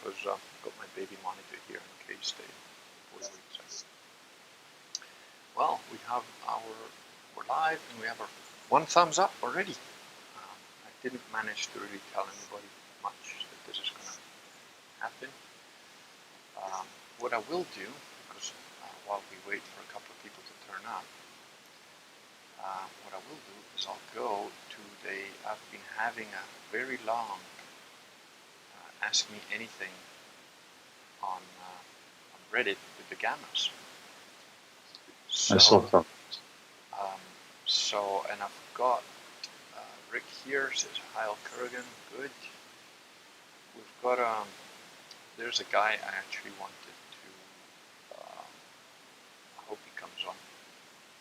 because I've got my baby monitor here in case they voice reset. Well, we're live and we have our 1 thumbs up already. I didn't manage to really tell anybody much that this is going to happen. What I will do, because while we wait for a couple of people to turn up, what I will do is I'll go to I've been having a very long Ask Me Anything on Reddit with the gammas. I saw that. And I've got Rick here says, hi, Al Kurgan, good. We've got, there's a guy I actually wanted to, I hope he comes on.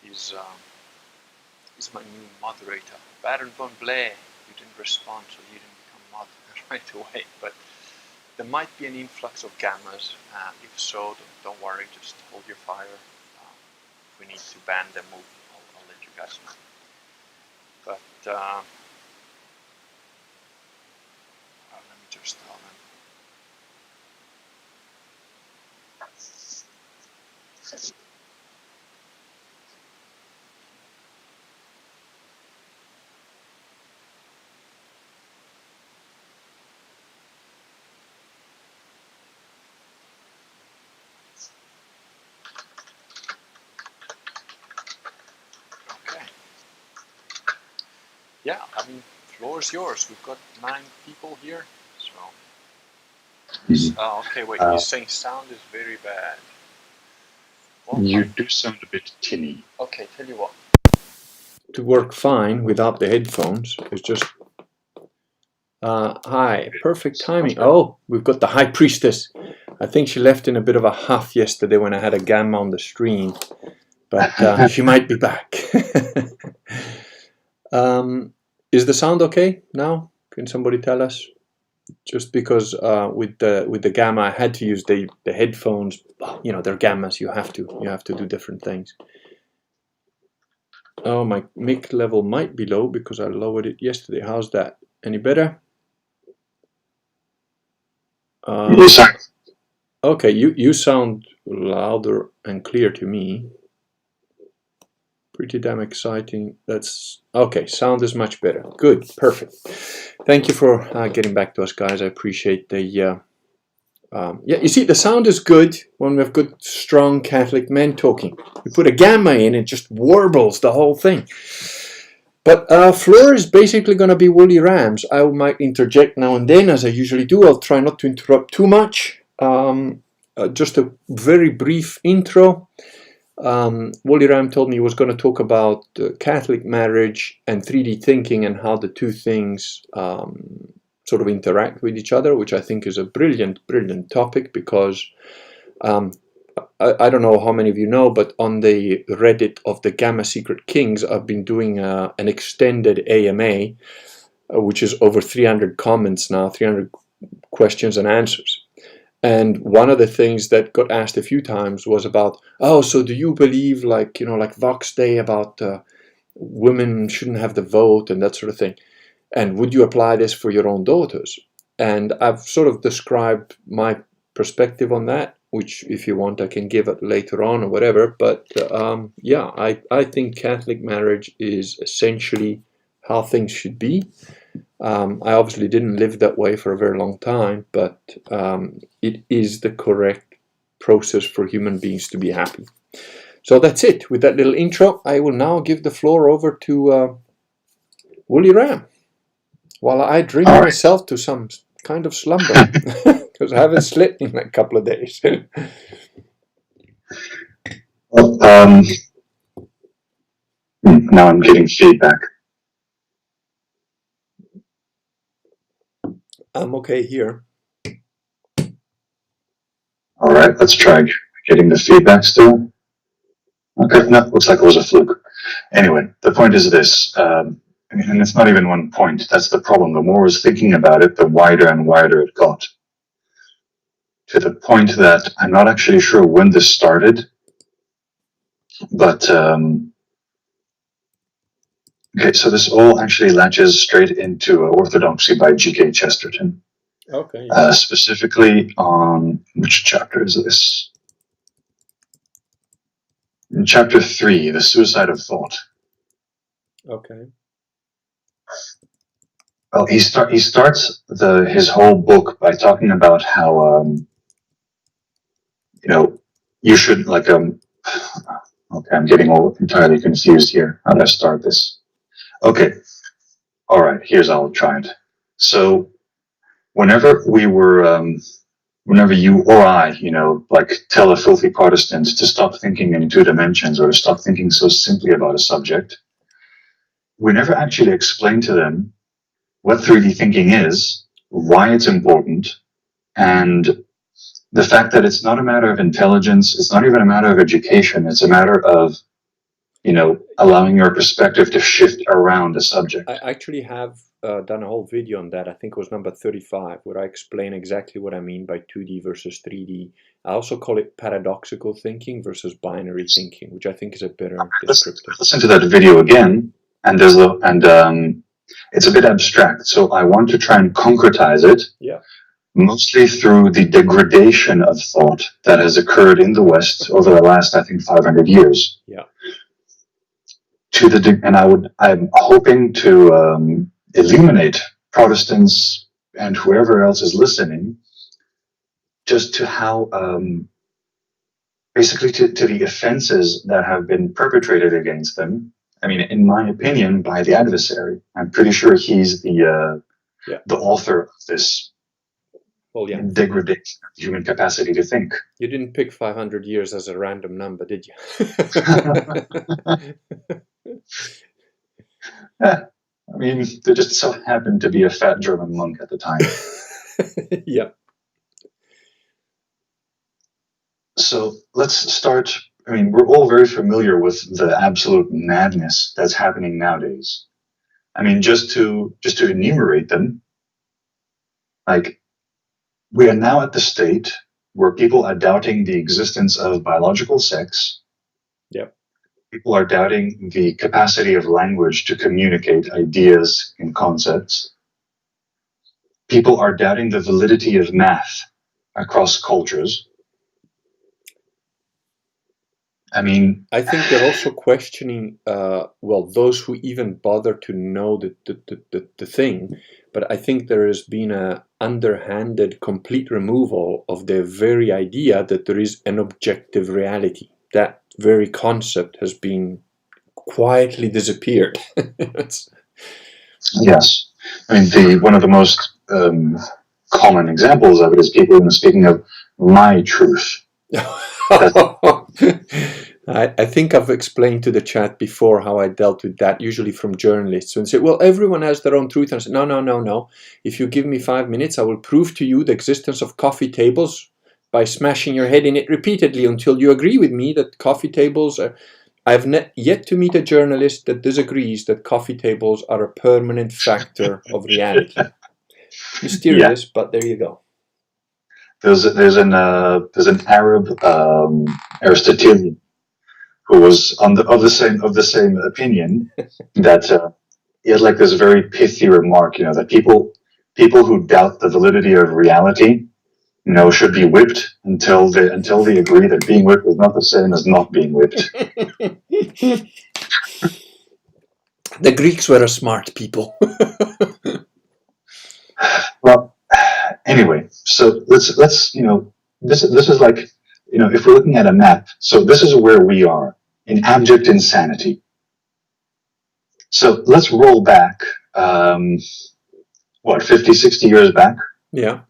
He's my new moderator. Baron von Blay, you didn't respond, so you didn't become mod right away. But there might be an influx of gammas. If so, don't worry, just hold your fire. If we need to ban them, I'll let you guys know. But let me just tell them. Yeah, I mean, floor is yours. We've got 9 people here, so. Oh, okay, wait, you're saying sound is very bad. Well, you do sound a bit tinny. Okay, tell you what. To work fine without the headphones is just... hi, perfect timing. Oh, we've got the High Priestess. I think she left in a bit of a huff yesterday when I had a gamma on the stream, but she might be back. Is the sound okay now? Can somebody tell us? Just because with the gamma, I had to use the headphones. You know, they're gammas. You have to do different things. Oh, my mic level might be low because I lowered it yesterday. How's that? Any better? Okay, you sound louder and clear to me. Pretty damn exciting. That's okay. Sound is much better. Good, perfect. Thank you for getting back to us, guys. I appreciate the. Yeah, you see, the sound is good when we have good, strong Catholic men talking. You put a gamma in, it just warbles the whole thing. But floor is basically going to be woolly rams. I might interject now and then, as I usually do. I'll try not to interrupt too much. Just a very brief intro. Woolly Ram told me he was going to talk about Catholic marriage and 3D thinking and how the two things sort of interact with each other, which I think is a brilliant topic because I don't know how many of you know, but on the Reddit of the Gamma Secret Kings, I've been doing an extended AMA, which is over 300 comments now, 300 questions and answers. And one of the things that got asked a few times was about, oh, so do you believe like Vox Day about women shouldn't have the vote and that sort of thing? And would you apply this for your own daughters? And I've sort of described my perspective on that, which if you want, I can give it later on or whatever. But yeah, I think Catholic marriage is essentially how things should be. I obviously didn't live that way for a very long time, but it is the correct process for human beings to be happy. So that's it. With that little intro, I will now give the floor over to Woolly Ram, while I drink myself to some kind of slumber, because I haven't slept in a couple of days. Well, now I'm getting feedback. I'm okay here. All right, let's try getting the feedback still. Okay, no, looks like it was a fluke. Anyway, the point is this, and it's not even one point. That's the problem. The more I was thinking about it, the wider and wider it got. To the point that I'm not actually sure when this started, but okay, so this all actually latches straight into Orthodoxy by G.K. Chesterton. Okay. Yeah. Specifically on, which chapter is this? In chapter 3, the suicide of thought. Okay. Well, he starts his whole book by talking about how you should okay, I'm getting all entirely confused here. How do I start this? Okay, all right. I'll try it. So whenever whenever you or I, tell a filthy Protestant to stop thinking in two dimensions or to stop thinking so simply about a subject, we never actually explain to them what 3D thinking is, why it's important, and the fact that it's not a matter of intelligence, it's not even a matter of education, it's a matter of, allowing your perspective to shift around a subject. I actually have done a whole video on that. I think it was number 35, where I explain exactly what I mean by 2D versus 3D. I also call it paradoxical thinking versus binary thinking, which I think is a better descriptor. Listen to that video again, and it's a bit abstract, so I want to try and concretize it. Yeah. Mostly through the degradation of thought that has occurred in the West over the last, I think, 500 years. Yeah. I'm hoping to illuminate Protestants and whoever else is listening, just to how, basically to the offenses that have been perpetrated against them. I mean, in my opinion, by the adversary. I'm pretty sure he's the author of this degradation of human capacity to think. You didn't pick 500 years as a random number, did you? Yeah, I mean, there just so happened to be a fat German monk at the time. Yeah. So let's start. I mean, we're all very familiar with the absolute madness that's happening nowadays. I mean, just to enumerate them, like, we are now at the state where people are doubting the existence of biological sex. Yep. People are doubting the capacity of language to communicate ideas and concepts. People are doubting the validity of math across cultures. I mean, I think they're also questioning, those who even bother to know the thing, but I think there has been a underhanded complete removal of the very idea that there is an objective reality. That very concept has been quietly disappeared. Yes. I mean, one of the most common examples of it is people speaking of my truth. I think I've explained to the chat before how I dealt with that, usually from journalists, and say, well, everyone has their own truth. And I said, no. If you give me 5 minutes, I will prove to you the existence of coffee tables by smashing your head in it repeatedly until you agree with me that coffee tables are... I've yet to meet a journalist that disagrees that coffee tables are a permanent factor of reality. Mysterious, but there you go. There's an Arab Aristotelian who was of the same opinion that he had like this very pithy remark, that people who doubt the validity of reality, should be whipped until they agree that being whipped is not the same as not being whipped. The Greeks were a smart people. Well, anyway, so let's this is like, if we're looking at a map, so this is where we are in abject insanity. So let's roll back, 50, 60 years back? Yeah.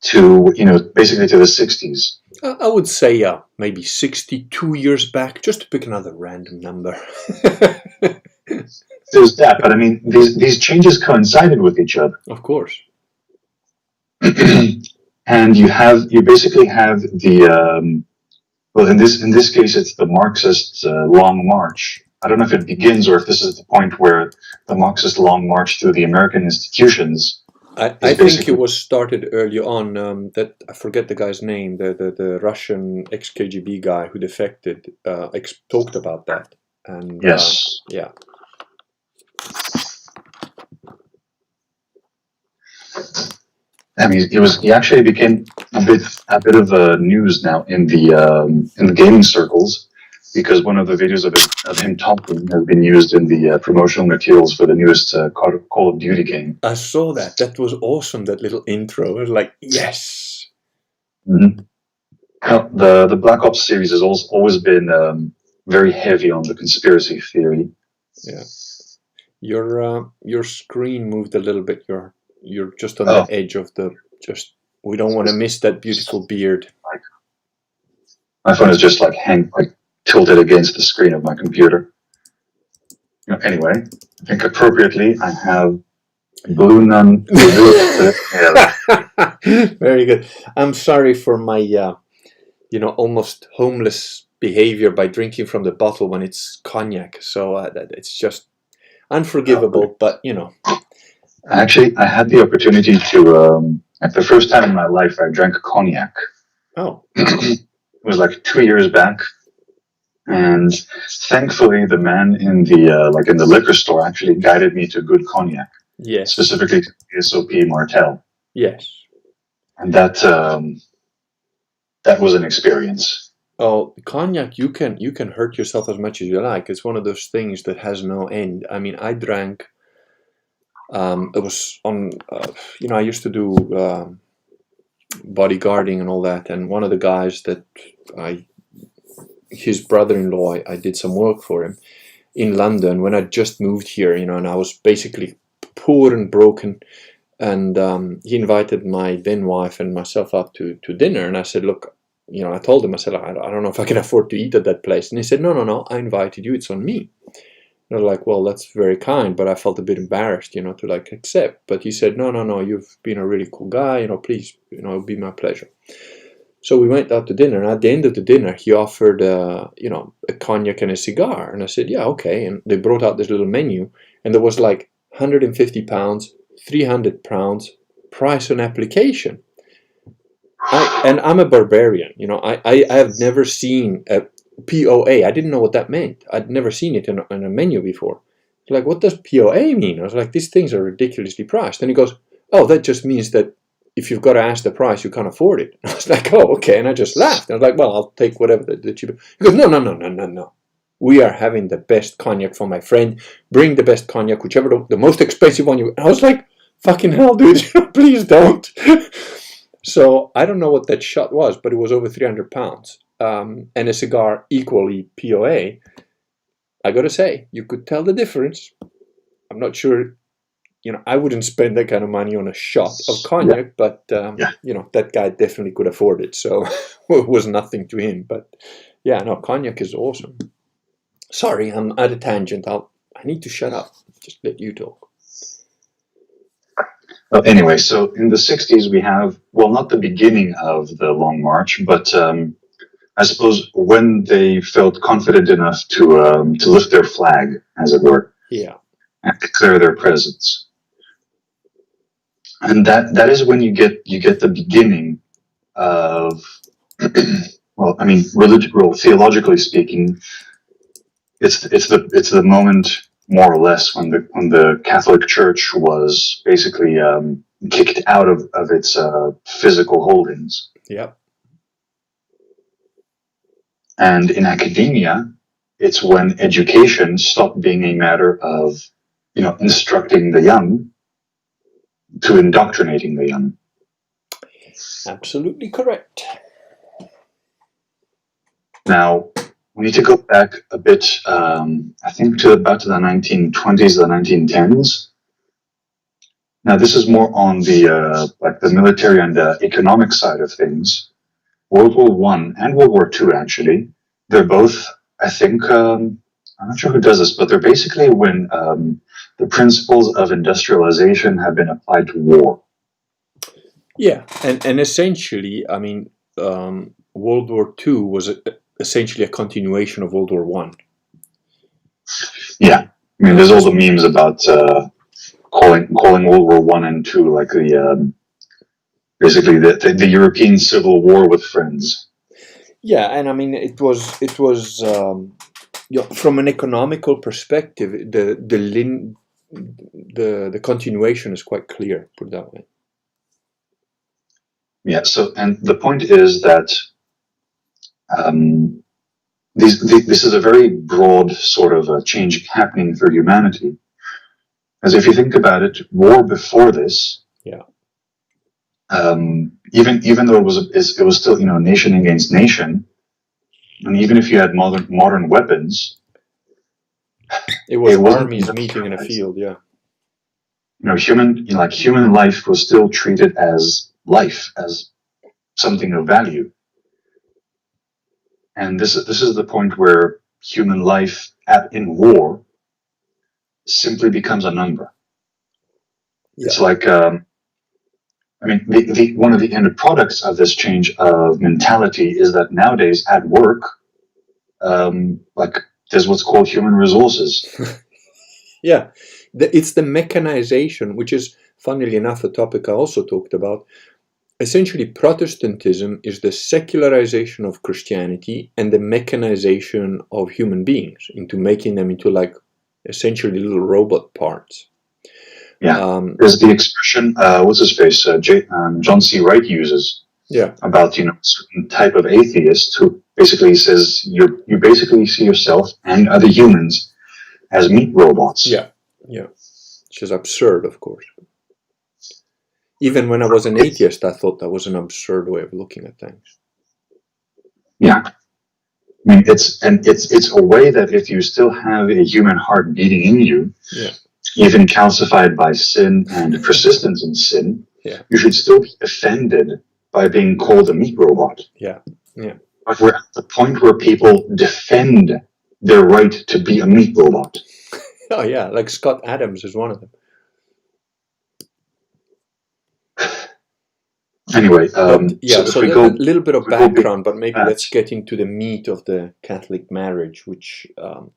To, basically to the 60s. I would say maybe 62 years back, just to pick another random number. There's that, but I mean, these changes coincided with each other. Of course. And you basically have the, in this case, it's the Marxist Long March. I don't know if it begins or if this is the point where the Marxist Long March through the American institutions. I think it was started early on. That I forget the guy's name. The Russian ex-KGB guy who defected talked about that. And yes, yeah. I mean, he actually became a bit of news now in the gaming circles, because one of the videos of him talking has been used in the promotional materials for the newest Call of Duty game. I saw that. That was awesome. That little intro. I was like, yes. Mm-hmm. Now, the Black Ops series has always been very heavy on the conspiracy theory. Yeah. Your screen moved a little bit. You're just on the edge of the just. We don't want to miss that beautiful beard. My phone is just like tilted against the screen of my computer. Anyway, I think appropriately I have Blue Nun. Very good. I'm sorry for my almost homeless behavior by drinking from the bottle when it's cognac. So it's just unforgivable. But Actually, I had the opportunity to. At the first time in my life, I drank cognac. Oh. It was like 2 years back. And thankfully, the man in the liquor store actually guided me to good cognac. Yes. Specifically to SOP Martel. Yes. And that was an experience. Oh, cognac! You can hurt yourself as much as you like. It's one of those things that has no end. I mean, I drank. It was on. I used to do bodyguarding and all that, and one of the guys that his brother-in-law, I did some work for him in London when I just moved here, and I was basically poor and broken, and he invited my then wife and myself out to dinner, and I said, look, I told him, I said, I don't know if I can afford to eat at that place, and he said, no, I invited you, it's on me. And I was like, well, that's very kind, but I felt a bit embarrassed, to accept, but he said, no, you've been a really cool guy, please, it'll be my pleasure. So we went out to dinner, and at the end of the dinner, he offered, a cognac and a cigar. And I said, yeah, okay. And they brought out this little menu, and there was like £150, £300, price on application. I'm a barbarian, I have never seen a POA. I didn't know what that meant. I'd never seen it in a menu before. Like, what does POA mean? I was like, these things are ridiculously priced. And he goes, oh, that just means that if you've got to ask the price, you can't afford it. I was like, oh, okay. And I just laughed. I was like, well, I'll take whatever the cheaper. He goes, no. We are having the best cognac for my friend. Bring the best cognac, whichever the most expensive one you. I was like, fucking hell, dude, please don't. So I don't know what that shot was, but it was over £300. And a cigar equally POA. I got to say, you could tell the difference. I'm not sure. I wouldn't spend that kind of money on a shot of cognac, but, that guy definitely could afford it. So it was nothing to him. But, cognac is awesome. Sorry, I'm at a tangent. I need to shut up. Just let you talk. Well, anyway, so in the 60s, we have, well, not the beginning of the Long March, but I suppose when they felt confident enough to lift their flag, as it were. Yeah. And declare their presence. And that is when you get the beginning of, theologically speaking, it's the moment more or less when the Catholic Church was basically kicked out of its physical holdings. Yep. And in academia, it's when education stopped being a matter of instructing the young to indoctrinating the young. Absolutely correct. Now, we need to go back a bit, I think to about the 1920s, the 1910s. Now, this is more on the military and economic side of things. World War I and World War II, actually, they're both, I think, I'm not sure who does this, but they're basically when the principles of industrialization have been applied to war. Yeah, and essentially, I mean, World War II was essentially a continuation of World War I. Yeah, I mean, there's all the memes about calling World War I and II like basically the European Civil War with friends. Yeah, and I mean, it was from an economical perspective, the continuation is quite clear, put it that way. Yeah. So, and the point is that um, this is a very broad sort of a change happening for humanity. As if you think about it, war before this, Yeah. even though it was still nation against nation, and even if you had modern weapons, It was it wasn't armies meeting in a industrialized. field, yeah. Human life was still treated as life, as something of value. And this is the point where human life in war simply becomes a number. Yeah. It's like one of the end products of this change of mentality is that nowadays at work, like there's what's called human resources. Yeah. It's the mechanization, which is, funnily enough, a topic I also talked about. Essentially, Protestantism is the secularization of Christianity and the mechanization of human beings into making them into like essentially little robot parts. Yeah, there's the expression, what's his face, John C. Wright uses Yeah. about a certain type of atheist who basically says you basically see yourself and other humans as meat robots. Yeah, yeah, which is absurd, of course. Even when I was an atheist, I thought that was an absurd way of looking at things. Yeah, I mean it's a way that if you still have a human heart beating in you, Yeah. even calcified by sin and persistence in sin, Yeah. you should still be offended by being called a meat robot. Yeah, yeah. But we're at the point where people defend their right to be a meat robot. Oh yeah, like Scott Adams is one of them. Anyway, yeah, so if a little bit of background, but maybe that, let's get into the meat of the Catholic marriage, which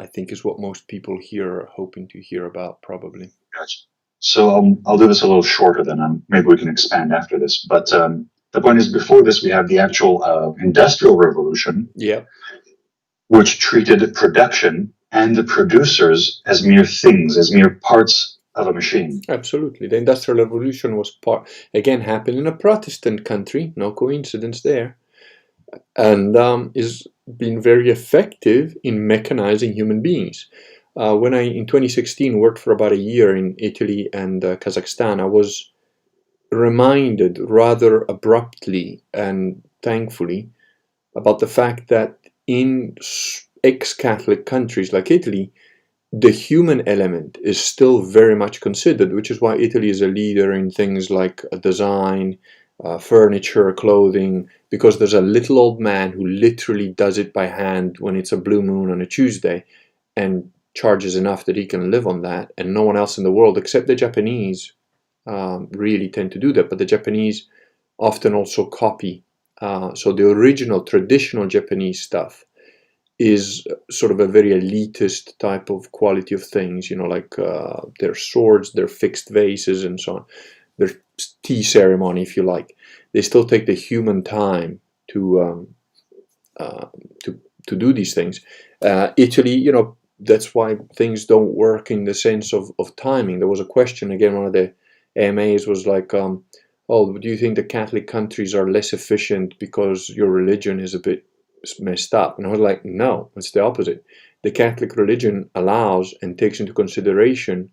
I think is what most people here are hoping to hear about, probably. Gotcha. So I'll do this a little shorter than maybe we can expand after this. But the point is, before this, we have the actual Industrial Revolution, Yeah. which treated production and the producers as mere things, as mere parts of a machine. Absolutely. The Industrial Revolution was happened in a Protestant country, no coincidence there, and is been very effective in mechanizing human beings. When I, in 2016, worked for about a year in Italy and Kazakhstan, I was reminded rather abruptly and thankfully about the fact that in ex-Catholic countries like Italy, the human element is still very much considered, which is why Italy is a leader in things like design, furniture, clothing, because there's a little old man who literally does it by hand when it's a blue moon on a Tuesday and charges enough that he can live on that, and no one else in the world except the Japanese really tend to do that. But the Japanese often also copy. So the original traditional Japanese stuff is sort of a very elitist type of quality of things, like their swords, their fixed vases, and so on. Their tea ceremony, if you like. They still take the human time to do these things. Italy, that's why things don't work in the sense of timing. There was a question again. One of the AMAs was like, "Oh, do you think the Catholic countries are less efficient because your religion is a bit messed up?" And I was like, no, it's the opposite. The Catholic religion allows and takes into consideration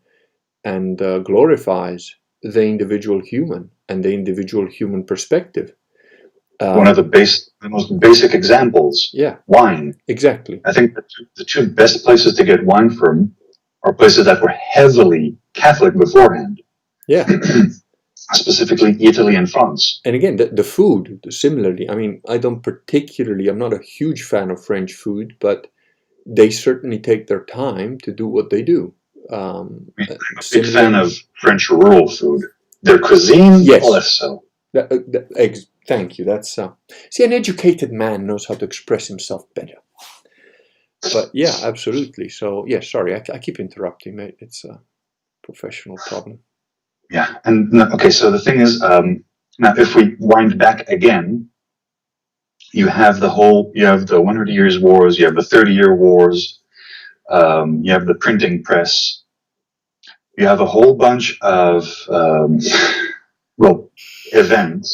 and glorifies the individual human and the individual human perspective. One of the most basic examples, Yeah, wine. exactly. I think the two best places to get wine from are places that were heavily Catholic beforehand. Yeah. Specifically Italy and France. And again, the food, similarly. I mean, I'm not a huge fan of French food, but they certainly take their time to do what they do. I'm a big fan of French rural food. Their cuisine, yes. less so. Thank you. That's see, an educated man knows how to express himself better. But yeah, absolutely. So yeah, sorry, I keep interrupting, mate. It's a professional problem. Yeah, and okay. So the thing is, now if we wind back again, you have the 100 Years' Wars, you have the 30-Year Wars, you have the printing press, you have a whole bunch of events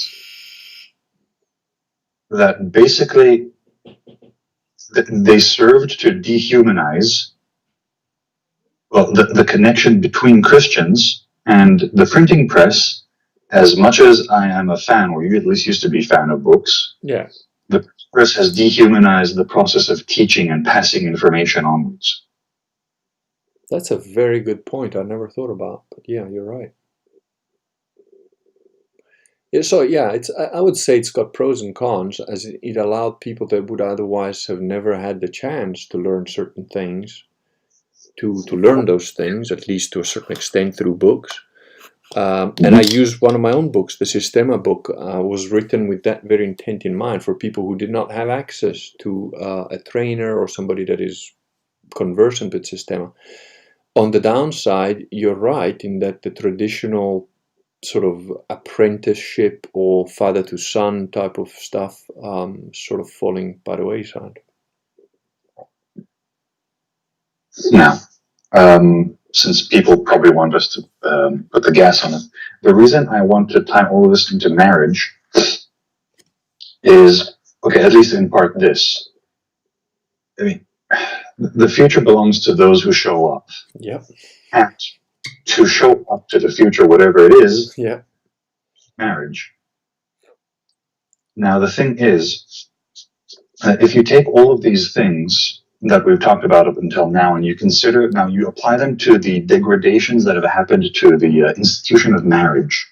that basically they served to dehumanize, well, the connection between Christians and the printing press. As much as I am a fan, or you at least used to be a fan of books, Yeah, the press has dehumanized the process of teaching and passing information onwards. that's a very good point. I never thought about, but yeah, you're right. Yeah, so yeah, I would say it's got pros and cons, as it allowed people that would otherwise have never had the chance to learn certain things to learn those things, at least to a certain extent through books. And I used one of my own books, the Systema book, was written with that very intent in mind for people who did not have access to a trainer or somebody that is conversant with Systema. On the downside, you're right in that the traditional sort of apprenticeship or father to son type of stuff sort of falling by the wayside. Now, since people probably want us to put the gas on it, the reason I want to tie all of this into marriage is, okay, at least in part this. I mean, the future belongs to those who show up. Yep. And to show up to the future, whatever it is, Yeah. marriage. Now, the thing is, if you take all of these things that we've talked about up until now, and you consider, now you apply them to the degradations that have happened to the institution of marriage.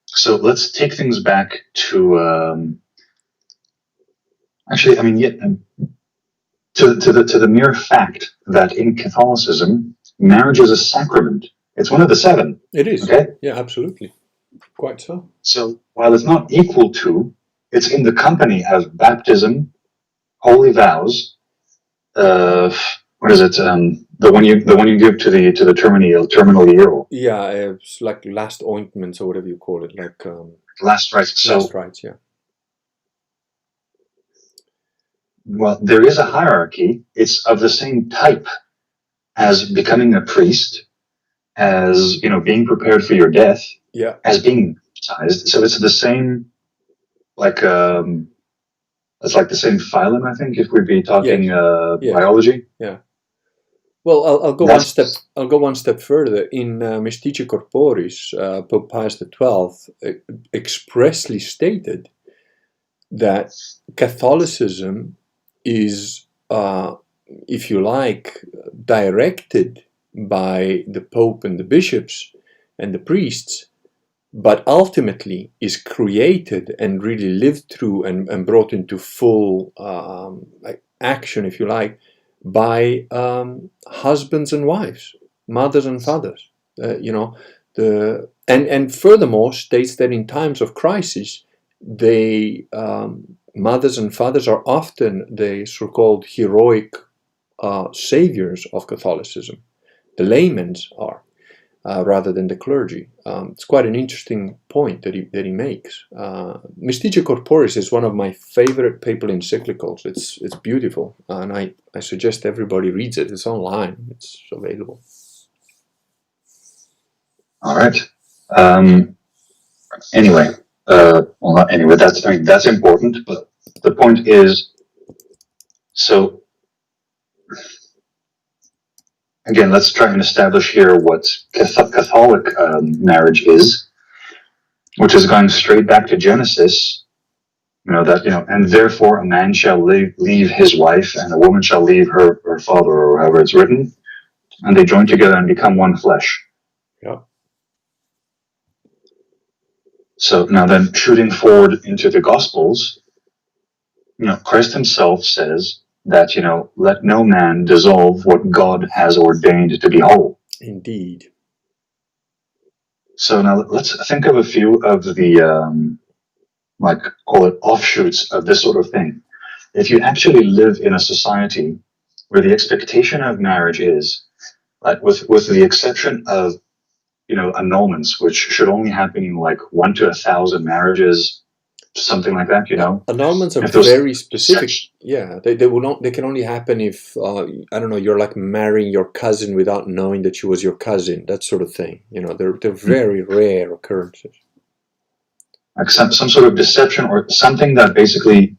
So let's take things back to, actually, I mean, to the mere fact that in Catholicism, marriage is a sacrament. It's one of the seven. It is. Okay? Yeah, absolutely. Quite so. So while it's not equal to, it's in the company of baptism, holy vows. What is it? The one you give to the terminally ill. Yeah, it's like last ointments or whatever you call it, like Last rites. So, last rites. Yeah. well, there is a hierarchy. It's of the same type as becoming a priest, as being prepared for your death, Yeah. as being baptized. So it's the same, like it's like the same phylum, I think, if we'd be talking Yes. biology. Yeah. Well, I'll go one step further. In Mystici Corporis, Pope Pius XII expressly stated that Catholicism is, if you like, directed by the Pope and the bishops and the priests, but ultimately is created and really lived through and brought into full action, if you like, by husbands and wives, mothers and fathers. And furthermore states that in times of crisis, they mothers and fathers are often the so-called heroic saviors of Catholicism. The laymen are, rather than the clergy. It's quite an interesting point that he makes. Mystici Corporis is one of my favorite papal encyclicals. It's beautiful, and I suggest everybody reads it. It's online. It's available. All right. Anyway, well, not anyway. That's important. But the point is, so again, let's try and establish here what Catholic marriage is, which is going straight back to Genesis. And therefore a man shall leave his wife, and a woman shall leave her father, or however it's written, and they join together and become one flesh. Yeah. So now then, shooting forward into the Gospels, Christ himself says that, let no man dissolve what God has ordained to be whole. Indeed. So now let's think of a few of the, call it offshoots of this sort of thing. If you actually live in a society where the expectation of marriage is, with the exception of, annulments, which should only happen in 1 to 1,000 marriages, something like that, Annulments are very specific. Yeah, they can only happen if I don't know, you're like marrying your cousin without knowing that she was your cousin, that sort of thing. They're very rare occurrences. like some sort of deception or something that basically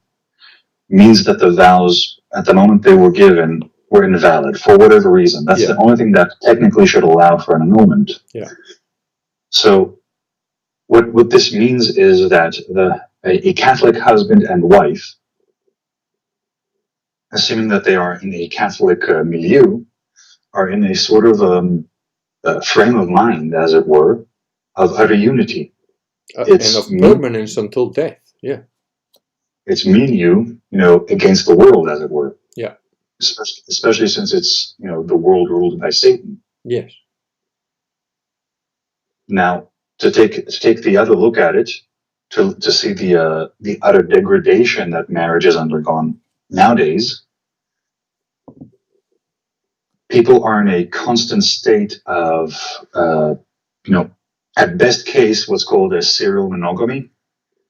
means that the vows at the moment they were given were invalid for whatever reason. That's the only thing that technically should allow for an annulment. Yeah. So what this means is that a Catholic husband and wife, assuming that they are in a Catholic milieu, are in a sort of frame of mind, as it were, of utter unity. And of permanence until death. Yeah. It's me and you against the world, as it were. Yeah. Especially since it's, the world ruled by Satan. Yes. Now, to take the other look at it, to see the utter degradation that marriage has undergone nowadays, people are in a constant state of, at best case, what's called a serial monogamy,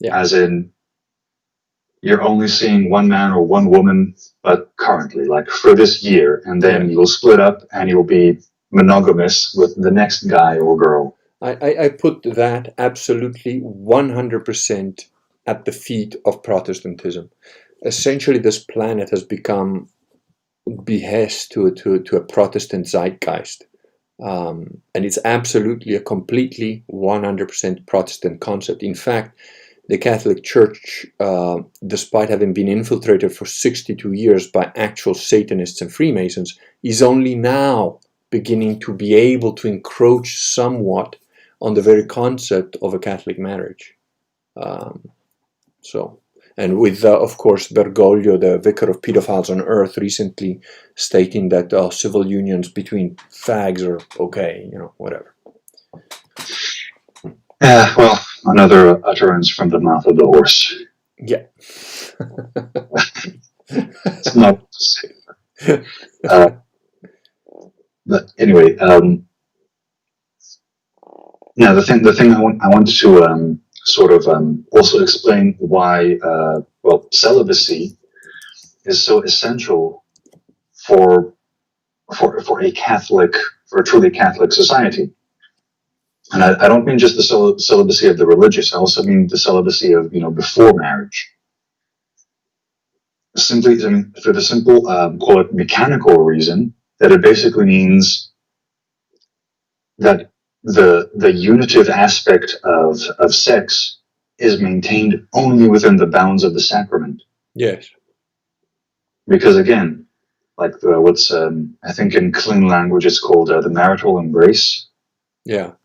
as in you're only seeing one man or one woman, but currently, like for this year, and then you'll split up and you'll be monogamous with the next guy or girl. I put that absolutely 100% at the feet of Protestantism. Essentially, this planet has become behest to a Protestant zeitgeist. And it's absolutely a completely 100% Protestant concept. In fact, the Catholic Church, despite having been infiltrated for 62 years by actual Satanists and Freemasons, is only now beginning to be able to encroach somewhat on the very concept of a Catholic marriage. And with, of course, Bergoglio, the vicar of pedophiles on earth, recently stating that civil unions between fags are okay, whatever. Yeah, well, another utterance from the mouth of the horse. Yeah. It's not the same. But anyway, now the thing I wanted to sort of also explain why celibacy is so essential for a truly Catholic society. And I don't mean just the celibacy of the religious. I also mean the celibacy of before marriage. Simply, for the simple call it mechanical reason that it basically means that the unitive aspect of sex is maintained only within the bounds of the sacrament. Yes. Because again, like what's I think in clean language it's called the marital embrace. Yeah.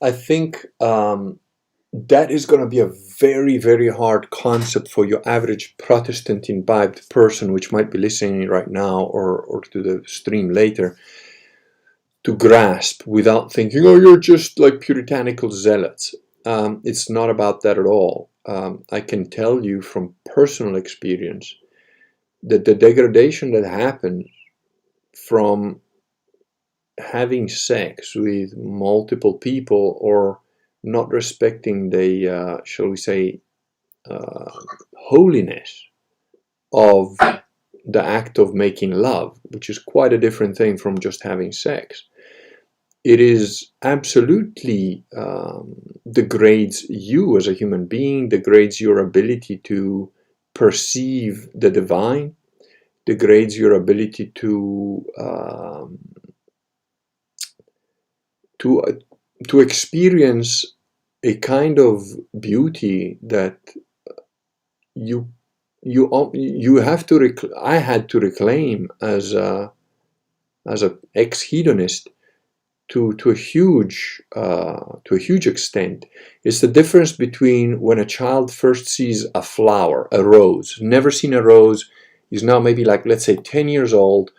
I think that is going to be a very, very hard concept for your average Protestant imbibed person, which might be listening right now or to the stream later, to grasp without thinking, oh, you're just like puritanical zealots. It's not about that at all. I can tell you from personal experience that the degradation that happens from having sex with multiple people or not respecting the, shall we say, holiness of the act of making love, which is quite a different thing from just having sex. It is absolutely degrades you as a human being, degrades your ability to perceive the divine, degrades your ability to experience a kind of beauty that you have to I had to reclaim as a ex-hedonist to a huge extent. It's the difference between when a child first sees a flower, a rose, never seen a rose, he's now maybe like, let's say 10 years old,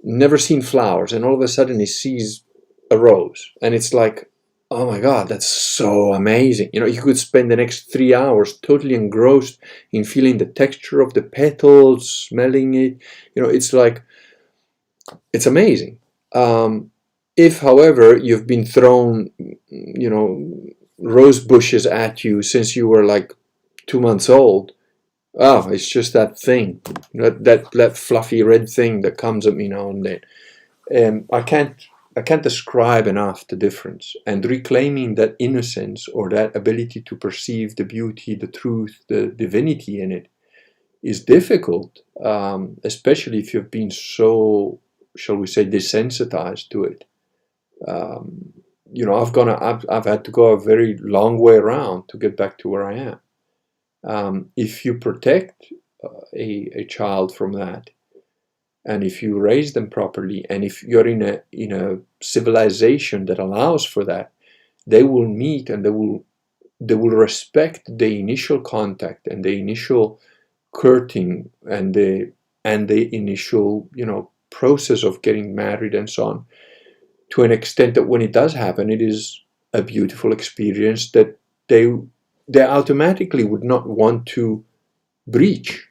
never seen flowers, and all of a sudden he sees a rose, and it's like, oh my God, that's so amazing. You could spend the next 3 hours totally engrossed in feeling the texture of the petals, smelling it. It's like, it's amazing. If, however, you've been thrown, rose bushes at you since you were like 2 months old, it's just that thing, that fluffy red thing that comes at me now and then. I can't can't describe enough the difference. And reclaiming that innocence or that ability to perceive the beauty, the truth, the divinity in it is difficult, especially if you've been so, shall we say, desensitized to it. I've had to go a very long way around to get back to where I am. If you protect a child from that, and if you raise them properly, and if you're in a civilization that allows for that, they will meet and they will respect the initial contact and the initial courting and the initial process of getting married and so on, to an extent that when it does happen, it is a beautiful experience that they automatically would not want to breach.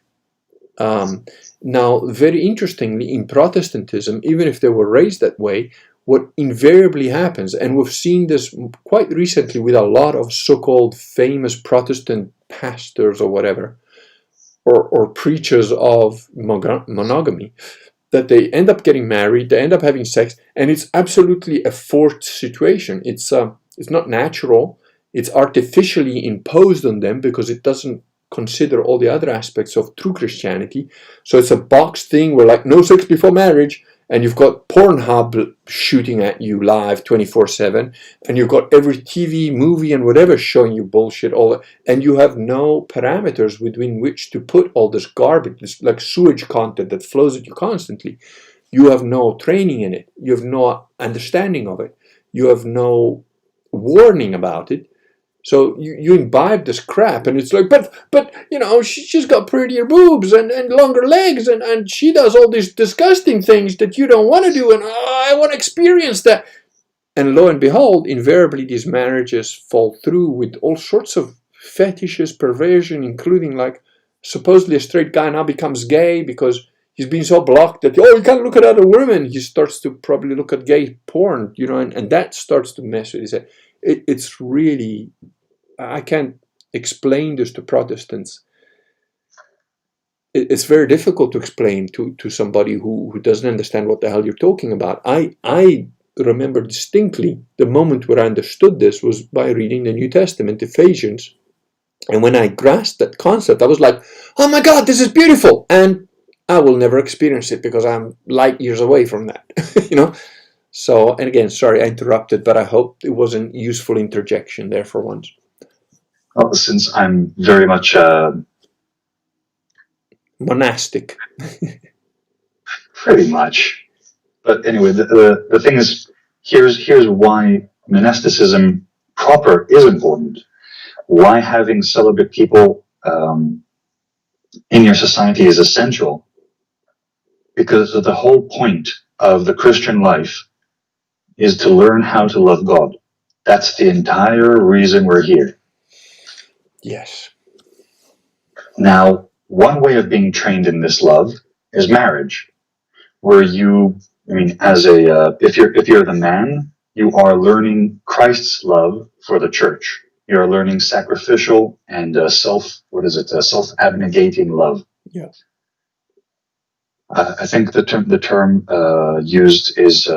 Now, very interestingly, in Protestantism, even if they were raised that way, what invariably happens, and we've seen this quite recently with a lot of so-called famous Protestant pastors or whatever, or preachers of monogamy, that they end up getting married, they end up having sex, and it's absolutely a forced situation. It's not natural. It's artificially imposed on them because it doesn't consider all the other aspects of true Christianity. So it's a box thing where, like, no sex before marriage, and you've got Pornhub shooting at you live 24/7, and you've got every TV, movie, and whatever showing you bullshit, and you have no parameters within which to put all this garbage, this like sewage content that flows at you constantly. You have no training in it. You have no understanding of it. You have no warning about it. So you imbibe this crap, and it's like, but she's got prettier boobs and longer legs, and she does all these disgusting things that you don't want to do, and I want to experience that. And lo and behold, invariably these marriages fall through with all sorts of fetishes, perversion, including like supposedly a straight guy now becomes gay because he's been so blocked that, you can't look at other women. He starts to probably look at gay porn, and that starts to mess with his head. It's really, I can't explain this to Protestants. It's very difficult to explain to somebody who doesn't understand what the hell you're talking about. I remember distinctly the moment where I understood this was by reading the New Testament, Ephesians. And when I grasped that concept, I was like, oh my God, this is beautiful. And I will never experience it because I'm light years away from that, So, and again, sorry I interrupted, but I hope it was a useful interjection there for once. Well, since I'm very much monastic. Pretty much. But anyway, the thing is, here's why monasticism proper is important. Why having celibate people in your society is essential. Because the whole point of the Christian life is to learn how to love God. That's the entire reason we're here. Yes. Now, one way of being trained in this love is marriage, where if you're the man, you are learning Christ's love for the church. You're learning sacrificial and self-abnegating love. Yeah. I think the term used is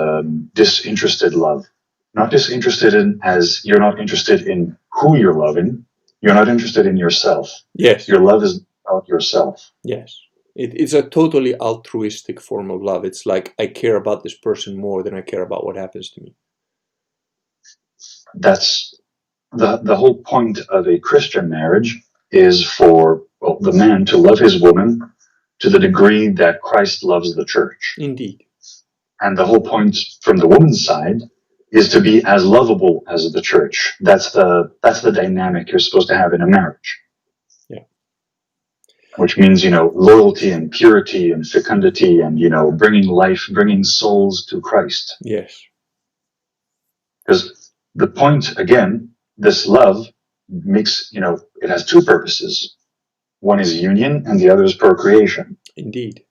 disinterested love. Not disinterested in as you're not interested in who you're loving. You're not interested in yourself. Yes. Your love is about yourself. Yes. It's a totally altruistic form of love. It's like, I care about this person more than I care about what happens to me. That's the whole point of a Christian marriage is for the man to love his woman to the degree that Christ loves the church. Indeed. And the whole point from the woman's side is to be as lovable as the church. That's the dynamic you're supposed to have in a marriage. Yeah. Which means, loyalty and purity and fecundity and, bringing souls to Christ. Yes. Because the point, again, this love makes, it has two purposes. One is union and the other is procreation. Indeed.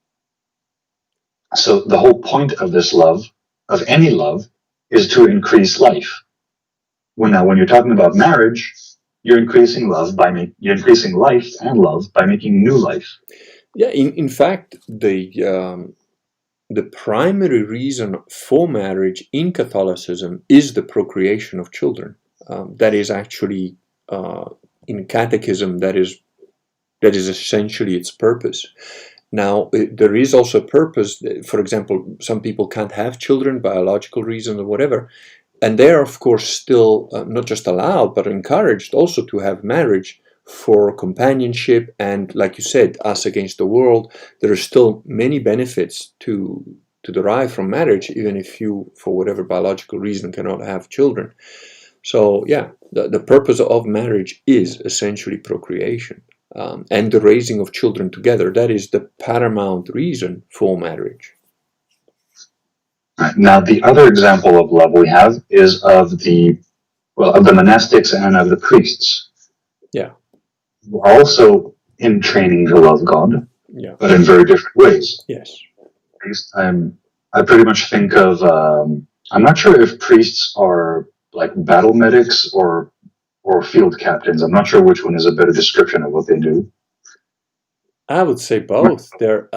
So the whole point of this love, of any love, is to increase life. When you're talking about marriage, you're increasing life and love by making new life. Yeah, in fact, the the primary reason for marriage in Catholicism is the procreation of children. That is actually in Catechism. That is essentially its purpose. Now, there is also a purpose. For example, some people can't have children, biological reasons or whatever, and they are, of course, still not just allowed, but encouraged also to have marriage for companionship. And like you said, us against the world, there are still many benefits to derive from marriage, even if you, for whatever biological reason, cannot have children. So, yeah, the purpose of marriage is essentially procreation. And the raising of children together. That is the paramount reason for marriage. Right. Now, the other example of love we have is of the monastics and of the priests. Yeah. Who are also in training to love God, Yeah. but in very different ways. Yes. I pretty much think of, I'm not sure if priests are like battle medics or field captains. I'm not sure which one is a better description of what they do. I would say both. They're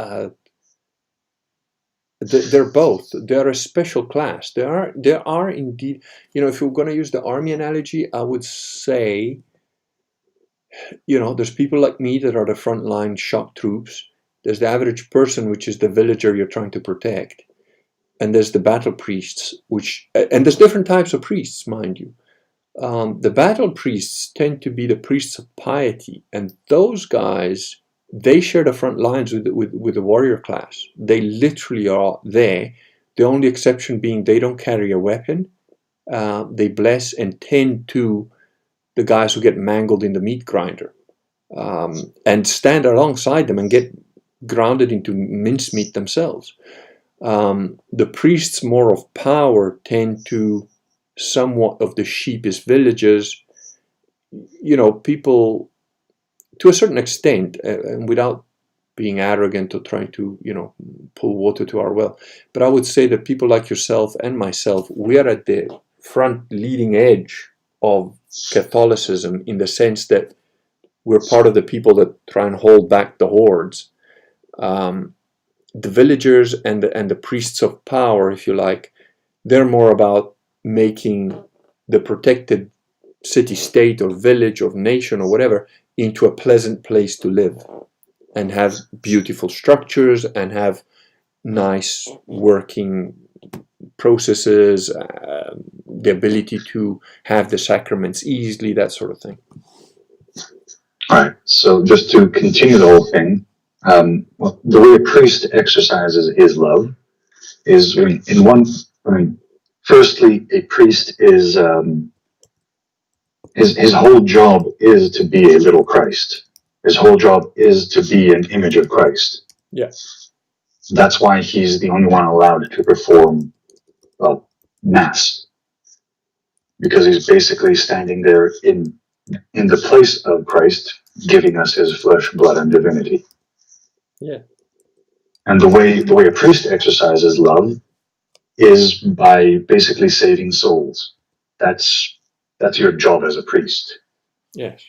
both. They're a special class. There are indeed, if you're going to use the army analogy, I would say, there's people like me that are the frontline shock troops. There's the average person, which is the villager you're trying to protect. And there's the battle priests, and there's different types of priests, mind you. The battle priests tend to be the priests of piety, and those guys, they share the front lines with the warrior class. They literally are there. The only exception being they don't carry a weapon. They bless and tend to the guys who get mangled in the meat grinder, and stand alongside them and get grounded into mincemeat themselves. The priests more of power tend to somewhat of the sheepish villages, people to a certain extent, and without being arrogant or trying to, pull water to our well. But I would say that people like yourself and myself, we are at the front leading edge of Catholicism in the sense that we're part of the people that try and hold back the hordes. The villagers and the priests of power, if you like, they're more about making the protected city-state or village or nation or whatever into a pleasant place to live and have beautiful structures and have nice working processes, the ability to have the sacraments easily, that sort of thing. All right, so just to continue the whole thing, the way a priest exercises his love is, firstly, a priest is, his whole job is to be a little Christ. His whole job is to be an image of Christ. Yes. That's why he's the only one allowed to perform, Mass. Because he's basically standing there in the place of Christ, giving us his flesh, blood, and divinity. Yeah. And the way a priest exercises love is by basically saving souls. That's your job as a priest. Yes.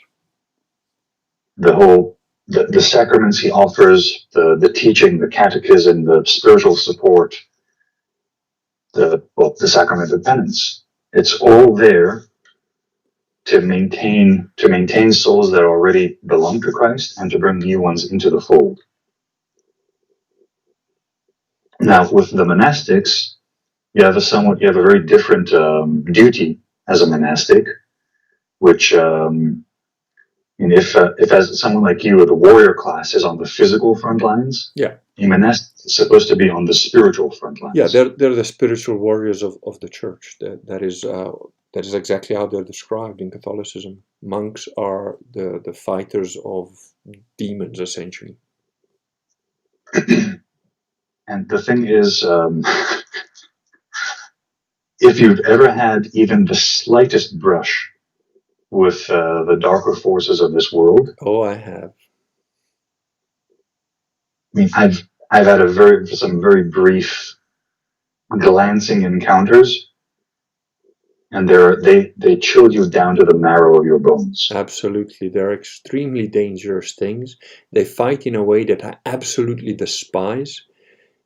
The sacraments he offers, the teaching, the catechism, the spiritual support, the sacrament of penance. It's all there to maintain souls that already belong to Christ and to bring new ones into the fold. Now, with the monastics, you have a very different duty as a monastic, which, if as someone like you, the warrior class is on the physical front lines, a monastic is supposed to be on the spiritual front lines. Yeah, they're the spiritual warriors of the church. That is exactly how they're described in Catholicism. Monks are the fighters of demons, essentially. And the thing is, if you've ever had even the slightest brush with the darker forces of this world. Oh, I have. I mean, I've had some very brief glancing encounters, and they chill you down to the marrow of your bones. Absolutely. They're extremely dangerous things. They fight in a way that I absolutely despise.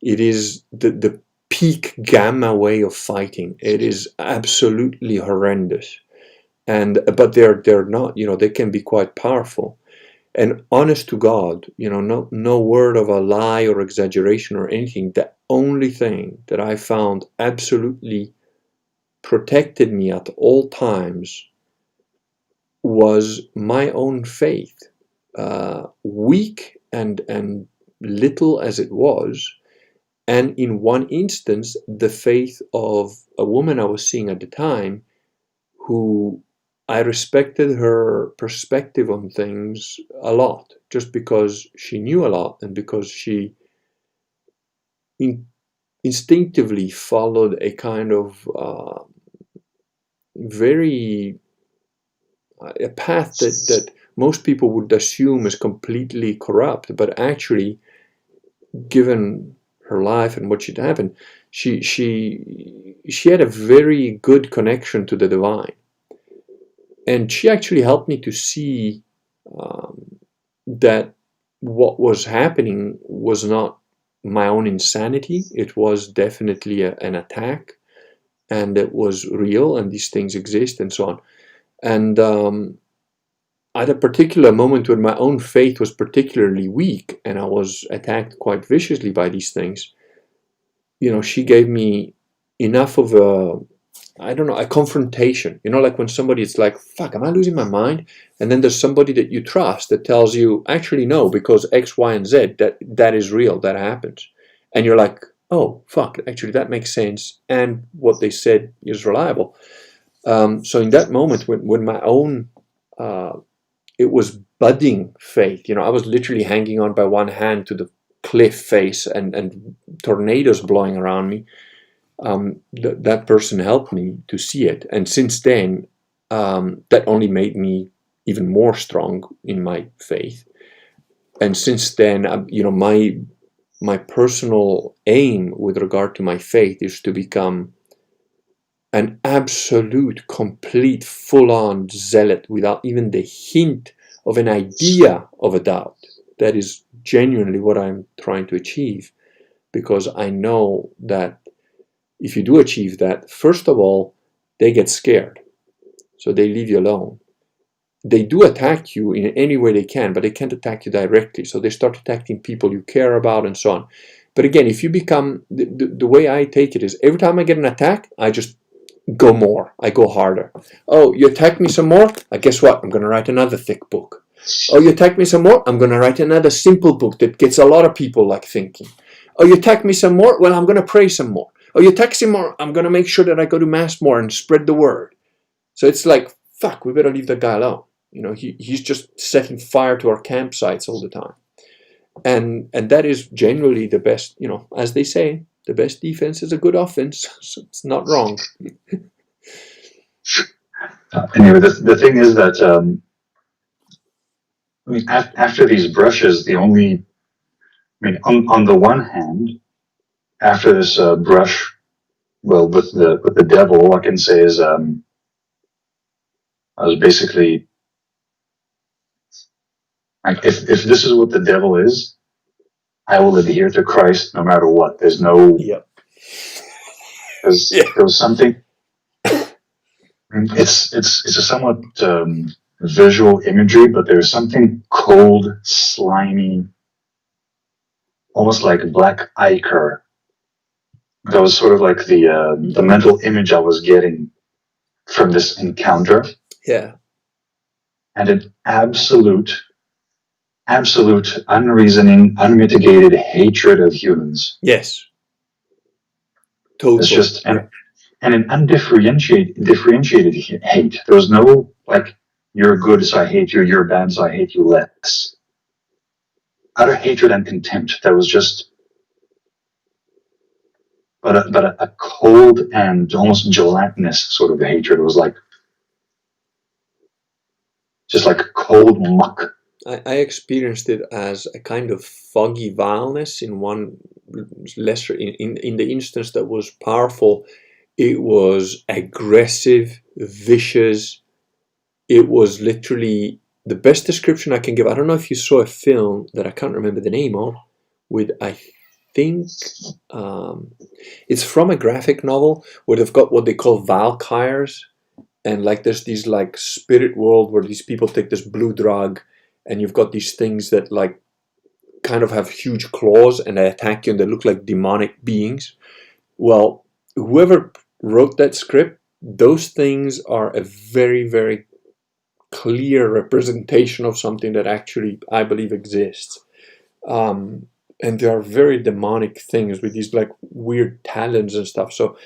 It is the peak gamma way of fighting. It is absolutely horrendous. But they're not, they can be quite powerful. And honest to God, no word of a lie or exaggeration or anything. The only thing that I found absolutely protected me at all times was my own faith. Weak and little as it was, and in one instance, the faith of a woman I was seeing at the time, who I respected her perspective on things a lot, just because she knew a lot and because she instinctively followed a kind of a path that most people would assume is completely corrupt, but actually, given her life and what she'd happened, she had a very good connection to the divine, and she actually helped me to see that what was happening was not my own insanity. It was definitely an attack, and it was real, and these things exist, and so on. And at a particular moment when my own faith was particularly weak and I was attacked quite viciously by these things, she gave me enough of a confrontation. Like when somebody is like, fuck, am I losing my mind? And then there's somebody that you trust that tells you, actually, no, because X, Y, and Z, that is real, that happens. And you're like, oh, fuck, actually, that makes sense. And what they said is reliable. So in that moment, when my own, it was budding faith, I was literally hanging on by one hand to the cliff face and tornadoes blowing around me. That person helped me to see it, and since then, that only made me even more strong in my faith. And since then, my personal aim with regard to my faith is to become an absolute, complete, full-on zealot without even the hint of an idea of a doubt. That is genuinely what I'm trying to achieve, because I know that if you do achieve that, first of all, they get scared. So they leave you alone. They do attack you in any way they can, but they can't attack you directly. So they start attacking people you care about and so on. But again, if you become, the way I take it is, every time I get an attack, I just go more. I go harder. Oh, you attack me some more? Guess what? I'm going to write another thick book. Oh, you attack me some more? I'm going to write another simple book that gets a lot of people like thinking. Oh, you attack me some more? Well, I'm going to pray some more. Oh, you attack him more? I'm going to make sure that I go to mass more and spread the word. So it's like, fuck, we better leave that guy alone. He's just setting fire to our campsites all the time. And that is generally the best, as they say, the best defense is a good offense. So it's not wrong. Anyway, the thing is that, after these brushes, on the one hand, after this brush, well, with the devil, all I can say is, I was basically, like, if this is what the devil is, I will adhere to Christ no matter what. There's no, Yep. there was something. It's a somewhat visual imagery, but there's something cold, slimy, almost like black ichor. That was sort of like the mental image I was getting from this encounter. Yeah. And an absolute, unreasoning, unmitigated hatred of humans. Yes. Totally. It's just and an differentiated hate. There was no, like, you're good, so I hate you, you're bad, so I hate you less. Utter hatred and contempt. That was just, but a cold and almost gelatinous sort of hatred. It was like, just like cold muck. I experienced it as a kind of foggy vileness in one lesser, in the instance that was powerful. It was aggressive, vicious. It was literally the best description I can give. I don't know if you saw a film that I can't remember the name of, with, I think it's from a graphic novel where they've got what they call Valkyries, and like there's these like spirit world where these people take this blue drug, and you've got these things that like kind of have huge claws and they attack you and they look like demonic beings. Well, whoever wrote that script, those things are a very, very clear representation of something that actually I believe exists. And they are very demonic things with these like weird talons and stuff. So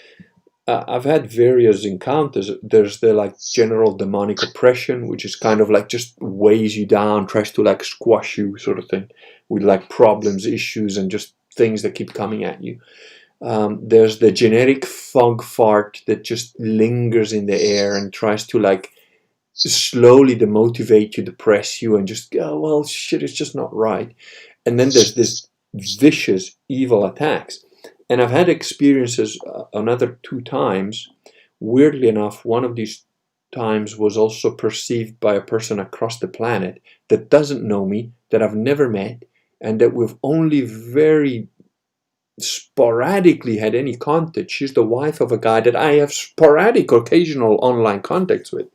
I've had various encounters. There's the like general demonic oppression, which is kind of like just weighs you down, tries to like squash you, sort of thing, with like problems, issues, and just things that keep coming at you. There's the generic fog fart that just lingers in the air and tries to like slowly demotivate you, depress you, and just go, well, shit, it's just not right. And then there's this vicious, evil attacks. And I've had experiences another 2 times. Weirdly enough, one of these times was also perceived by a person across the planet that doesn't know me, that I've never met, and that we've only very sporadically had any contact. She's the wife of a guy that I have sporadic, occasional online contacts with.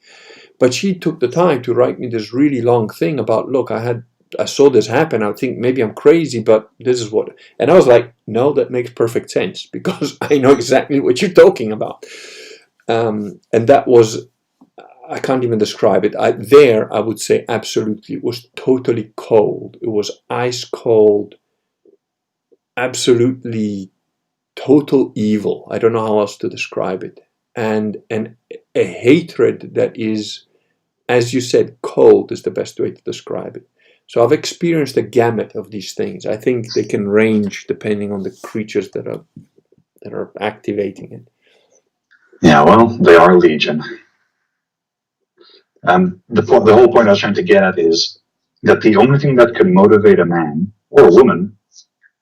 But she took the time to write me this really long thing about, look, I saw this happen. I think maybe I'm crazy, but this is what. And I was like, no, that makes perfect sense because I know exactly what you're talking about. And that was, I can't even describe it. I would say absolutely, it was totally cold. It was ice cold, absolutely total evil. I don't know how else to describe it. And a hatred that is, as you said, cold is the best way to describe it. So I've experienced a gamut of these things. I think they can range depending on the creatures that are activating it. Yeah, well, they are legion. The whole point I was trying to get at is that the only thing that can motivate a man or a woman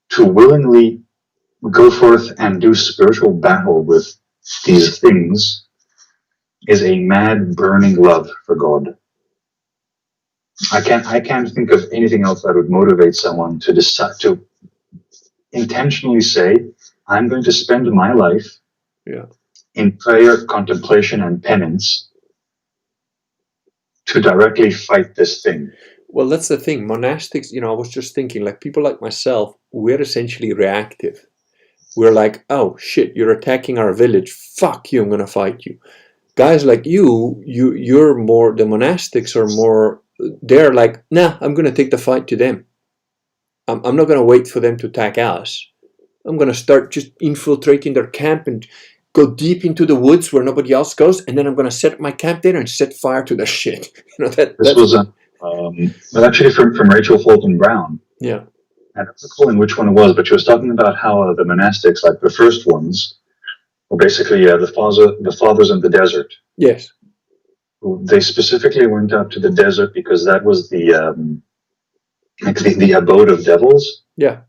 to willingly go forth and do spiritual battle with these things is a mad, burning love for God. I can't think of anything else that would motivate someone to decide to intentionally say, I'm going to spend my life in prayer, contemplation, and penance to directly fight this thing. Well, that's the thing. Monastics, I was just thinking, like people like myself, we're essentially reactive. We're like, oh shit, you're attacking our village. Fuck you, I'm gonna fight you. Guys like you're more, the monastics are more, they're like, nah, I'm gonna take the fight to them. I'm not gonna wait for them to attack us. I'm gonna start just infiltrating their camp and go deep into the woods where nobody else goes, and then I'm gonna set up my camp there and set fire to the shit. This was actually from Rachel Fulton Brown. Yeah. I don't recall which one it was, but she was talking about how the monastics, like the first ones, were basically the fathers in the desert. Yes. They specifically went out to the desert because that was the abode of devils. Yeah.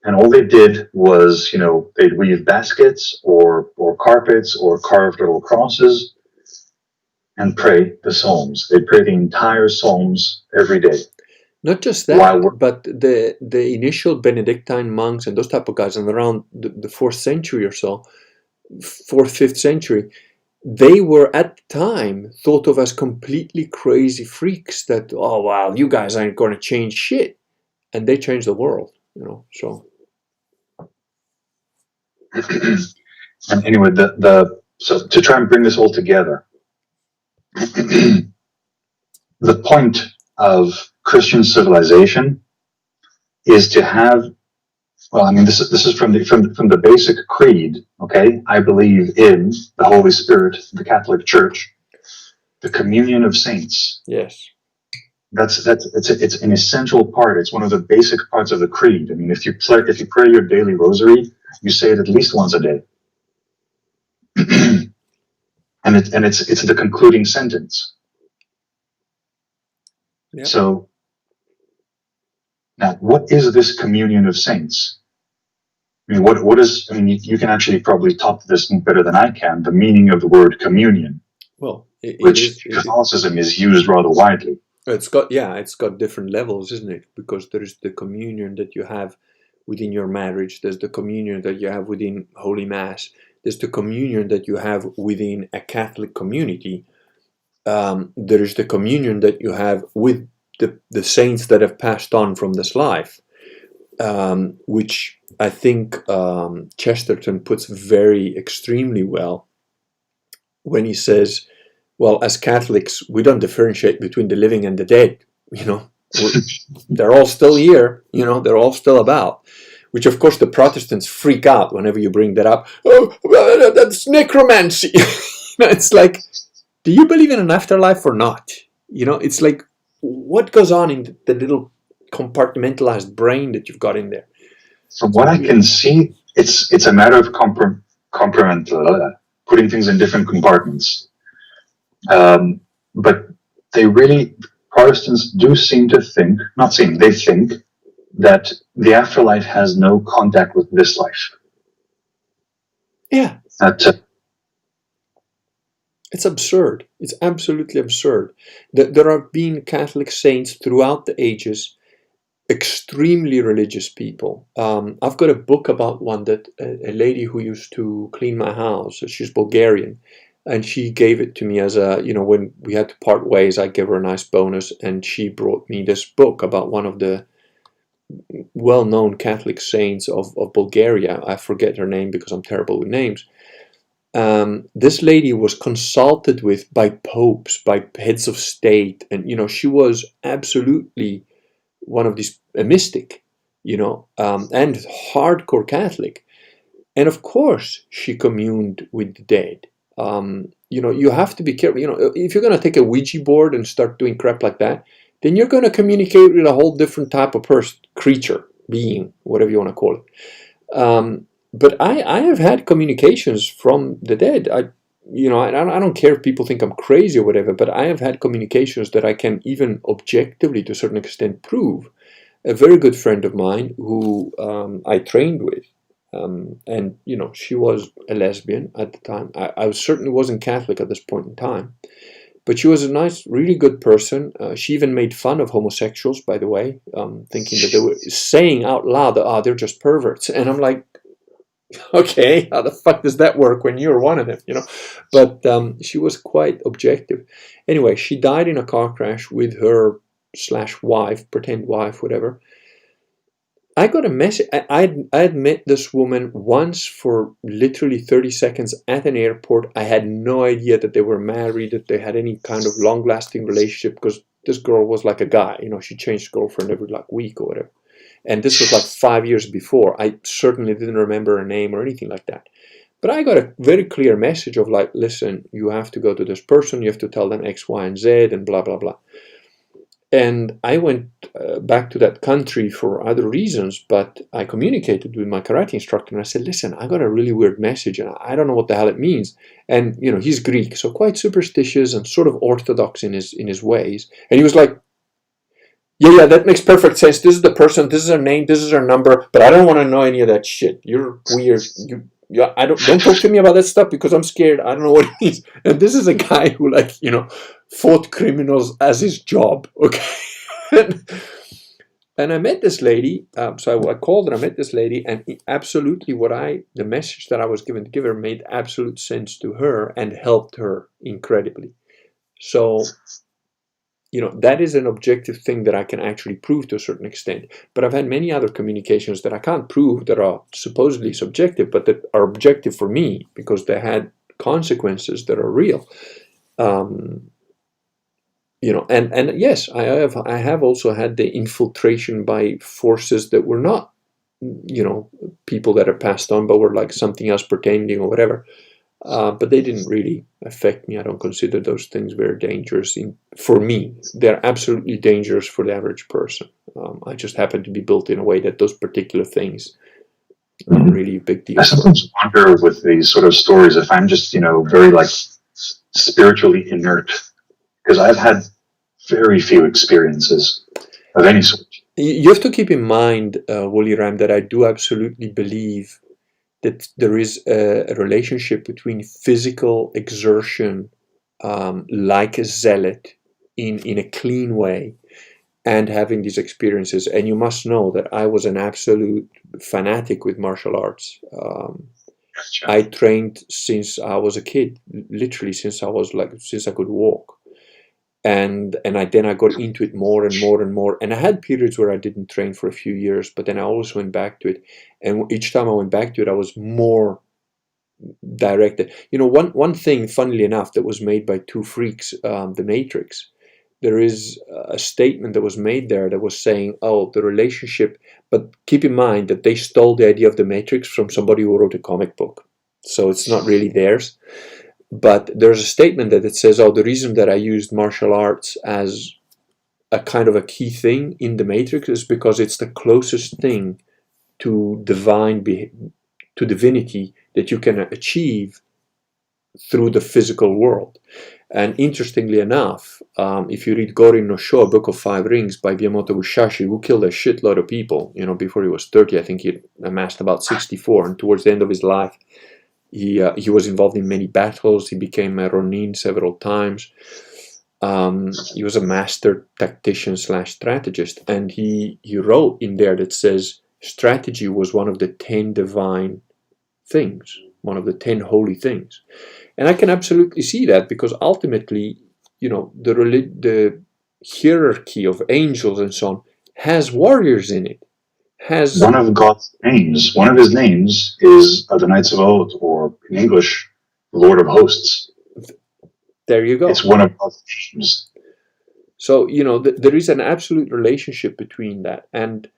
And all they did was, they'd weave baskets or carpets or carved little crosses and pray the psalms. They'd pray the entire psalms every day. Not just that, but the initial Benedictine monks and those type of guys, and around the 4th century or so, 4th, 5th century, they were at the time thought of as completely crazy freaks that, oh wow, you guys aren't going to change shit, and they changed the world, so. And anyway, so to try and bring this all together, the point of Christian civilization is to have, this is from the basic creed. Okay, I believe in the Holy Spirit, the Catholic Church, the communion of saints. Yes, it's an essential part. It's one of the basic parts of the creed. If you pray your daily rosary, you say it at least once a day, and it's the concluding sentence. Yep. So now, what is this communion of saints? What is? You can actually probably top this better than I can. The meaning of the word communion, well, Catholicism is used rather widely. It's got different levels, isn't it? Because there is the communion that you have within your marriage. There's the communion that you have within Holy Mass. There's the communion that you have within a Catholic community. There is the communion that you have with the saints that have passed on from this life, which I think Chesterton puts very extremely well when he says, well, as Catholics, we don't differentiate between the living and the dead. They're all still here, they're all still about. Which, of course, the Protestants freak out whenever you bring that up. Oh, that's necromancy. It's like, do you believe in an afterlife or not? It's like, what goes on in the little compartmentalized brain that you've got in there? From what I can see, it's a matter of putting things in different compartments. But Protestants do seem to think, they think that the afterlife has no contact with this life. Yeah. That, it's absurd. It's absolutely absurd. There have been Catholic saints throughout the ages, extremely religious people. I've got a book about one that a lady who used to clean my house, she's Bulgarian, and she gave it to me as when we had to part ways, I gave her a nice bonus, and she brought me this book about one of the well-known Catholic saints of Bulgaria. I forget her name because I'm terrible with names. This lady was consulted with by popes, by heads of state, and she was absolutely one of these, a mystic, and hardcore Catholic. And of course, she communed with the dead. You have to be careful. If you're going to take a Ouija board and start doing crap like that, then you're going to communicate with a whole different type of creature, being, whatever you want to call it. But I have had communications from the dead. I don't care if people think I'm crazy or whatever, but I have had communications that I can even objectively, to a certain extent, prove. A very good friend of mine who I trained with, and she was a lesbian at the time. I certainly wasn't Catholic at this point in time, but she was a nice, really good person. She even made fun of homosexuals, by the way, thinking that they were saying out loud that they're just perverts, and I'm like, okay, how the fuck does that work when you're one of them, But she was quite objective. Anyway, she died in a car crash with her /wife, pretend wife, whatever. I got a message. I had met this woman once for literally 30 seconds at an airport. I had no idea that they were married, that they had any kind of long-lasting relationship, because this girl was like a guy. She changed girlfriend every week or whatever. And this was 5 years before. I certainly didn't remember her name or anything like that. But I got a very clear message of listen, you have to go to this person, you have to tell them X, Y, and Z, and blah, blah, blah. And I went back to that country for other reasons, but I communicated with my karate instructor and I said, listen, I got a really weird message and I don't know what the hell it means. And, he's Greek, so quite superstitious and sort of orthodox in his ways. And he was like, yeah, that makes perfect sense. This is the person, this is her name, this is her number, but I don't want to know any of that shit. You're weird. Don't talk to me about that stuff because I'm scared. I don't know what it means. And this is a guy who fought criminals as his job. Okay. And I met this lady. So I called her, I met this lady, and absolutely the message that I was given to give her made absolute sense to her and helped her incredibly. So, that is an objective thing that I can actually prove to a certain extent. But I've had many other communications that I can't prove that are supposedly subjective, but that are objective for me because they had consequences that are real. And yes, I have also had the infiltration by forces that were not, people that are passed on, but were something else pretending or whatever. But they didn't really affect me. I don't consider those things very dangerous for me. They're absolutely dangerous for the average person. I just happen to be built in a way that those particular things are not really a big deal. I sometimes wonder with these sort of stories if I'm just, very spiritually inert, because I've had very few experiences of any sort. You have to keep in mind, Wooly Ram, that I do absolutely believe that there is a relationship between physical exertion, like a zealot, in a clean way, and having these experiences. And you must know that I was an absolute fanatic with martial arts. I trained since I was a kid, literally since I could walk. And then I got into it more and more and more. And I had periods where I didn't train for a few years, but then I always went back to it. And each time I went back to it, I was more directed. One thing, funnily enough, that was made by two freaks, The Matrix. There is a statement that was made there that was saying, oh, the relationship, but keep in mind that they stole the idea of the Matrix from somebody who wrote a comic book. So it's not really theirs. But there's a statement that it says, oh, the reason that I used martial arts as a kind of a key thing in the Matrix is because it's the closest thing to divinity that you can achieve through the physical world. And interestingly enough, if you read Gorin no Sho, Book of Five Rings by Miyamoto Musashi, who killed a shitload of people, before he was 30, I think he amassed about 64, and towards the end of his life, he was involved in many battles. He became a Ronin several times. He was a master tactician / strategist, and he wrote in there that says strategy was one of the 10 divine things, one of the 10 holy things. And I can absolutely see that, because ultimately, the hierarchy of angels and so on has warriors in it. One of God's names, one of his names is Adonai Tzavaot, or in English, Lord of Hosts. There you go. It's one of God's names. So, there is an absolute relationship between that. And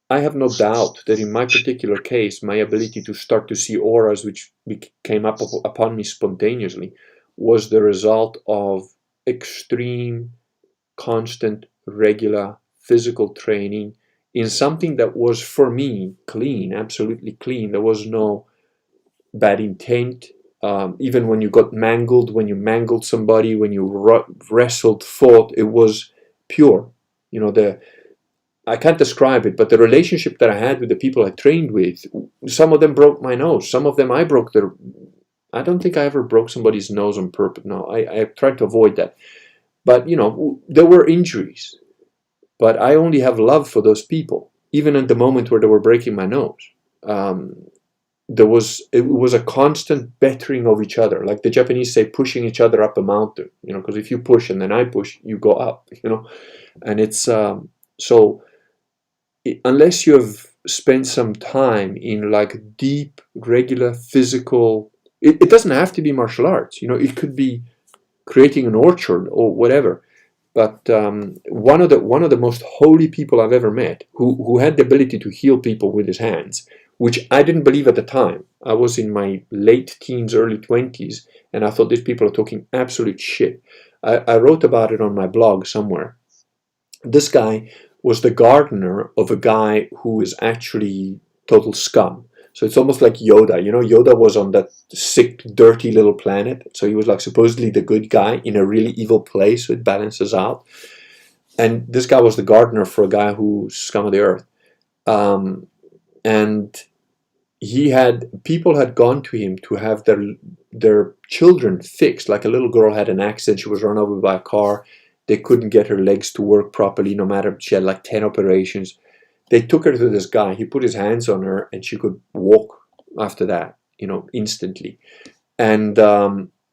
I have no doubt that in my particular case, my ability to start to see auras, which came up upon me spontaneously, was the result of extreme, constant, regular physical training in something that was, for me, clean, absolutely clean. There was no bad intent. Even when you got mangled, when you mangled somebody, when you wrestled, fought, it was pure. I can't describe it, but the relationship that I had with the people I trained with, some of them broke my nose. Some of them I don't think I ever broke somebody's nose on purpose. No, I tried to avoid that. But, there were injuries. But I only have love for those people, even at the moment where they were breaking my nose. It was a constant bettering of each other. Like the Japanese say, pushing each other up a mountain, because if you push and then I push, you go up, And it's, unless you have spent some time in like deep, regular, physical, it doesn't have to be martial arts, it could be creating an orchard or whatever. But one of the most holy people I've ever met, who had the ability to heal people with his hands, which I didn't believe at the time. I was in my late teens, early 20s, and I thought these people are talking absolute shit. I wrote about it on my blog somewhere. This guy was the gardener of a guy who is actually total scum. So it's almost like Yoda. Yoda was on that sick, dirty little planet. So he was like supposedly the good guy in a really evil place. So it balances out. And this guy was the gardener for a guy who's scum of the earth. And people had gone to him to have their children fixed. Like a little girl had an accident. She was run over by a car. They couldn't get her legs to work properly, no matter, she had like 10 operations. They took her to this guy. He put his hands on her and she could walk after that, instantly. And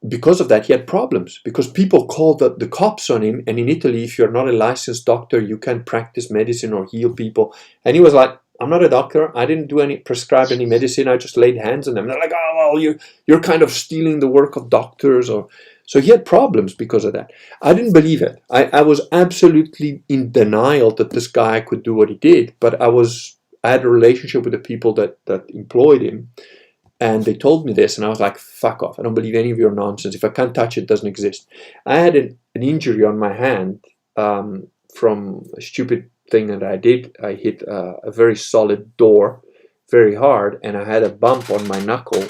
because of that, he had problems, because people called the cops on him. And in Italy, if you're not a licensed doctor, you can't practice medicine or heal people. And he was like, I'm not a doctor. I didn't prescribe any medicine. I just laid hands on them. And they're like, oh, well, you're kind of stealing the work of doctors. So he had problems because of that. I didn't believe it. I was absolutely in denial that this guy could do what he did. But I had a relationship with the people that employed him. And they told me this, and I was like, fuck off. I don't believe any of your nonsense. If I can't touch it, it doesn't exist. I had an injury on my hand from a stupid thing that I did. I hit a very solid door very hard, and I had a bump on my knuckle,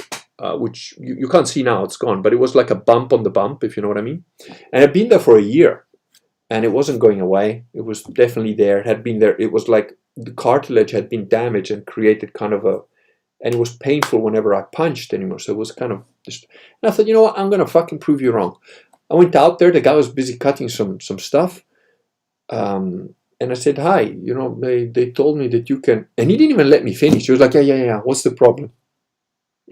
which you can't see now, it's gone, but it was like a bump on the bump, if you know what I mean. And I'd been there for a year, and it wasn't going away. It was definitely there. It had been there. It was like the cartilage had been damaged and created kind of and it was painful whenever I punched anymore. So it was kind of just, and I thought, you know what, I'm going to fucking prove you wrong. I went out there, the guy was busy cutting some stuff. And I said, hi, they told me that you can, and he didn't even let me finish. He was like, yeah, what's the problem?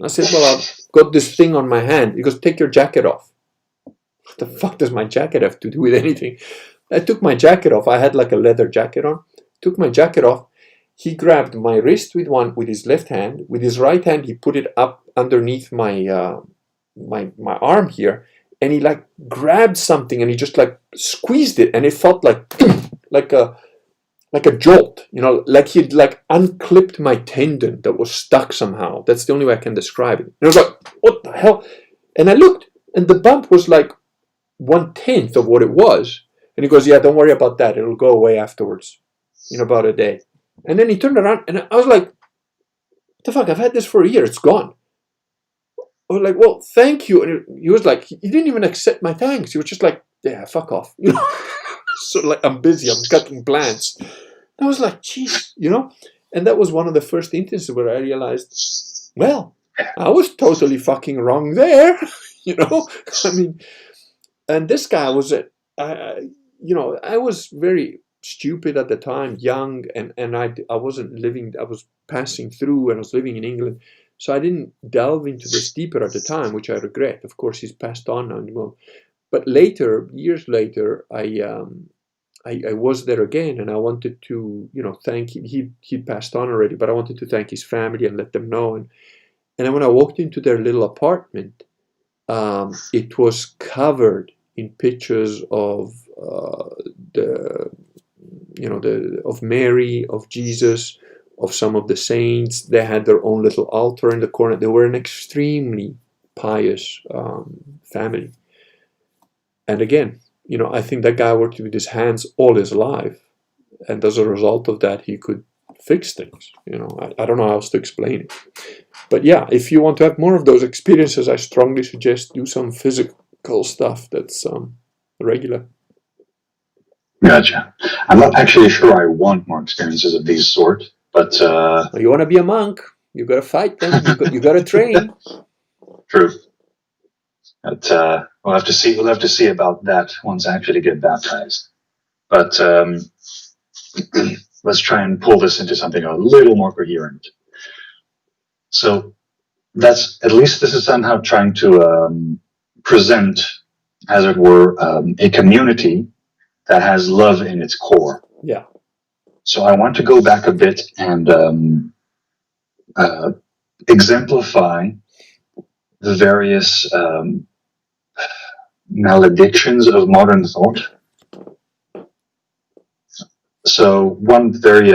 I said, well, I've got this thing on my hand. He goes, take your jacket off. What the fuck does my jacket have to do with anything? I took my jacket off. I had like a leather jacket on. Took my jacket off. He grabbed my wrist with his left hand. With his right hand, he put it up underneath my my arm here, and he like grabbed something and he just like squeezed it, and it felt like like a jolt, like he'd like unclipped my tendon that was stuck somehow. That's the only way I can describe it. And I was like, what the hell? And I looked, and the bump was like 1/10 of what it was. And he goes, yeah, don't worry about that. It'll go away afterwards in about a day. And then he turned around, and I was like, what the fuck? I've had this for a year. It's gone. I was like, well, thank you. And he was like, he didn't even accept my thanks. He was just like, yeah, fuck off. So like, I'm busy. I'm cutting plants. I was like, geez, And that was one of the first instances where I realized, well, I was totally fucking wrong there. I mean, and this guy was, I was very stupid at the time, young, and I wasn't living, I was passing through, and I was living in England. So I didn't delve into this deeper at the time, which I regret. Of course, he's passed on now. Well, but later, years later, I was there again, and I wanted to, thank him. He passed on already, but I wanted to thank his family and let them know. And then when I walked into their little apartment, it was covered in pictures of of Mary, of Jesus, of some of the saints. They had their own little altar in the corner. They were an extremely pious family. And again, I think that guy worked with his hands all his life. And as a result of that, he could fix things. I don't know how else to explain it. But yeah, if you want to have more of those experiences, I strongly suggest do some physical stuff that's regular. Gotcha. I'm not actually sure I want more experiences of these sort, but you want to be a monk, you got to fight them. You got to train. True. But we'll have to see. We'll have to see about that once I actually get baptized. But let's try and pull this into something a little more coherent. So that's, at least this is somehow trying to present, as it were, a community that has love in its core. Yeah. So I want to go back a bit and exemplify the various maledictions of modern thought. So one very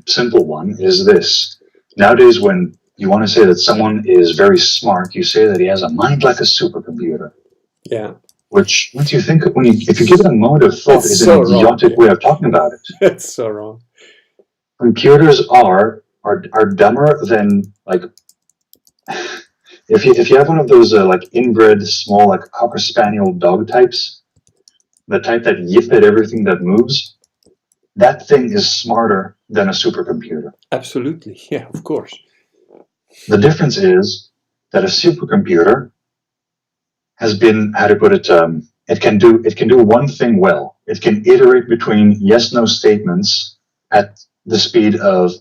simple one is this. Nowadays, when you want to say that someone is very smart, you say that he has a mind like a supercomputer. Yeah. Which, what do you think, if you give it a mode of thought, is so an idiotic way of talking about it. That's so wrong. Computers are dumber than, like, if you have one of those like inbred small like cocker spaniel dog types, the type that yip at everything that moves, that thing is smarter than a supercomputer. Absolutely, yeah, of course. The difference is that a supercomputer has been, how to put it, it can do one thing well. It can iterate between yes/no statements at the speed of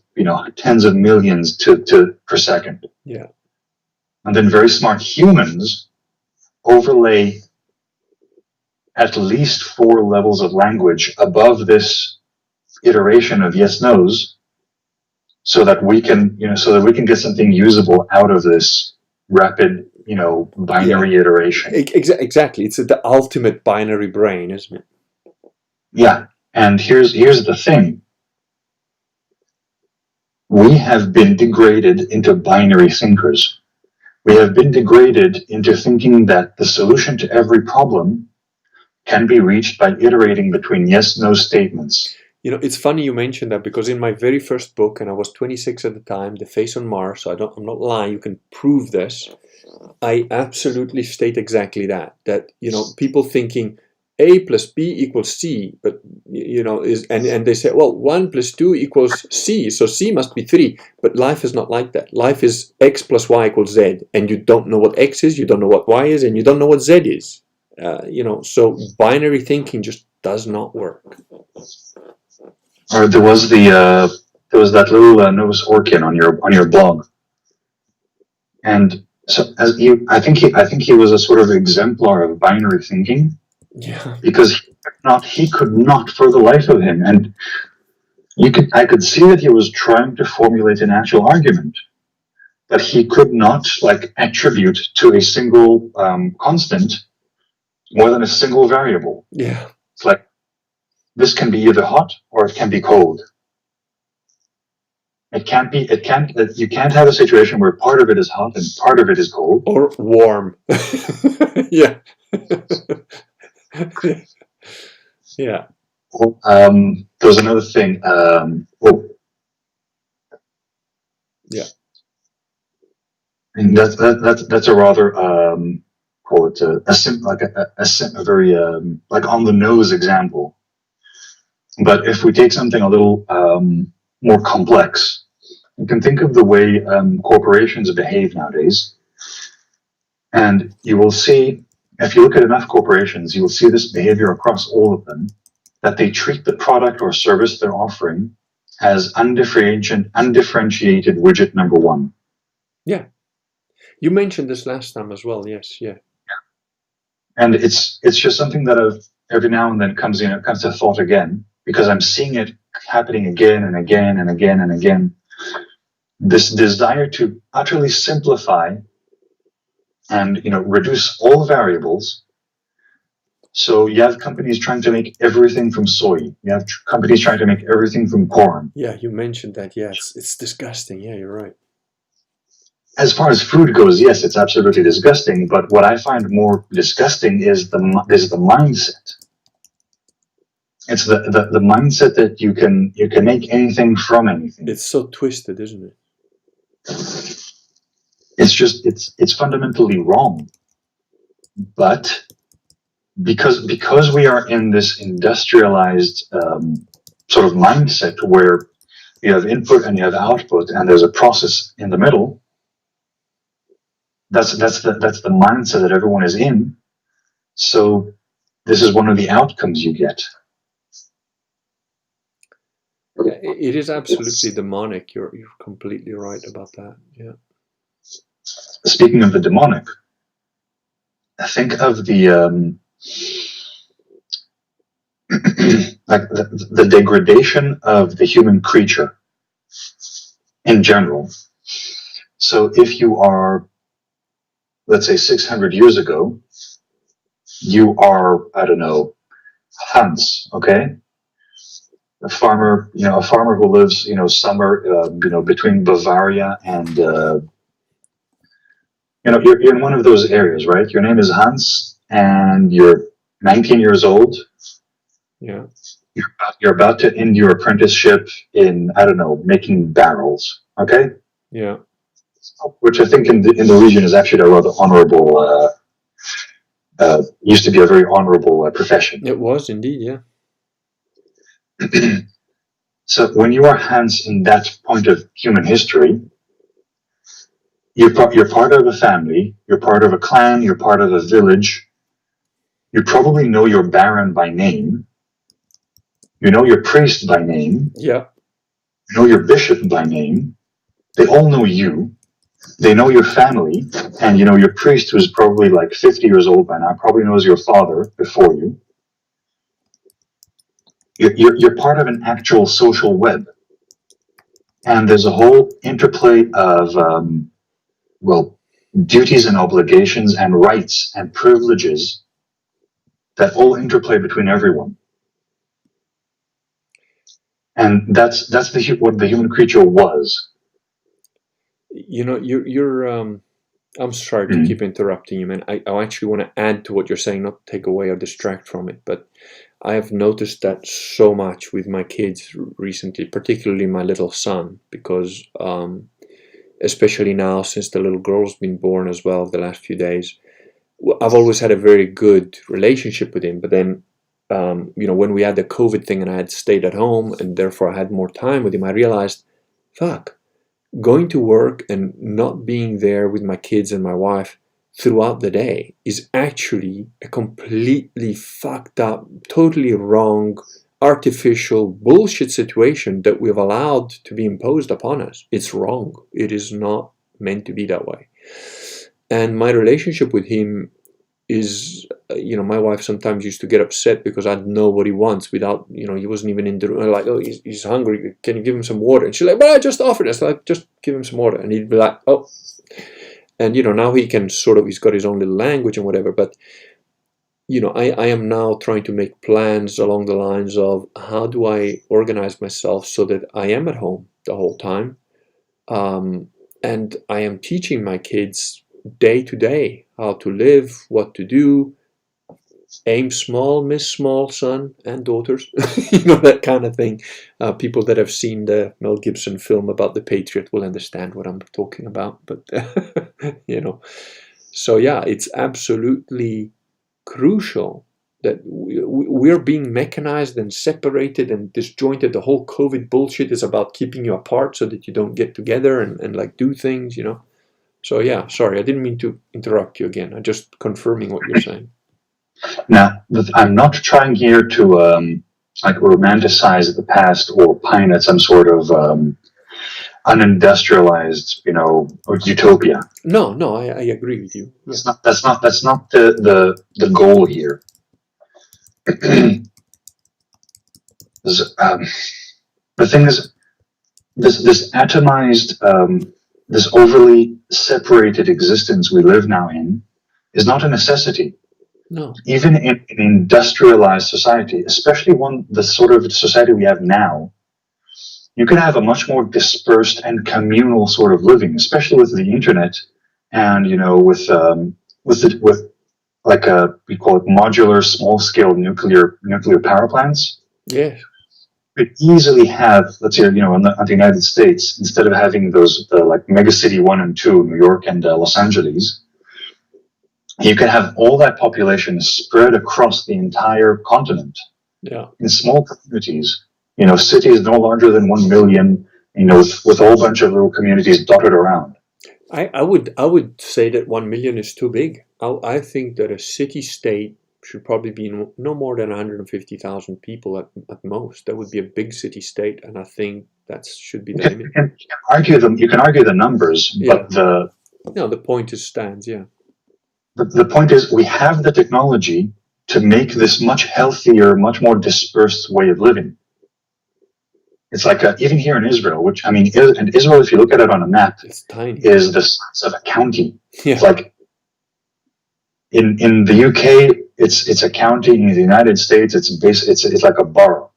tens of millions per second. Yeah. And then very smart humans overlay at least 4 levels of language above this iteration of yes/nos, so that we can get something usable out of this rapid binary iteration. Exactly. It's the ultimate binary brain, isn't it? Yeah. And here's the thing. We have been degraded into binary thinkers. We have been degraded into thinking that the solution to every problem can be reached by iterating between yes/no statements. It's funny you mentioned that, because in my very first book, and I was 26 at the time, The Face on Mars, so I'm not lying, you can prove this, I absolutely state exactly that people thinking A plus B equals C, but and they say, well, 1 plus 2 equals C, so C must be 3, but life is not like that. Life is X plus Y equals Z, and you don't know what X is, you don't know what Y is, and you don't know what Z is. So binary thinking just does not work. Or there was that little Novus Orkin on your blog, and so I think he was a sort of exemplar of binary thinking, Yeah. because he could not for the life of him, and I could see that he was trying to formulate an actual argument, but he could not like attribute to a single constant more than a single variable. Yeah. It's like, this can be either hot or it can be cold. You can't have a situation where part of it is hot and part of it is cold. Or warm. Yeah. Yeah. There's another thing. Yeah. And that's a rather call it a very like on the nose example. But if we take something a little more complex, you can think of the way corporations behave nowadays, and you will see, if you look at enough corporations, you will see this behavior across all of them, that they treat the product or service they're offering as undifferentiated widget number one. Yeah. You mentioned this last time as well. Yes. Yeah. And it's just something that every now and then comes to thought again, because I'm seeing it happening again and again and again and again. This desire to utterly simplify and reduce all variables. So you have companies trying to make everything from soy. You have companies trying to make everything from corn. Yeah, you mentioned that. Yeah, it's disgusting. Yeah, you're right. As far as food goes, yes, it's absolutely disgusting. But what I find more disgusting is the mindset. It's the mindset that you can make anything from anything. It's so twisted, isn't it? It's fundamentally wrong. But because we are in this industrialized sort of mindset where you have input and you have output and there's a process in the middle, that's the mindset that everyone is in. So this is one of the outcomes you get. Yeah, it is absolutely demonic. You're completely right about that. Yeah. Speaking of the demonic, think of the like the degradation of the human creature in general. So if you are, let's say, 600 years ago, you are, I don't know, Hans, okay? A farmer who lives, somewhere, between Bavaria and, you're in one of those areas, right? Your name is Hans, and you're 19 years old. Yeah. You're about to end your apprenticeship in, I don't know, making barrels, okay? Yeah. Which I think in the region is actually a rather honorable, used to be a very honorable profession. It was indeed, yeah. So when you are Hans in that point of human history, you're part of a family, you're part of a clan, you're part of a village. You probably know your baron by name. You know your priest by name. Yeah. You know your bishop by name. They all know you. They know your family. And your priest, who's probably like 50 years old by now, probably knows your father before you. You're part of an actual social web. And there's a whole interplay of, duties and obligations and rights and privileges that all interplay between everyone. And that's what the human creature was. You're I'm sorry to keep interrupting you, man. I actually want to add to what you're saying, not take away or distract from it, but I have noticed that so much with my kids recently, particularly my little son, because especially now since the little girl's been born as well the last few days, I've always had a very good relationship with him, but then when we had the COVID thing and I had stayed at home and therefore I had more time with him, I realized, fuck, going to work and not being there with my kids and my wife throughout the day is actually a completely fucked up, totally wrong, artificial bullshit situation that we've allowed to be imposed upon us. It's wrong. It is not meant to be that way. And my relationship with him is, my wife sometimes used to get upset because I'd know what he wants without, he wasn't even in the room. Like, oh, he's hungry. Can you give him some water? And she's like, well, I just offered it. So like, just give him some water. And he'd be like, oh. And, now he can he's got his own little language and whatever. But, I am now trying to make plans along the lines of how do I organize myself so that I am at home the whole time. And I am teaching my kids day to day how to live, what to do, aim small, miss small, son and daughters, that kind of thing. People that have seen the Mel Gibson film about the Patriot will understand what I'm talking about. But, so yeah, it's absolutely crucial that we're being mechanized and separated and disjointed. The whole COVID bullshit is about keeping you apart so that you don't get together and like do things, So yeah, sorry, I didn't mean to interrupt you again. I'm just confirming what you're saying. Now, I'm not trying here to romanticize the past or pine at some sort of unindustrialized, utopia. No, I agree with you. Yeah. That's not the goal here. The thing is, this atomized, this overly separated existence we live now in is not a necessity. No. Even in an industrialized society, especially the sort of society we have now, you can have a much more dispersed and communal sort of living, especially with the internet and, with like we call it modular, small-scale nuclear power plants. Yes. You could easily have, let's say, on the United States, instead of having those like megacity 1 and 2, New York and Los Angeles, you can have all that population spread across the entire continent. Yeah. In small communities, cities no larger than 1 million, with a whole bunch of little communities dotted around. I would say that 1 million is too big. I think that a city-state should probably be no more than 150,000 people at most. That would be a big city-state, and I think that should be the limit. You can argue the numbers, yeah. But the point stands. Yeah. The point is, we have the technology to make this much healthier, much more dispersed way of living. It's like even here in Israel, which and Israel, if you look at it on a map, it's tiny. Is the size of a county. Yeah. It's like in the UK, it's a county. In the United States, it's like a borough.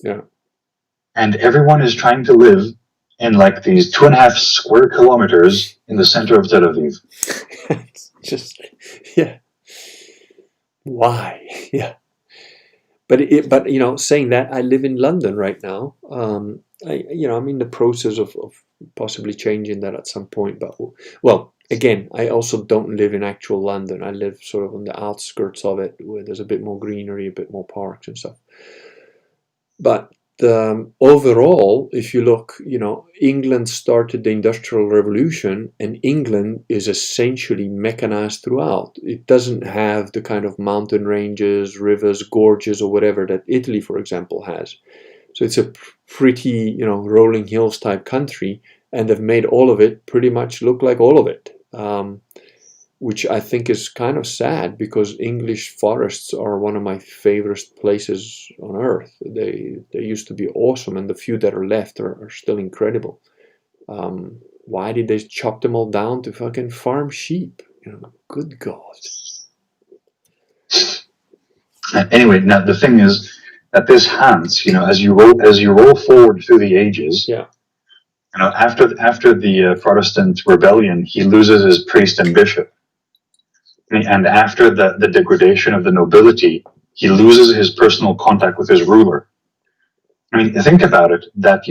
Yeah. And everyone is trying to live in like these 2.5 square kilometers in the center of Tel Aviv. It's just, yeah. Why? Yeah. But saying that, I live in London right now. I'm in the process of possibly changing that at some point. But again, I also don't live in actual London. I live sort of on the outskirts of it, where there's a bit more greenery, a bit more parks and stuff. But overall, if you look, England started the Industrial Revolution, and England is essentially mechanized throughout. It doesn't have the kind of mountain ranges, rivers, gorges, or whatever that Italy, for example, has. So it's a pretty, rolling hills type country, and they've made all of it pretty much look like all of it. Which I think is kind of sad, because English forests are one of my favorite places on earth. They used to be awesome, and the few that are left are still incredible. Why did they chop them all down to fucking farm sheep? Good God. Anyway, now the thing is that this Hans, as you roll forward through the ages, yeah. After the Protestant rebellion, he loses his priest and bishop. And after the degradation of the nobility, he loses his personal contact with his ruler. Think about it, that,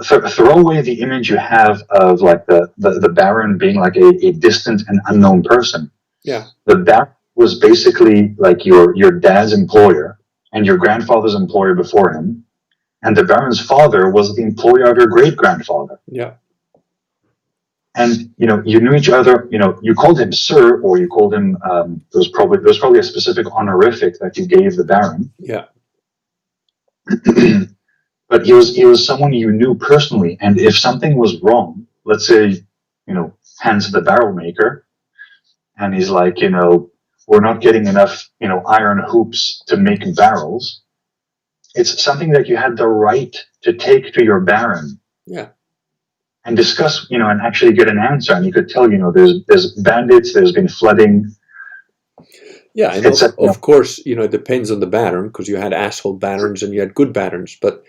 throw away the image you have of like the Baron being like a distant and unknown person. Yeah. The Baron was basically like your dad's employer and your grandfather's employer before him. And the Baron's father was the employer of your great-grandfather. Yeah. And you knew each other. You called him sir, or you called him. There was probably a specific honorific that you gave the Baron. Yeah. But he was someone you knew personally, and if something was wrong, let's say, hands to the barrel maker, and he's like, we're not getting enough, iron hoops to make barrels. It's something that you had the right to take to your Baron. Yeah. And discuss, and actually get an answer. And you could tell, there's bandits, there's been flooding. Yeah, and of course, it depends on the Baron, because you had asshole Barons and you had good Barons. But,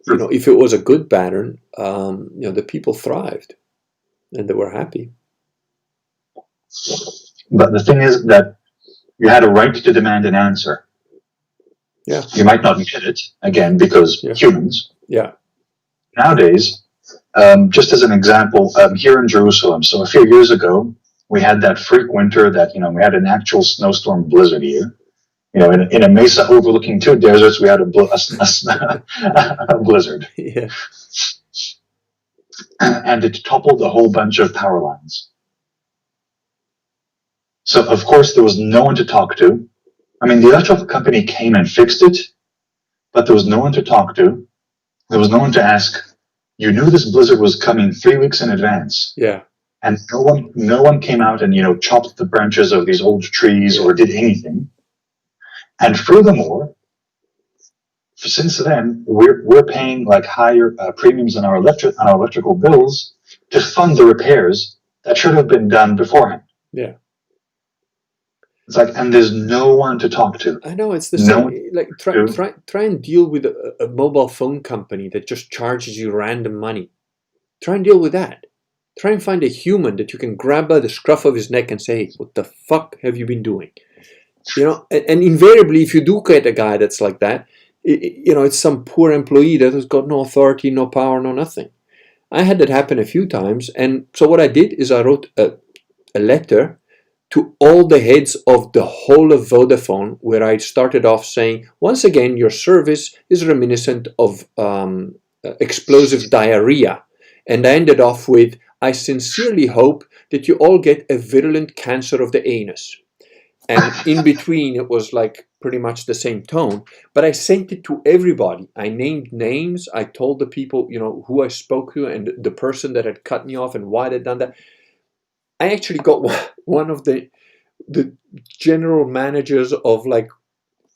if it was a good Baron, the people thrived and they were happy. But the thing is that you had a right to demand an answer. Yeah. You might not get it, again, because humans. Yeah. Nowadays, just as an example, here in Jerusalem, so a few years ago, we had that freak winter that, we had an actual snowstorm blizzard here. In a mesa overlooking two deserts, we had a blizzard. Yeah. And it toppled a whole bunch of power lines. So, of course, there was no one to talk to. I mean, the electrical company came and fixed it, but there was no one to talk to. There was no one to ask. You knew this blizzard was coming 3 weeks in advance. Yeah. And no one came out and, chopped the branches of these old trees or did anything. And furthermore, since then, we're paying like higher premiums on our electrical bills to fund the repairs that should have been done beforehand. Yeah. It's like, and there's no one to talk to. I know, it's the same. Like try and deal with a mobile phone company that just charges you random money. Try and deal with that. Try and find a human that you can grab by the scruff of his neck and say, "What the fuck have you been doing?" And invariably, if you do get a guy that's like that, it's some poor employee that has got no authority, no power, no nothing. I had that happen a few times, and so what I did is I wrote a letter to all the heads of the whole of Vodafone, where I started off saying, once again, your service is reminiscent of explosive diarrhea. And I ended off with, I sincerely hope that you all get a virulent cancer of the anus. And in between, it was like pretty much the same tone. But I sent it to everybody. I named names. I told the people, who I spoke to and the person that had cut me off and why they'd done that. I actually got one of the general managers of like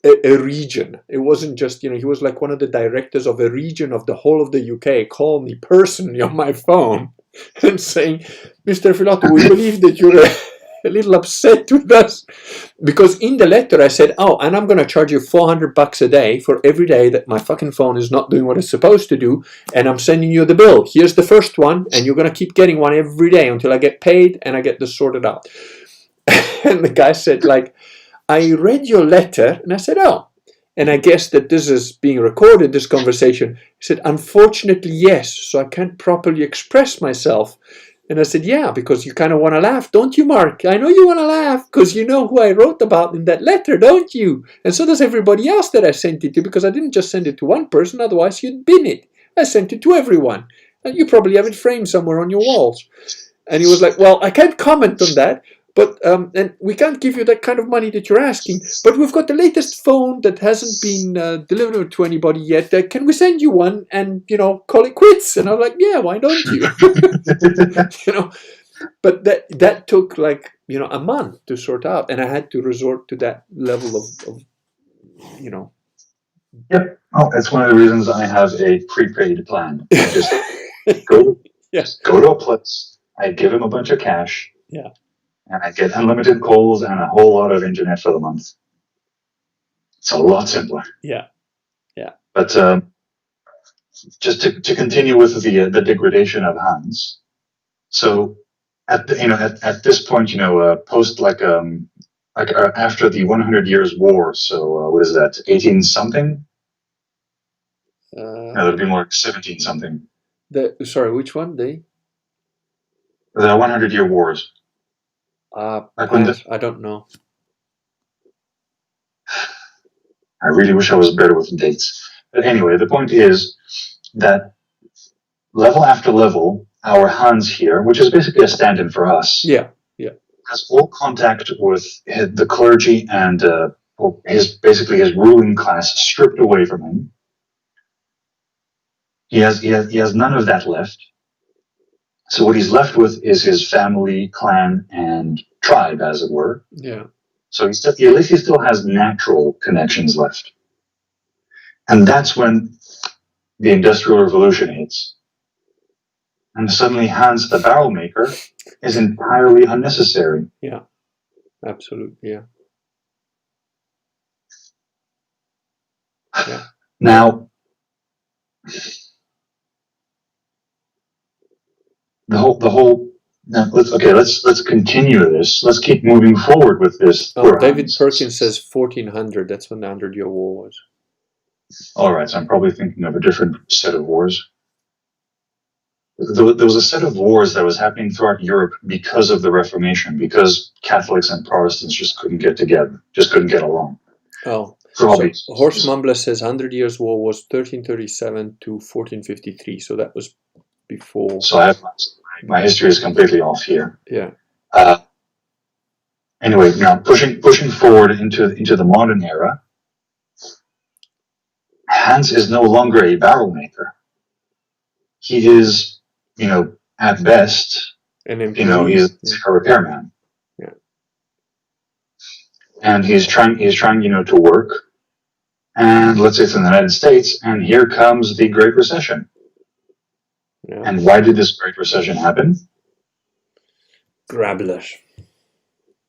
a region. It wasn't just, he was like one of the directors of a region of the whole of the UK, called me personally on my phone and saying, Mr. Filotto, we believe that you're a little upset with us. Because in the letter I said, and I'm going to charge you $400 a day for every day that my fucking phone is not doing what it's supposed to do, and I'm sending you the bill. Here's the first one, and you're going to keep getting one every day until I get paid and I get this sorted out. And the guy said, I read your letter, and I said, and I guess that this is being recorded, this conversation. He said, unfortunately, yes, so I can't properly express myself. And I said, yeah, because you kind of want to laugh, don't you, Mark? I know you want to laugh because you know who I wrote about in that letter, don't you? And so does everybody else that I sent it to, because I didn't just send it to one person, otherwise you'd bin it. I sent it to everyone. And you probably have it framed somewhere on your walls. And he was like, well, I can't comment on that, but and we can't give you that kind of money that you're asking, but we've got the latest phone that hasn't been delivered to anybody yet. Can we send you one and, call it quits? And I was like, yeah, why don't you? But that took like, a month to sort out. And I had to resort to that level of. Yep. Oh, it's one of the reasons I have a prepaid plan. Just go to a place, I give him a bunch of cash. Yeah. And I get unlimited calls and a whole lot of internet for the month. It's a lot simpler. Yeah. Yeah. But just to continue with the degradation of Hans. So at this point, post after the 100 Years' War. So what is that? 18 something? No, that'd be more like 17 something. Sorry, which one? The 100-Year Wars. I don't know. I really wish I was better with dates. But anyway, the point is that level after level, our Hans here, which is basically a stand-in for us, Yeah. has all contact with the clergy and his ruling class stripped away from him. He has none of that left. So what he's left with is his family, clan, and tribe, as it were. Yeah. So at least he still has natural connections left. And that's when the Industrial Revolution hits. And suddenly Hans the barrel maker is entirely unnecessary. Yeah. Absolutely. Yeah. Yeah. Now, the whole. Now, let's continue this. Let's keep moving forward with this. Oh, David Perkins says 1400. That's when the 100-Year War was. All right, so I'm probably thinking of a different set of wars. There was a set of wars that was happening throughout Europe because of the Reformation, because Catholics and Protestants just couldn't get together, just couldn't get along. Oh, so Horst Mumbler says 100 Years War was 1337 to 1453, so that was before. So I have my history is completely off here. Yeah. Anyway, now pushing forward into the modern era, Hans is no longer a barrel maker. He is, at best, he's a repairman. Yeah. And he's trying, to work. And let's say it's in the United States, and here comes the Great Recession. Yeah. And why did this Great Recession happen? Grabblers.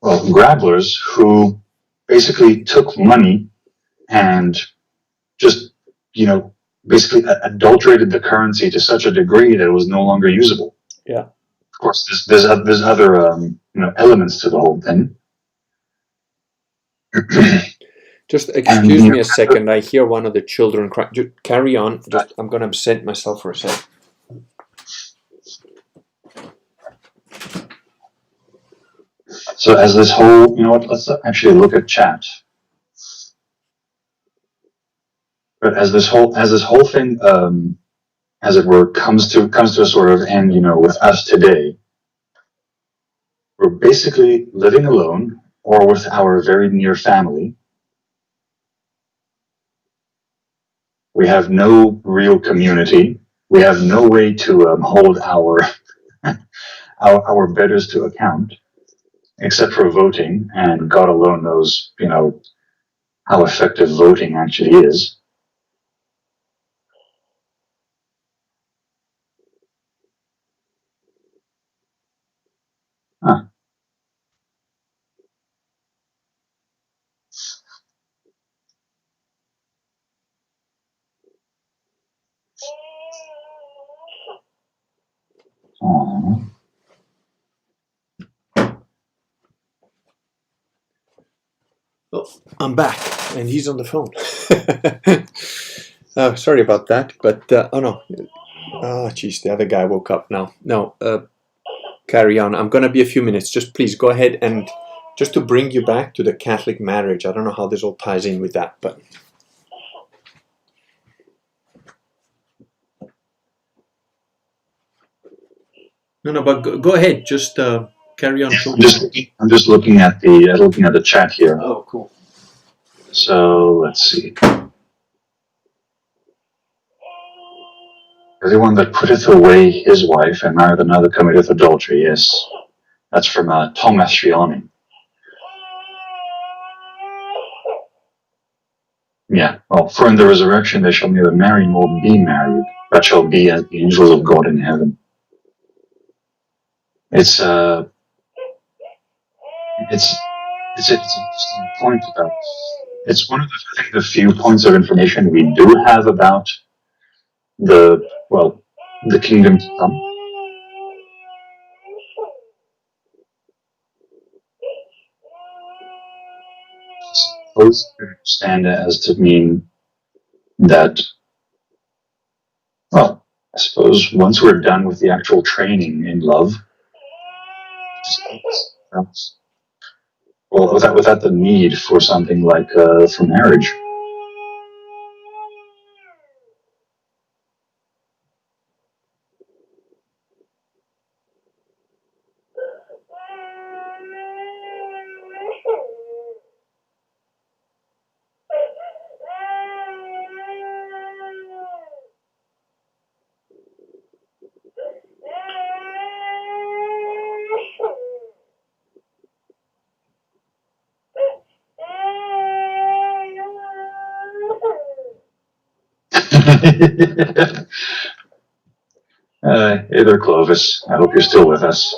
Well, grabblers who basically took money and just, basically adulterated the currency to such a degree that it was no longer usable. Yeah. Of course, there's other elements to the whole thing. Just excuse me a second. I hear one of the children cry. Just carry on. I'm going to absent myself for a second. So as this whole, let's actually look at chat. But as this whole thing, as it were, comes to a sort of end, with us today, we're basically living alone or with our very near family. We have no real community. We have no way to hold our our betters to account, except for voting, and God alone knows, how effective voting actually is. Huh. Oh, I'm back, and he's on the phone. Oh, sorry about that, but oh no. Oh, geez, the other guy woke up now. No, carry on. I'm going to be a few minutes. Just please go ahead, and just to bring you back to the Catholic marriage. I don't know how this all ties in with that, but... No, but go ahead. Just carry on. I'm just looking at the chat here. Oh, cool. So let's see. Everyone that putteth away his wife and marrieth another committeth adultery. Yes, that's from Thomas Shioni. Yeah. Well, for in the resurrection they shall neither marry nor be married, but shall be as the angels of God in heaven. It's an interesting point about. It's one of the few points of information we do have about the kingdom to come. I suppose you understand it as to mean that, well, I suppose once we're done with the actual training in love, well, without the need for something like for marriage. Hey there, Clovis. I hope you're still with us.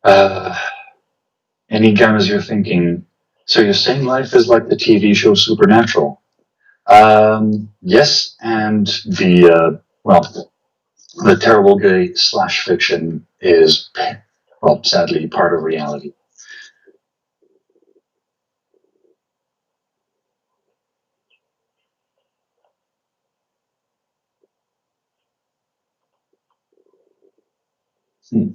Uh, any gammas you're thinking? So you're saying life is like the TV show Supernatural? Yes, and the terrible gay slash fiction is, well, sadly, part of reality. Hmm.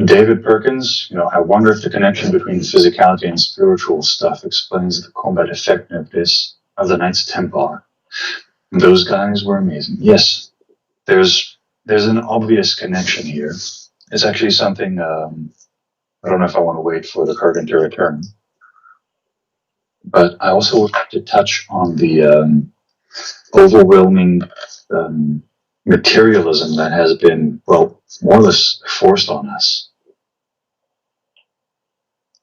David Perkins, I wonder if the connection between physicality and spiritual stuff explains the combat effectiveness of the Knights Templar. Those guys were amazing. Yes, there's an obvious connection here. It's actually something, I don't know if I want to wait for the Kurgan to return, but I also would like to touch on the overwhelming materialism that has been, well, more or less forced on us,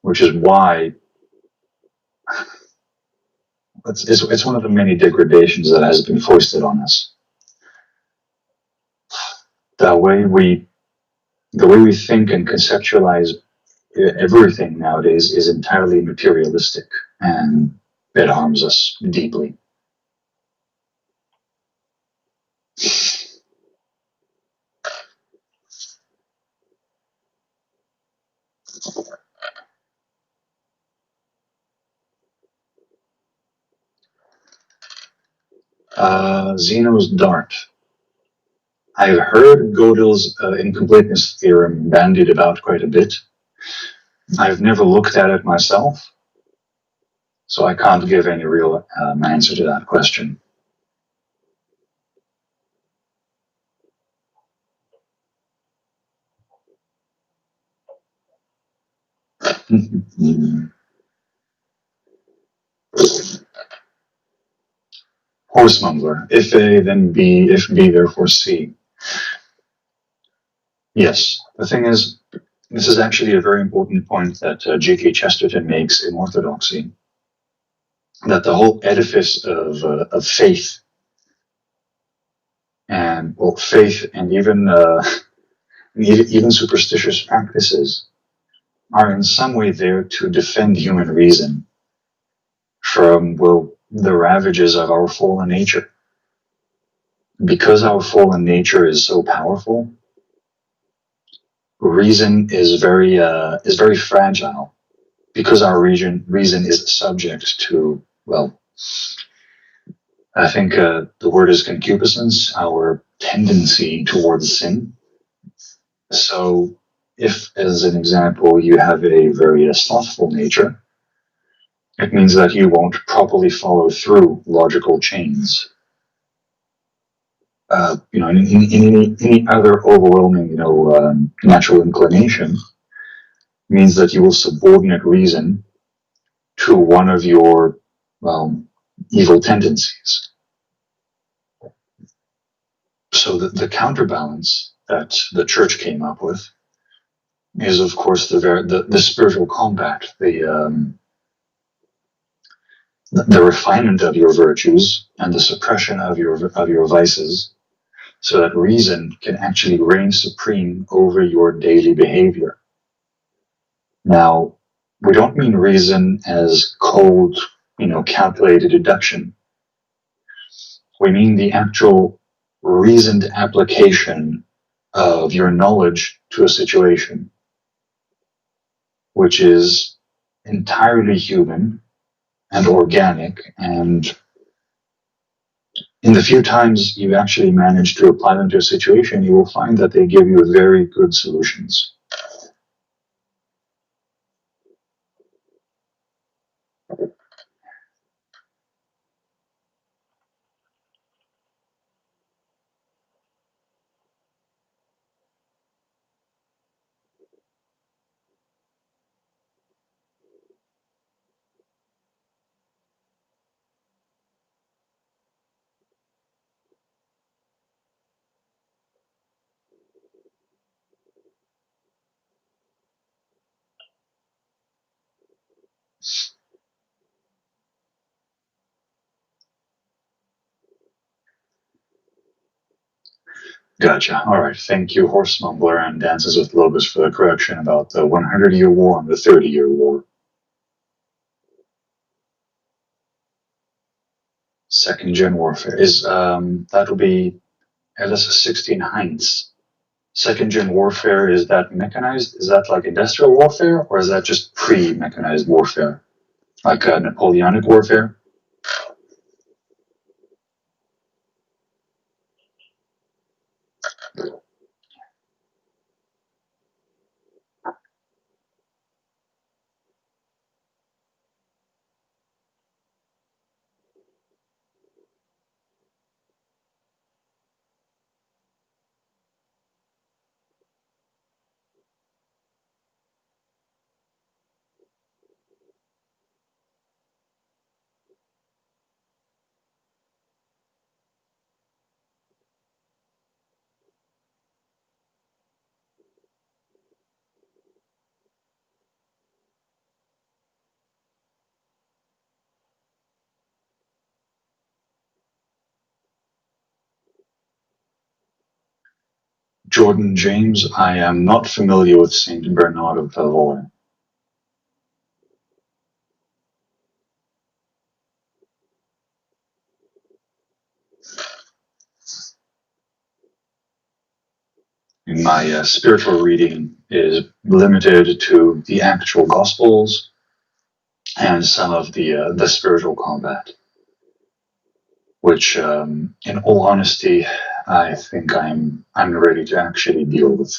which is why it's one of the many degradations that has been foisted on us. The way we think and conceptualize everything nowadays is entirely materialistic, and it harms us deeply. Zeno's dart. I've heard Gödel's incompleteness theorem bandied about quite a bit. I've never looked at it myself, so I can't give any real answer to that question. Horsemumbler. If A, then B. If B, therefore C. Yes. The thing is, this is actually a very important point that G.K. Chesterton makes in Orthodoxy, that the whole edifice of faith and, well, faith and even superstitious practices are in some way there to defend human reason from, well, the ravages of our fallen nature. Because our fallen nature is so powerful, reason is very fragile. Because our reason is subject to, well, I think the word is concupiscence, our tendency towards sin. So, if, as an example, you have a very slothful nature, it means that you won't properly follow through logical chains. In any other overwhelming, natural inclination means that you will subordinate reason to one of your, well, evil tendencies. So the counterbalance that the church came up with is, of course, the spiritual combat, the refinement of your virtues and the suppression of your vices, so that reason can actually reign supreme over your daily behavior. Now, we don't mean reason as cold, calculated deduction. We mean the actual reasoned application of your knowledge to a situation, which is entirely human and organic. And in the few times you actually manage to apply them to a situation, you will find that they give you very good solutions. Gotcha. All right. Thank you, Horse Mumbler and Dances with Logos, for the correction about the 100-year war and the 30-year war. Second gen warfare is that'll be LS16 Heinz. Second gen warfare, is that mechanized? Is that like industrial warfare, or is that just pre-mechanized warfare, like Napoleonic warfare? Jordan James, I am not familiar with Saint Bernard of Clairvaux. My spiritual reading is limited to the actual Gospels and some of the spiritual combat, which, in all honesty, I think I'm ready to actually deal with.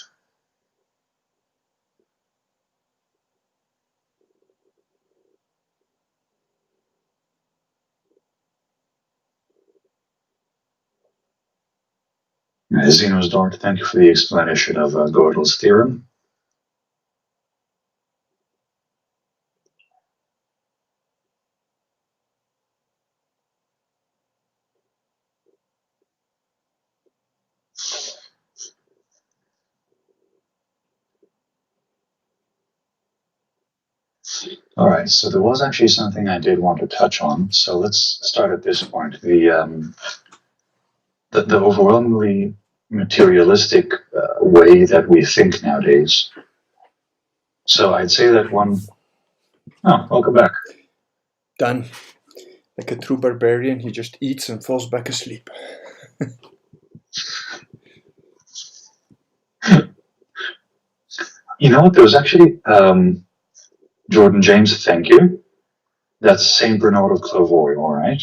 Zeno's Dart, thank you for the explanation of Gödel's theorem. All right, so there was actually something I did want to touch on. So let's start at this point. The overwhelmingly materialistic way that we think nowadays. So I'd say that one. Oh, welcome back. Done. Like a true barbarian, he just eats and falls back asleep. You know what? There was actually Jordan James. Thank you. That's Saint Bernard of Clairvaux. All right.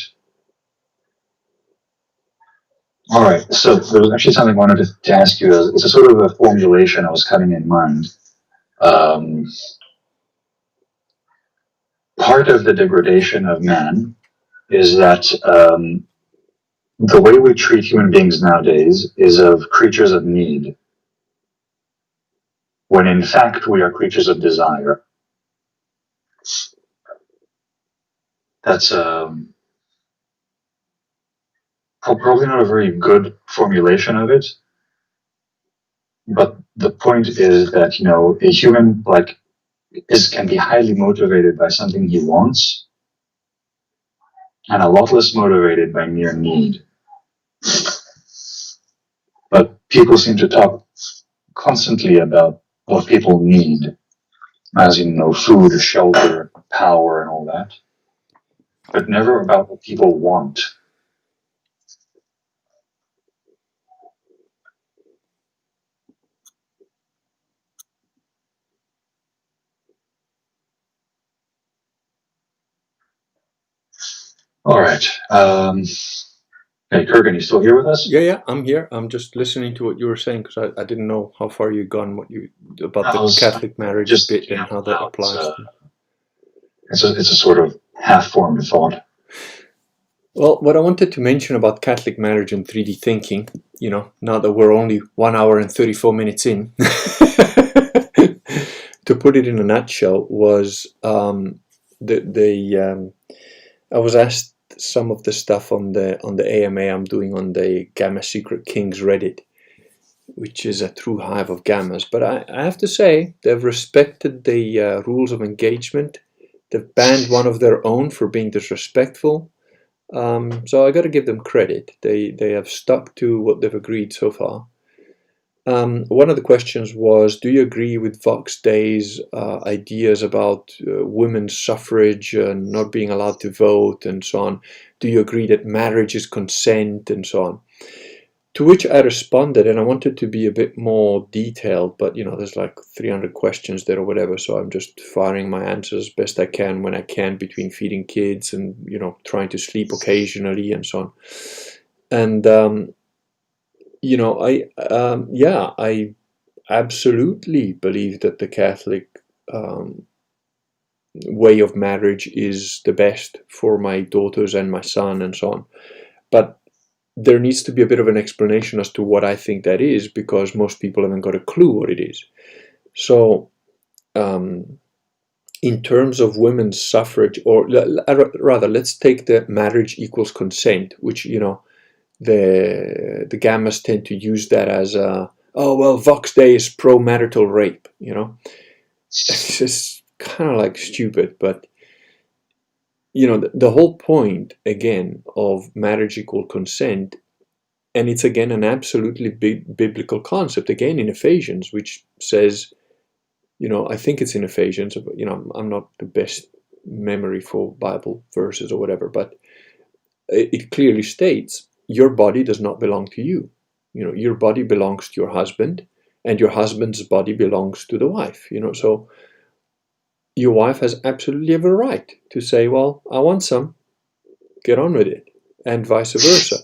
All right. So there was actually something I wanted to ask you. It's a sort of a formulation I was having in mind. Part of the degradation of man is that the way we treat human beings nowadays is of creatures of need, when in fact we are creatures of desire. That's probably not a very good formulation of it, but the point is that a human can be highly motivated by something he wants, and a lot less motivated by mere need. But people seem to talk constantly about what people need, as in food, shelter, power, and all that, but never about what people want. All right. Hey, Kurgan, you still here with us? Yeah, I'm here. I'm just listening to what you were saying because I didn't know how far you'd gone, about the Catholic marriage bit and how that applies. It's a sort of half-formed thought. Well, what I wanted to mention about Catholic marriage and 3D thinking, now that we're only 1 hour and 34 minutes in, to put it in a nutshell, was I was asked some of the stuff on the AMA I'm doing on the Gamma Secret Kings Reddit, which is a true hive of gammas. But I have to say, they've respected the rules of engagement. They've banned one of their own for being disrespectful. So I got to give them credit. They have stuck to what they've agreed so far. One of the questions was, do you agree with Vox Day's ideas about women's suffrage and not being allowed to vote and so on? Do you agree that marriage is consent and so on? To which I responded, and I wanted to be a bit more detailed, but there's like 300 questions there or whatever, so I'm just firing my answers as best I can when I can between feeding kids and trying to sleep occasionally and so on. And I absolutely believe that the Catholic way of marriage is the best for my daughters and my son and so on. But there needs to be a bit of an explanation as to what I think that is, because most people haven't got a clue what it is. So, in terms of women's suffrage, or rather, let's take the marriage equals consent, which, the gammas tend to use that as Vox Day is pro-marital rape, It's just kind of like stupid, but the whole point again of marriage equal consent, and it's again an absolutely biblical concept, again in Ephesians, which says, I think it's in Ephesians, I'm not the best memory for Bible verses or whatever, but it clearly states your body does not belong to you. Your body belongs to your husband, and your husband's body belongs to the wife. So your wife has absolutely every right to say, well, I want some, get on with it, and vice versa.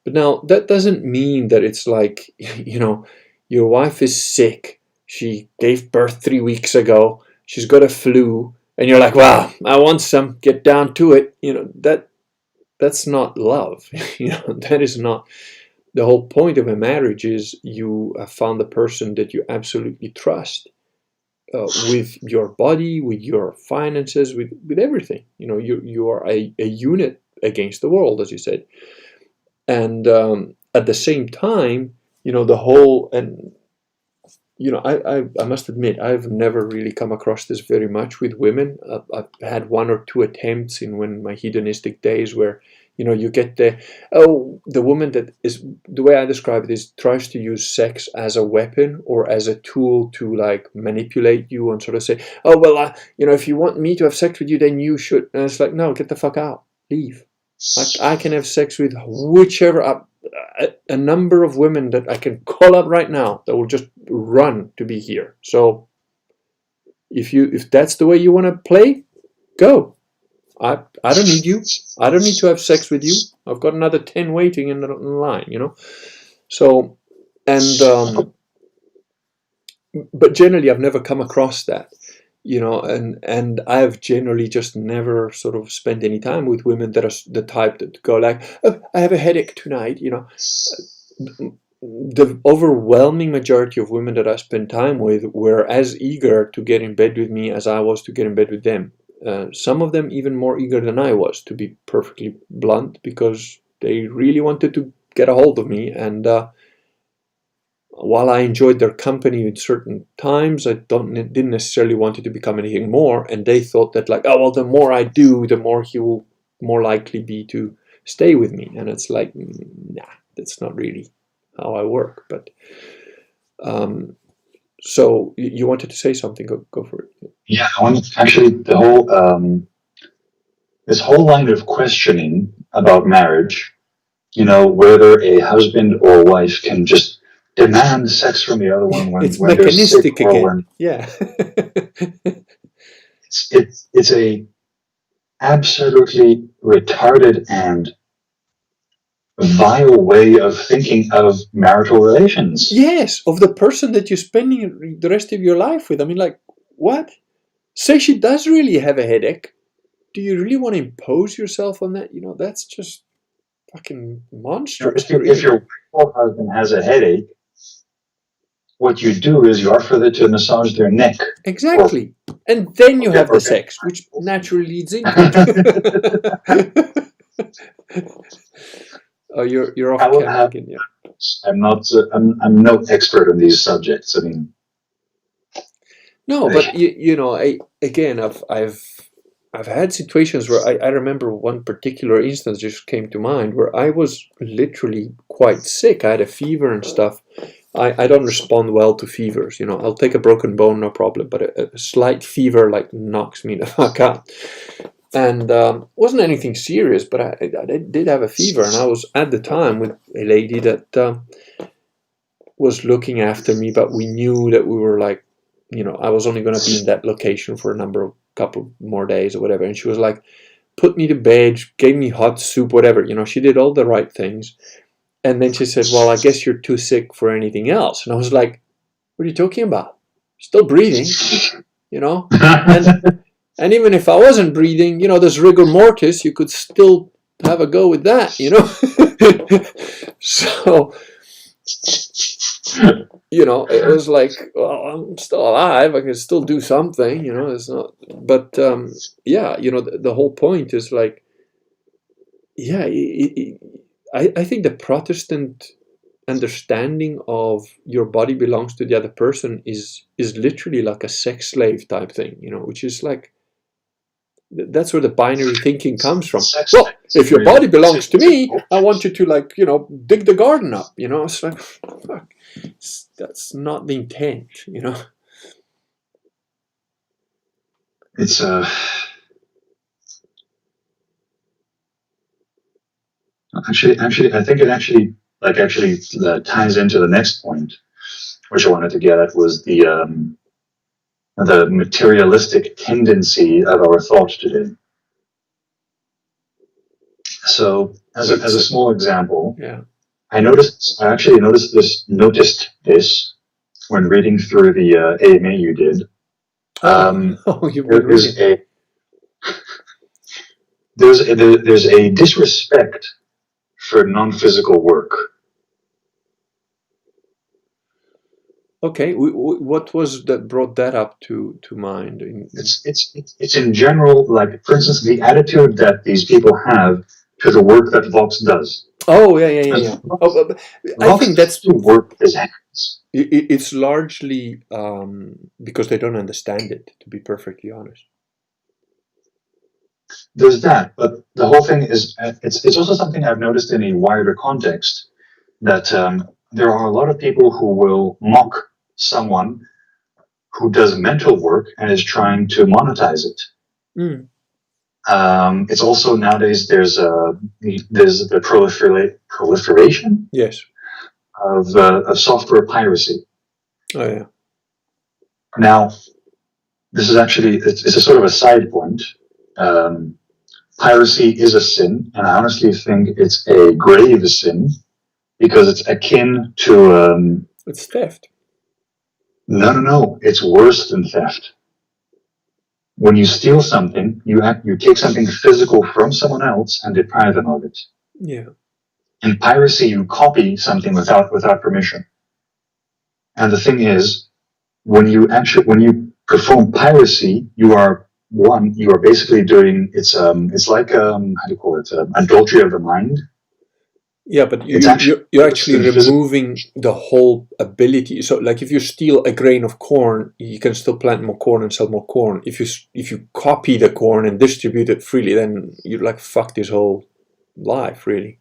But now that doesn't mean that it's like, your wife is sick, she gave birth 3 weeks ago, she's got a flu, and you're like, wow, I want some, get down to it. That's not love. That is not. The whole point of a marriage is you have found the person that you absolutely trust, with your body, with your finances, with everything. You are a unit against the world, as you said. And at the same time, the whole, and I must admit, I've never really come across this very much with women. I've had 1 or 2 attempts in my hedonistic days where you get the woman that is, the way I describe it is, tries to use sex as a weapon or as a tool to like manipulate you and sort of say, if you want me to have sex with you, then you should. And it's like, no, get the fuck out, leave. I can have sex with whichever, a number of women that I can call up right now that will just run to be here. So if that's the way you want to play, go. I don't need you. I don't need to have sex with you. I've got another 10 waiting in the line, So, and but generally I've never come across that, and I've generally just never sort of spent any time with women that are the type that go like, oh, I have a headache tonight, The overwhelming majority of women that I spent time with were as eager to get in bed with me as I was to get in bed with them. Some of them even more eager than I was, to be perfectly blunt, because they really wanted to get a hold of me. And while I enjoyed their company at certain times, I didn't necessarily want it to become anything more. And they thought that like, the more I do, the more he will more likely be to stay with me. And it's like, nah, that's not really how I work. But so you wanted to say something? Go for it. Yeah, I want actually the whole this whole line of questioning about marriage. Whether a husband or wife can just demand sex from the other one It's when they're sick, mechanistic or again. when Yeah. it's a absolutely retarded and vile way of thinking of marital relations. Yes, of the person that you're spending the rest of your life with. I mean, like, what? Say she does really have a headache. Do you really want to impose yourself on that? That's just fucking monstrous. If your husband has a headache, what you do is you offer to massage their neck. Exactly. And then you have the sex, which naturally leads into it. Oh, you're off camera again, yeah. I'm not. I'm no expert on these subjects. I mean, no, but I've had situations where I remember one particular instance just came to mind where I was literally quite sick. I had a fever and stuff, I don't respond well to fevers. You know, I'll take a broken bone, no problem, but a slight fever like knocks me the fuck out. And wasn't anything serious, but I did have a fever, and I was at the time with a lady that was looking after me, but we knew that we were like, you know, I was only going to be in that location for a couple more days or whatever, and she was like, put me to bed, gave me hot soup, whatever, you know, she did all the right things. And then she said, well, I guess you're too sick for anything else. And I was like, what are you talking about? Still breathing, you know? And even if I wasn't breathing, you know, there's rigor mortis, you could still have a go with that, you know? So, you know, it was like, well, I'm still alive, I can still do something, you know, it's not, but yeah, you know, the whole point is like, yeah, I think the Protestant understanding of your body belongs to the other person is literally like a sex slave type thing, you know, which is like, that's where the binary thinking comes from. Well, if your body belongs to me, I want you to, like, you know, dig the garden up, you know. It's like, fuck, that's not the intent, you know. It's actually, I think it actually ties into the next point, which I wanted to get at, was the materialistic tendency of our thought today. So, as a small example, Yeah. I actually noticed this when reading through the AMA you did. You've been reading. There's a disrespect for non-physical work. Okay, what was that brought that up to mind? It's in general, like, for instance, the attitude that these people have to the work that Vox does. Oh, yeah. I think that's to work with his hands. It's largely because they don't understand it, to be perfectly honest. There's that, but the whole thing is, it's also something I've noticed in a wider context, that there are a lot of people who will mock someone who does mental work and is trying to monetize it. Mm. It's also, nowadays, there's the proliferation, yes, of software piracy. Oh yeah. Now, this is actually, it's a sort of a side point. Piracy is a sin, and I honestly think it's a grave sin, because it's akin to it's theft. No, it's worse than theft. When you steal something, you take something physical from someone else and deprive them of it. Yeah. In piracy, you copy something without permission. And the thing is, when you perform piracy, you are basically doing, it's like how do you call it, adultery of the mind. Yeah, but you're actually removing the whole ability. So, like, if you steal a grain of corn, you can still plant more corn and sell more corn. If you copy the corn and distribute it freely, then you, like, fuck this whole life, really.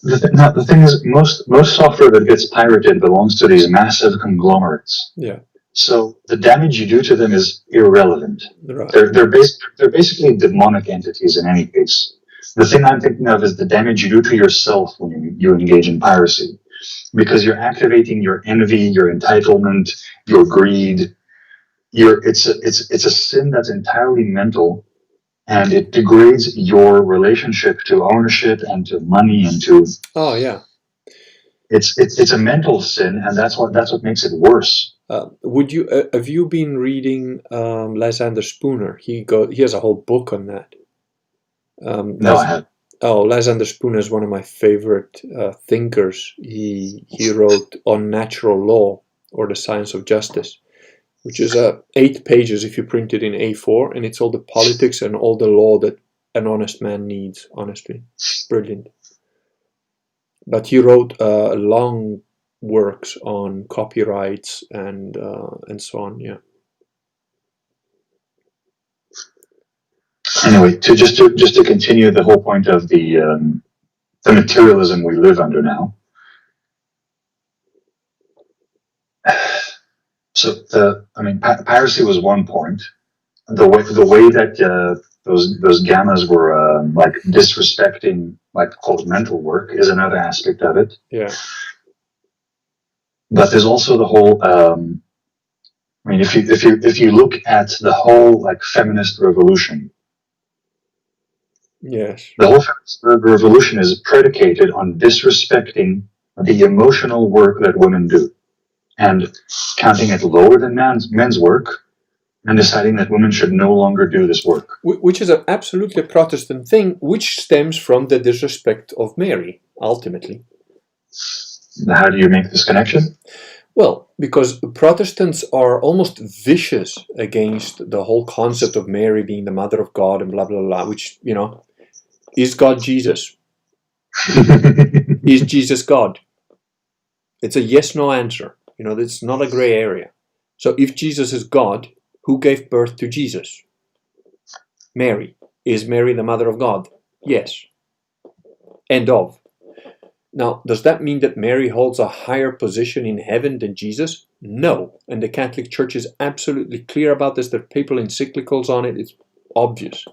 The thing is, most software that gets pirated belongs to these massive conglomerates. Yeah. So the damage you do to them is irrelevant. Right. They're basically demonic entities in any case. The thing I'm thinking of is the damage you do to yourself when you engage in piracy, because you're activating your envy, your entitlement, your greed. It's a sin that's entirely mental, and it degrades your relationship to ownership and to money and to. Oh yeah. It's a mental sin, and that's what makes it worse. Have you been reading Lysander Spooner? He has a whole book on that. No, I haven't. Oh, Lysander Spooner is one of my favorite thinkers. He wrote on natural law, or the science of justice, which is 8 pages if you print it in A4, and it's all the politics and all the law that an honest man needs. Honestly, brilliant. But he wrote long works on copyrights and so on. Yeah. Anyway, just to continue the whole point of the materialism we live under now. So piracy was one point. The way that those gammas were like disrespecting like quote mental work is another aspect of it. Yeah. But there's also the whole. If you look at the whole like feminist revolution, Yes. the whole feminist revolution is predicated on disrespecting the emotional work that women do and counting it lower than men's work and deciding that women should no longer do this work. Which is an absolutely Protestant thing, which stems from the disrespect of Mary, ultimately. How do you make this connection? Well, because Protestants are almost vicious against the whole concept of Mary being the mother of God and blah, blah, blah, which, is God Jesus? Is Jesus God? It's a yes-no answer. It's not a gray area. So if Jesus is God, who gave birth to Jesus? Mary. Is Mary the mother of God? Yes. End of. Now, does that mean that Mary holds a higher position in heaven than Jesus? No. And the Catholic Church is absolutely clear about this. There are papal encyclicals on it. It's obvious.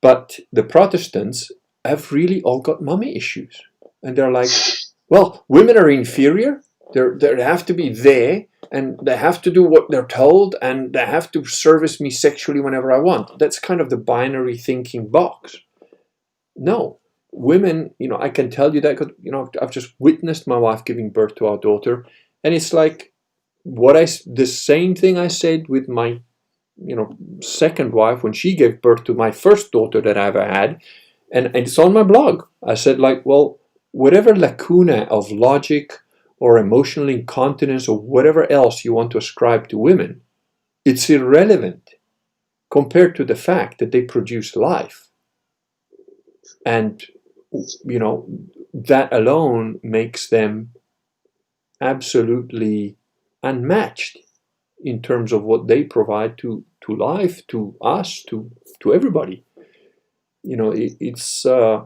But the Protestants have really all got mommy issues. And they're like, well, women are inferior. They have to be there. And they have to do what they're told. And they have to service me sexually whenever I want. That's kind of the binary thinking box. No. Women, I can tell you that because, I've just witnessed my wife giving birth to our daughter. And it's like the same thing I said with my, second wife when she gave birth to my first daughter that I ever had. And it's on my blog. I said, well, whatever lacuna of logic or emotional incontinence or whatever else you want to ascribe to women, it's irrelevant compared to the fact that they produce life. And that alone makes them absolutely unmatched in terms of what they provide to life, to us, to everybody. It's an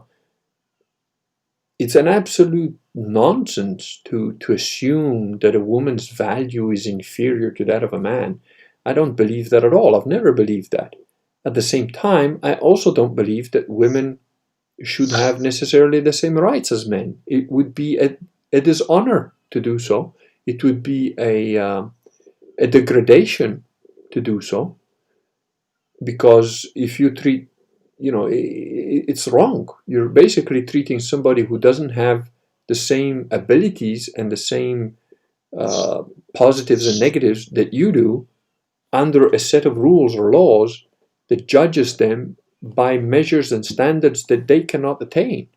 absolute nonsense to assume that a woman's value is inferior to that of a man. I don't believe that at all. I've never believed that. At the same time, I also don't believe that women should have necessarily the same rights as men. It would be a dishonor to do so. It would be a degradation to do so. Because if you treat, it's wrong. You're basically treating somebody who doesn't have the same abilities and the same positives and negatives that you do under a set of rules or laws that judges them by measures and standards that they cannot attain.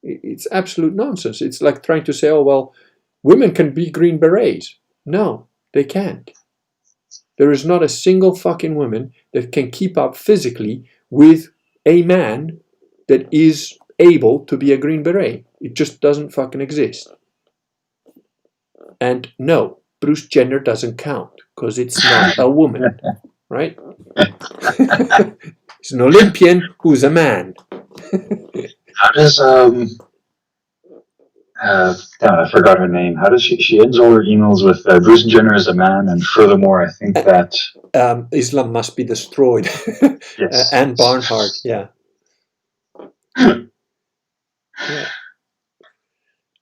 It's absolute nonsense. It's like trying to say, oh, well, women can be Green Berets. No, they can't. There is not a single fucking woman that can keep up physically with a man that is able to be a Green Beret. It just doesn't fucking exist. And no, Bruce Jenner doesn't count because it's not a woman, right? He's an Olympian who's a man. How does I forgot her name. How does she ends all her emails with Bruce Jenner is a man, and furthermore, I think that Islam must be destroyed. Yes. Anne Barnhart, yeah.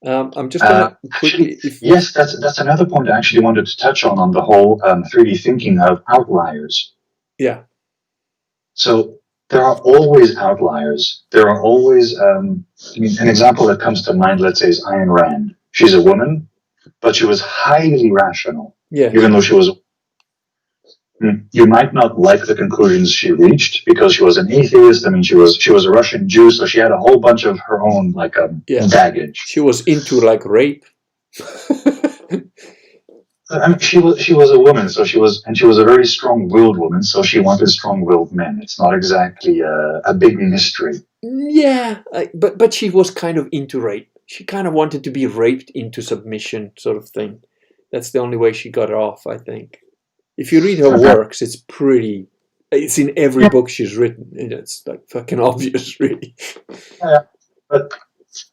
I'm just gonna quickly. Yes, that's another point I actually wanted to touch on the whole 3D thinking of outliers. Yeah. So there are always outliers. There are always, an example that comes to mind, let's say, is Ayn Rand. She's a woman, but she was highly rational. Yeah. Even though she was, you might not like the conclusions she reached because she was an atheist. She was a Russian Jew, so she had a whole bunch of her own baggage. She was into rape. She was a woman, so she was a very strong-willed woman, so she wanted strong-willed men. It's not exactly a big mystery. Yeah, but she was kind of into rape. She kind of wanted to be raped into submission, sort of thing. That's the only way she got off, I think. If you read her works, it's in every book she's written. It's like fucking obvious, really. Yeah, but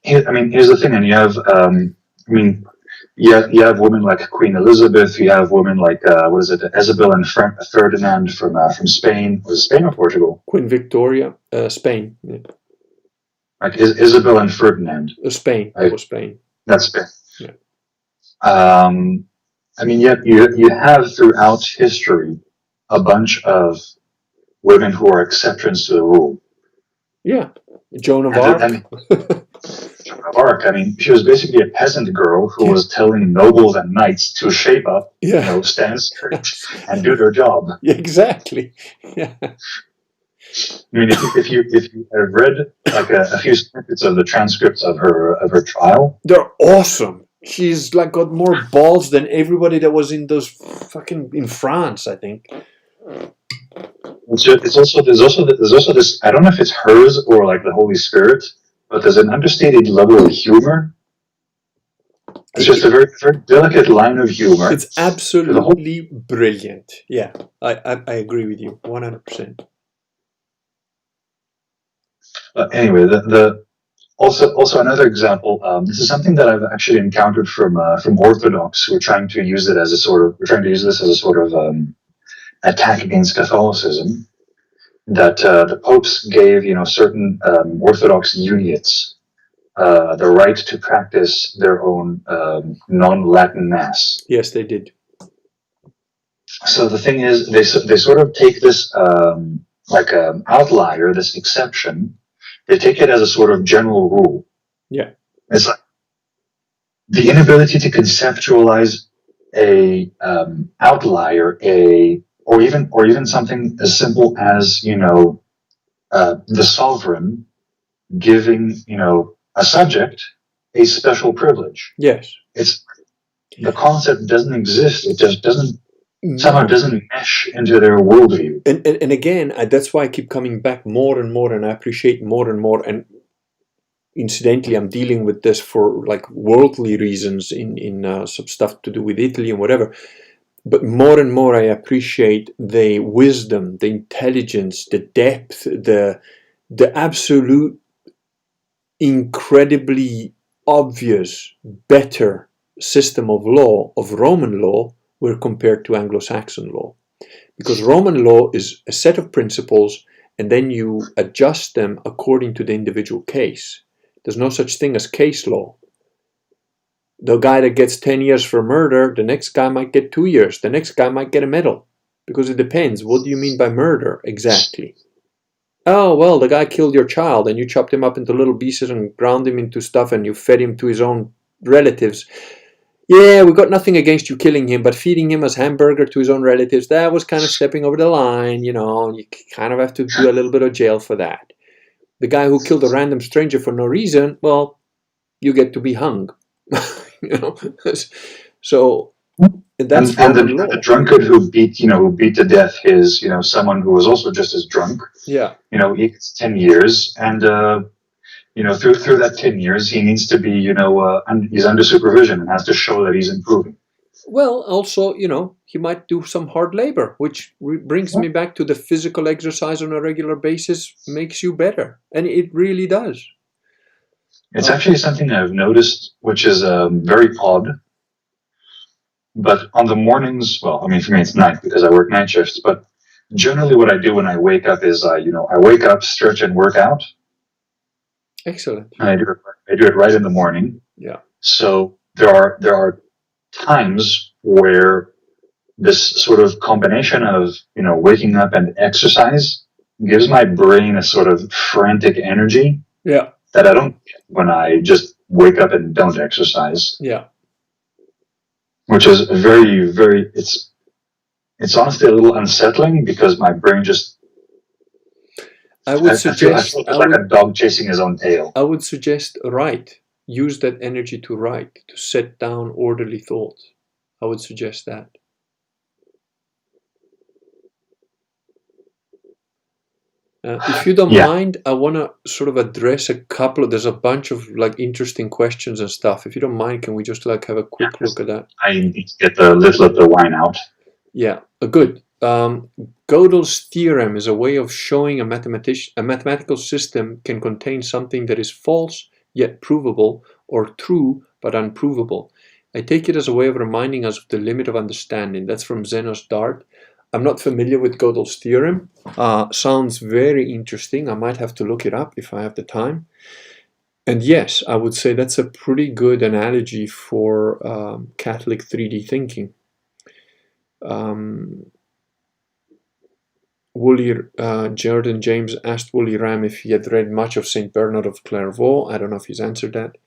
here's the thing, and you have, you have women like Queen Elizabeth. You have women like what is it, Isabel and Ferdinand from Spain. Was it Spain or Portugal? Queen Victoria, Spain. Yeah. Like Isabel and Ferdinand. Spain. That was Spain. That's Spain. Yeah. I mean, you have throughout history a bunch of women who are exceptions to the rule. Yeah. Joan of And Arc. Joan of Arc, I mean, she was basically a peasant girl who was telling nobles and knights to shape up, Yeah. stand straight and do their job. Yeah, exactly. Yeah. I mean, if you have read like a few snippets of the transcripts of her trial, They're awesome. She's like got more balls than everybody that was in those fucking in France, I think. there's also this. I don't know if it's hers or like the Holy Spirit, but there's an understated level of humor. It's just a very, very delicate line of humor. It's absolutely brilliant. Yeah, I agree with you 100%. Anyway, also another example. This is something that I've actually encountered from Orthodox who are trying to use it as a sort of attack against Catholicism. That the popes gave certain Orthodox uniates the right to practice their own non-Latin mass. Yes, they did. So the thing is, they sort of take this like an outlier, this exception. They take it as a sort of general rule. Yeah. It's like the inability to conceptualize a outlier, or even something as simple as the sovereign giving a subject a special privilege. Yes. It's the concept doesn't exist. It just doesn't somehow doesn't mesh into their worldview. And again, that's why I keep coming back more and more, and I appreciate more and more. And incidentally, I'm dealing with this for like worldly reasons in some stuff to do with Italy and whatever. But more and more, I appreciate the wisdom, the intelligence, the depth, the absolute incredibly obvious better system of law, of Roman law, where compared to Anglo-Saxon law. Because Roman law is a set of principles and then you adjust them according to the individual case. There's no such thing as case law. The guy that gets 10 years for murder, the next guy might get 2 years. The next guy might get a medal. Because it depends. What do you mean by murder exactly? Oh, well, the guy killed your child and you chopped him up into little pieces and ground him into stuff and you fed him to his own relatives. Yeah, we got nothing against you killing him, but feeding him as hamburger to his own relatives, that was kind of stepping over the line, you kind of have to do a little bit of jail for that. The guy who killed a random stranger for no reason, well, you get to be hung. So that's and the drunkard who beat to death his someone who was also just as drunk. Yeah. He gets 10 years, and through that 10 years, he needs to be he's under supervision and has to show that he's improving. Well, also, he might do some hard labor, which brings me back to the physical exercise on a regular basis makes you better, and it really does. It's actually something I've noticed, which is very odd. But on the mornings, well, I mean, for me it's night because I work night shifts. But generally, what I do when I wake up is I wake up, stretch, and work out. Excellent. And I do it right in the morning. Yeah. So there are times where this sort of combination of waking up and exercise gives my brain a sort of frantic energy. Yeah. That I don't get when I just wake up and don't exercise. Yeah. Which is very, very, it's honestly a little unsettling because my brain just, I feel like a dog chasing his own tail. I would suggest use that energy to set down orderly thought. I would suggest that. If you don't mind, I want to sort of address there's a bunch of interesting questions and stuff. If you don't mind, can we just have a quick look at that? I need to get the wine out. Yeah, good. Gödel's theorem is a way of showing a mathematical system can contain something that is false yet provable, or true but unprovable. I take it as a way of reminding us of the limit of understanding. That's from Zeno's Dart. I'm not familiar with Gödel's theorem. Sounds very interesting. I might have to look it up if I have the time. And yes, I would say that's a pretty good analogy for Catholic 3D thinking. Jordan James asked Wooly Ram if he had read much of St. Bernard of Clairvaux. I don't know if he's answered that.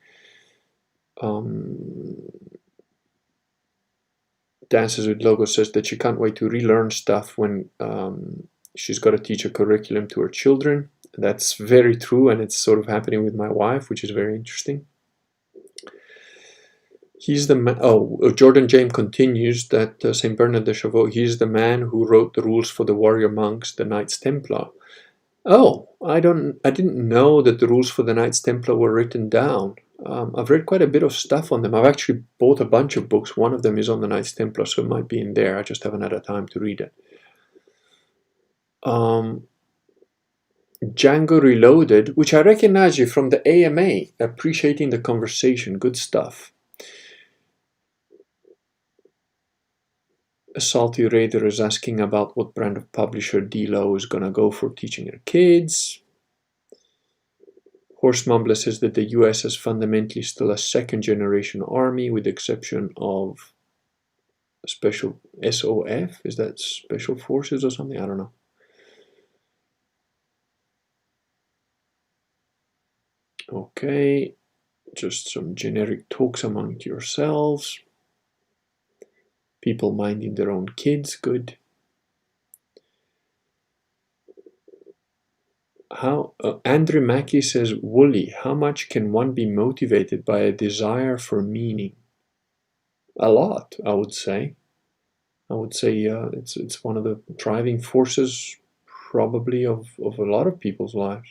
Dances with Logos says that she can't wait to relearn stuff when she's got to teach a curriculum to her children. That's very true, and it's sort of happening with my wife, which is very interesting. He's the man. Oh, Jordan James continues that Saint Bernard de Clairvaux. He's the man who wrote the rules for the warrior monks, the Knights Templar. Oh, I didn't know that the rules for the Knights Templar were written down. I've read quite a bit of stuff on them. I've actually bought a bunch of books. One of them is on the Knights Templar, so it might be in there. I just haven't had a time to read it. Django Reloaded, which I recognize you from the AMA, appreciating the conversation. Good stuff. A Salty Raider is asking about what brand of publisher D-Lo is going to go for teaching her kids. Horse Mumbler says that the US is fundamentally still a second-generation army, with the exception of special SOF. Is that Special Forces or something? I don't know. Okay, just some generic talks among yourselves. People minding their own kids, good. Andrew Mackey says, Wooly, how much can one be motivated by a desire for meaning? A lot, I would say. It's one of the driving forces, probably, of a lot of people's lives.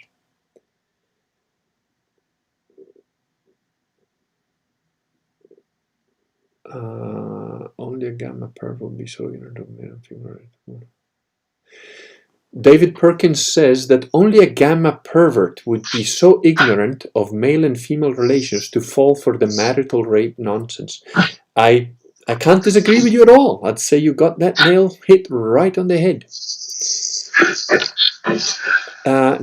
Only a gamma perv will be so ignorant of male and female. David Perkins says that only a gamma pervert would be so ignorant of male and female relations to fall for the marital rape nonsense. I can't disagree with you at all. I'd say you got that nail hit right on the head.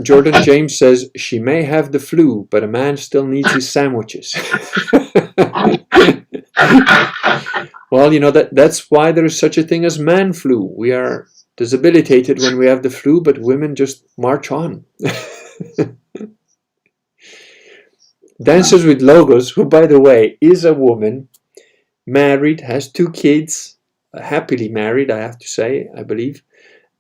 Jordan James says, she may have the flu, but a man still needs his sandwiches. Well, you know, that's why there is such a thing as man flu. We are debilitated when we have the flu, but women just march on. Dances with Logos, who, by the way, is a woman, married, has 2 kids, happily married, I have to say, I believe.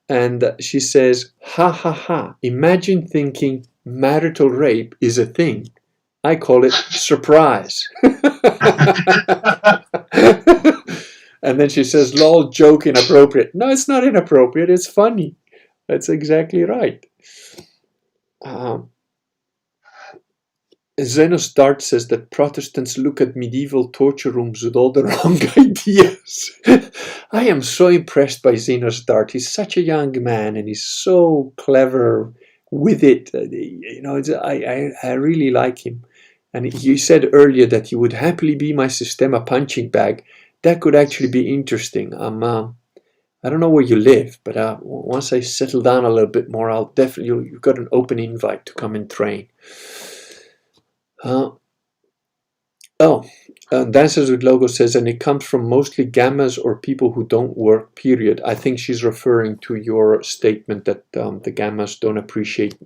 And she says, ha ha ha, imagine thinking marital rape is a thing. I call it surprise. And then she says, lol, joke inappropriate. No, it's not inappropriate, it's funny. That's exactly right. Zenos Dart says that Protestants look at medieval torture rooms with all the wrong ideas. I am so impressed by Zenos Dart. He's such a young man and he's so clever with it. You know, I really like him. And he said earlier that he would happily be my Systema punching bag. That could actually be interesting. I don't know where you live, but once I settle down a little bit more, I'll definitely. You've got an open invite to come and train. Dancers with Logo says, and it comes from mostly gammas or people who don't work, period. I think she's referring to your statement that the gammas don't appreciate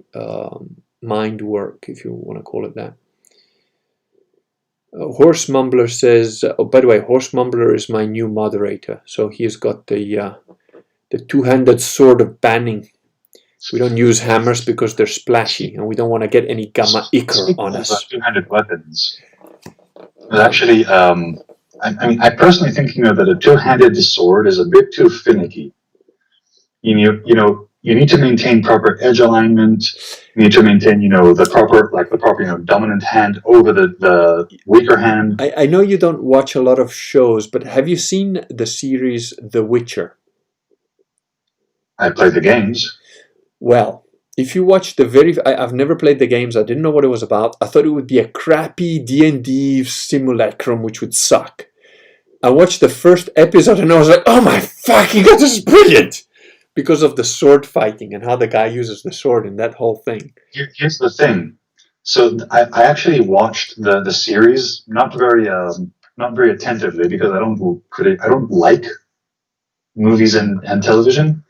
mind work, if you want to call it that. Horse Mumbler says, oh, by the way, Horse Mumbler is my new moderator. So he has got the two-handed sword of banning. We don't use hammers because they're splashy and we don't want to get any gamma ichor on us. Two-handed weapons. But actually, I personally think, that a two-handed sword is a bit too finicky. You need to maintain proper edge alignment. You need to maintain, the proper dominant hand over the weaker hand. I know you don't watch a lot of shows, but have you seen the series The Witcher? I played the games. Well, if you watch I've never played the games. I didn't know what it was about. I thought it would be a crappy D&D simulacrum, which would suck. I watched the first episode and I was like, oh my fucking god, this is brilliant! Because of the sword fighting and how the guy uses the sword in that whole thing. Here's the thing. So I actually watched the series not very attentively because I don't like movies and television.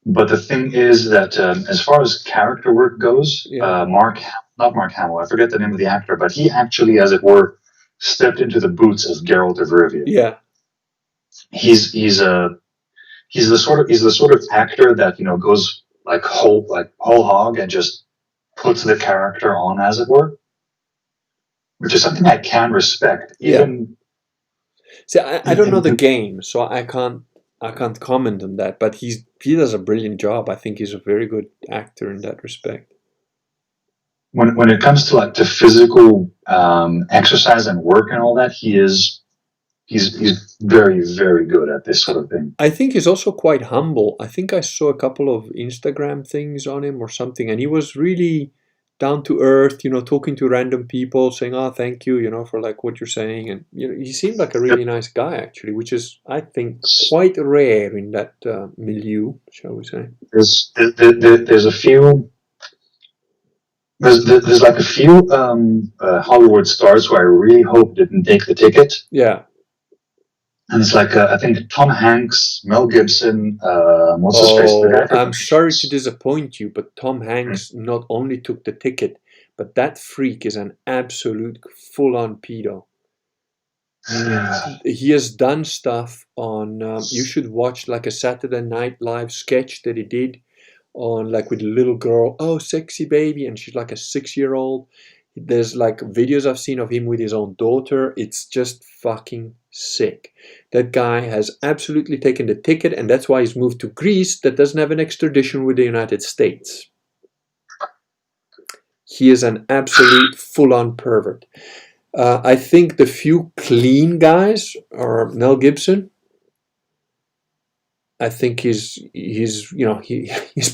But the thing is that as far as character work goes, Yeah. not Mark Hamill, I forget the name of the actor, but he actually, as it were, stepped into the boots of Geralt of Rivia. Yeah. He's the sort of actor that goes whole hog and just puts the character on, as it were, which is something I can respect. Yeah. Even See, I don't know the game, so I can't comment on that. But he does a brilliant job. I think he's a very good actor in that respect. when it comes to to physical exercise and work and all that, he's very, very good at this sort of thing. I think he's also quite humble. I think I saw a couple of Instagram things on him or something, and he was really down to earth, talking to random people, saying, "Oh, thank you, for like what you're saying," and he seemed like a really nice guy actually, which is, I think, quite rare in that milieu, shall we say? There's a few. There's like a few Hollywood stars who I really hope didn't take the ticket. Yeah. And it's like I think Tom Hanks, Mel Gibson, what's his face? The guy I'm sorry to disappoint you, but Tom Hanks not only took the ticket, but that freak is an absolute full-on pedo. He has done stuff on. You should watch like a Saturday Night Live sketch that he did on like with a little girl. Oh, sexy baby, and she's like a 6-year-old. There's like videos I've seen of him with his own daughter. It's just fucking sick. That guy has absolutely taken the ticket, and that's why he's moved to Greece that doesn't have an extradition with the United States. He is an absolute full-on pervert. I think the few clean guys are Mel Gibson. I think he's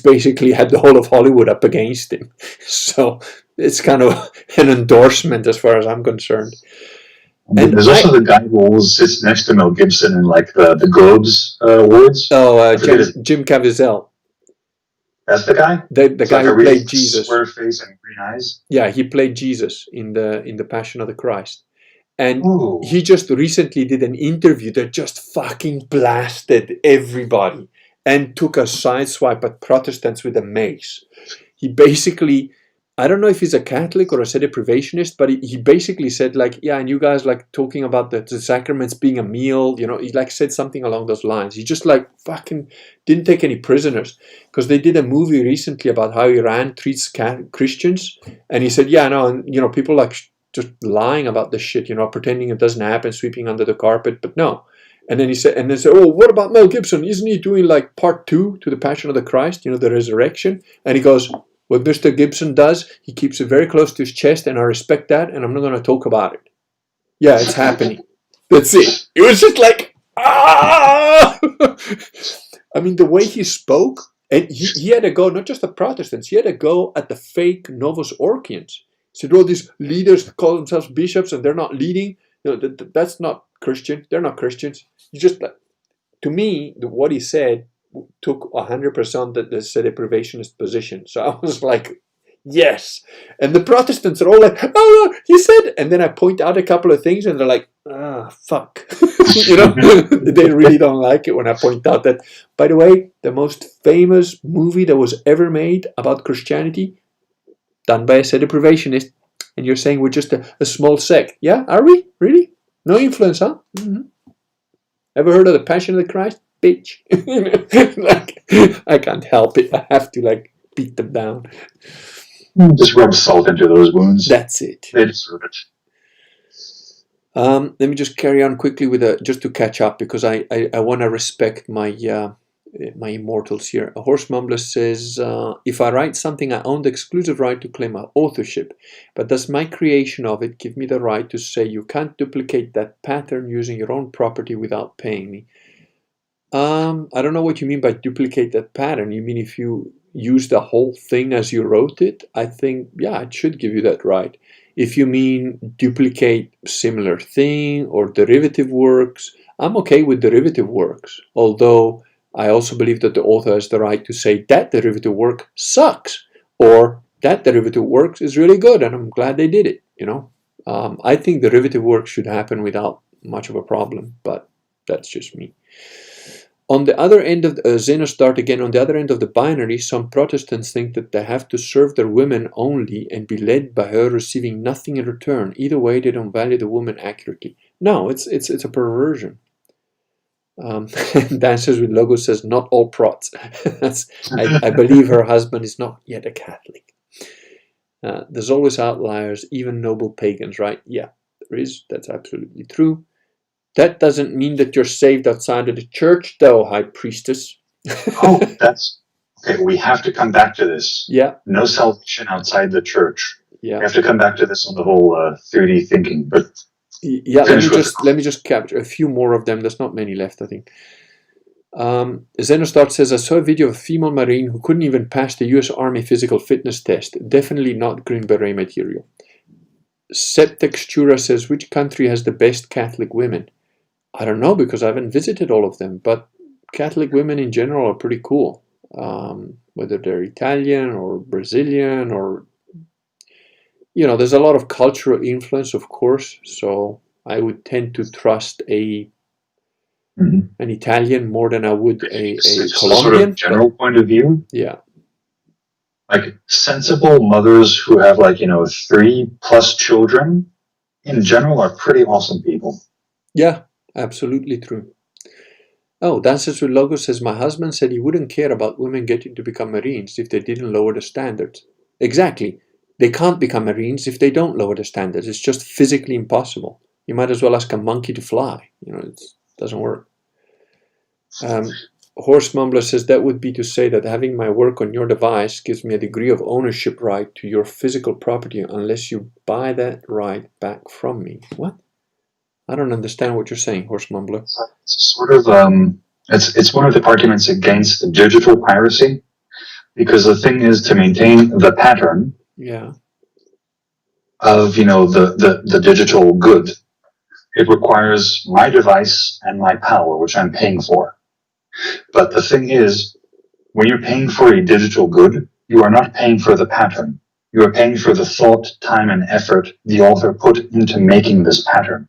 basically had the whole of Hollywood up against him. So it's kind of an endorsement as far as I'm concerned. And there's also the guy who always sits next to Mel Gibson in like the Globes awards. Oh, Jim Caviezel. That's the guy. The guy who played Jesus. Square face and green eyes. Yeah, he played Jesus in the Passion of the Christ. And Ooh. he just recently did an interview that just fucking blasted everybody and took a sideswipe at Protestants with a mace. He basically, I don't know if he's a Catholic or a sedeprivationist, but he basically said like, yeah, and you guys like talking about the sacraments being a meal, he like said something along those lines. He just like fucking didn't take any prisoners, because they did a movie recently about how Iran treats Christians, and he said, yeah, no, and people like just lying about this shit, pretending it doesn't happen, sweeping under the carpet, but no. And then he said, oh, what about Mel Gibson? Isn't he doing like part 2 to the Passion of the Christ, the resurrection? And he goes, what Mr. Gibson does, he keeps it very close to his chest, and I respect that, and I'm not going to talk about it. Yeah, it's happening. That's it. It was just like, ah! I mean, the way he spoke, and he had a go, not just at Protestants, he had a go at the fake Novus Orchians. He said, these leaders call themselves bishops and they're not leading. That's not Christian. They're not Christians. To me, what he said took 100% the sedeprivationist position. So I was like, yes. And the Protestants are all like, oh, he said. And then I point out a couple of things and they're like, fuck. They really don't like it when I point out that, by the way, the most famous movie that was ever made about Christianity, done by a sedeprivationist, and you're saying we're just a small sect. Yeah, are we? Really? No influence, huh? Mm-hmm. Ever heard of the Passion of the Christ? Bitch. I can't help it. I have to beat them down. Just rub salt into those wounds. That's it. They deserve it. Let me just carry on quickly with just to catch up, because I want to respect my immortals here. A Horse Mumbler says, if I write something, I own the exclusive right to claim authorship, but does my creation of it give me the right to say you can't duplicate that pattern using your own property without paying me? I don't know what you mean by duplicate that pattern. You mean if you use the whole thing as you wrote it? I think, yeah, it should give you that right. If you mean duplicate similar thing or derivative works, I'm okay with derivative works, although I also believe that the author has the right to say that derivative work sucks, or that derivative work is really good and I'm glad they did it, you know. I think derivative work should happen without much of a problem, but that's just me. On the other end of Xenostart again, on the other end of the binary, some Protestants think that they have to serve their women only and be led by her, receiving nothing in return. Either way, they don't value the woman accurately. No, it's a perversion. Dances with Logos says not all prots. I believe her husband is not yet a Catholic. There's always outliers, even noble pagans, right? Yeah, there is. That's absolutely true. That doesn't mean that you're saved outside of the church, though, High Priestess. Oh, that's okay. We have to come back to this. Yeah. No salvation outside the church. Yeah. We have to come back to this on the whole 3D thinking. But yeah, let me just capture a few more of them. There's not many left, I think. Xenostart says, I saw a video of a female Marine who couldn't even pass the US Army physical fitness test. Definitely not Green Beret material. Septextura says, which country has the best Catholic women? I don't know, because I haven't visited all of them, but Catholic women in general are pretty cool. Whether they're Italian or Brazilian or, you know, there's a lot of cultural influence, of course, so I would tend to trust an Italian more than I would a Colombian. Sort of general point of view. Yeah. Like sensible mothers who have 3+ children in general are pretty awesome people. Yeah, absolutely true. Oh, Dances with Logos says, my husband said he wouldn't care about women getting to become Marines if they didn't lower the standards. Exactly. They can't become Marines if they don't lower the standards. It's just physically impossible. You might as well ask a monkey to fly. You know, it doesn't work. Horse Mumbler says, that would be to say that having my work on your device gives me a degree of ownership right to your physical property unless you buy that right back from me. What? I don't understand what you're saying, Horse Mumbler. It's sort of it's one of the arguments against digital piracy, because the thing is to maintain the pattern of the digital good. It requires my device and my power, which I'm paying for. But the thing is, when you're paying for a digital good, you are not paying for the pattern. You are paying for the thought, time, and effort the author put into making this pattern.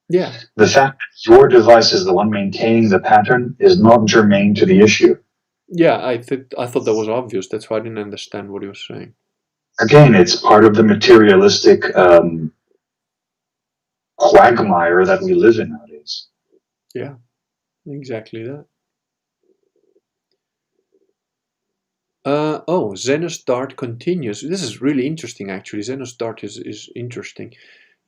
Yeah. The fact that your device is the one maintaining the pattern is not germane to the issue. Yeah, I thought that was obvious. That's why I didn't understand what he was saying. Again, it's part of the materialistic quagmire that we live in nowadays. Yeah, exactly that. Xenostart continues. This is really interesting, actually. Xenostart is interesting.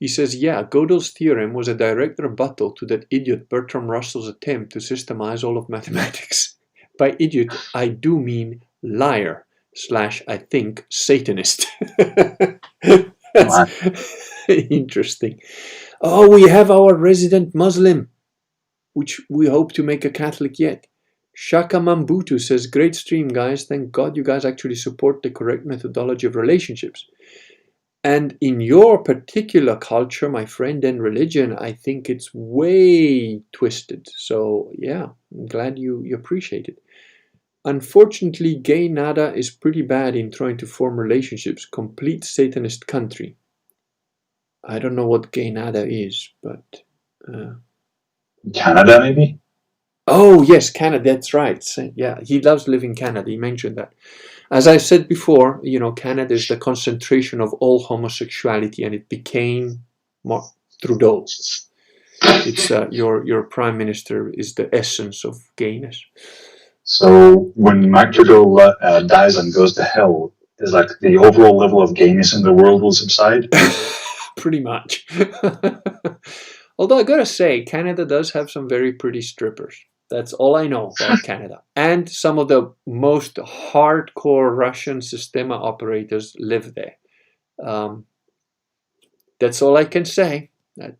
He says, yeah, Gödel's theorem was a direct rebuttal to that idiot Bertrand Russell's attempt to systemize all of mathematics. By idiot, I do mean liar / I think Satanist. That's interesting. Oh, we have our resident Muslim, which we hope to make a Catholic yet. Shaka Mambutu says, great stream, guys. Thank God you guys actually support the correct methodology of relationships. And in your particular culture, my friend, and religion, I think it's way twisted. So, yeah, I'm glad you appreciate it. Unfortunately, gay nada is pretty bad in trying to form relationships. Complete Satanist country. I don't know what gay nada is, but... Canada, maybe? Oh, yes, Canada, that's right. Yeah, he loves living in Canada. He mentioned that. As I said before, you know, Canada is the concentration of all homosexuality, and it became Trudeau. It's your prime minister is the essence of gayness. So when Mike Trudeau dies and goes to hell, is like the overall level of gayness in the world will subside? Pretty much. Although I gotta say, Canada does have some very pretty strippers. That's all I know about Canada. And some of the most hardcore Russian Sistema operators live there. That's all I can say.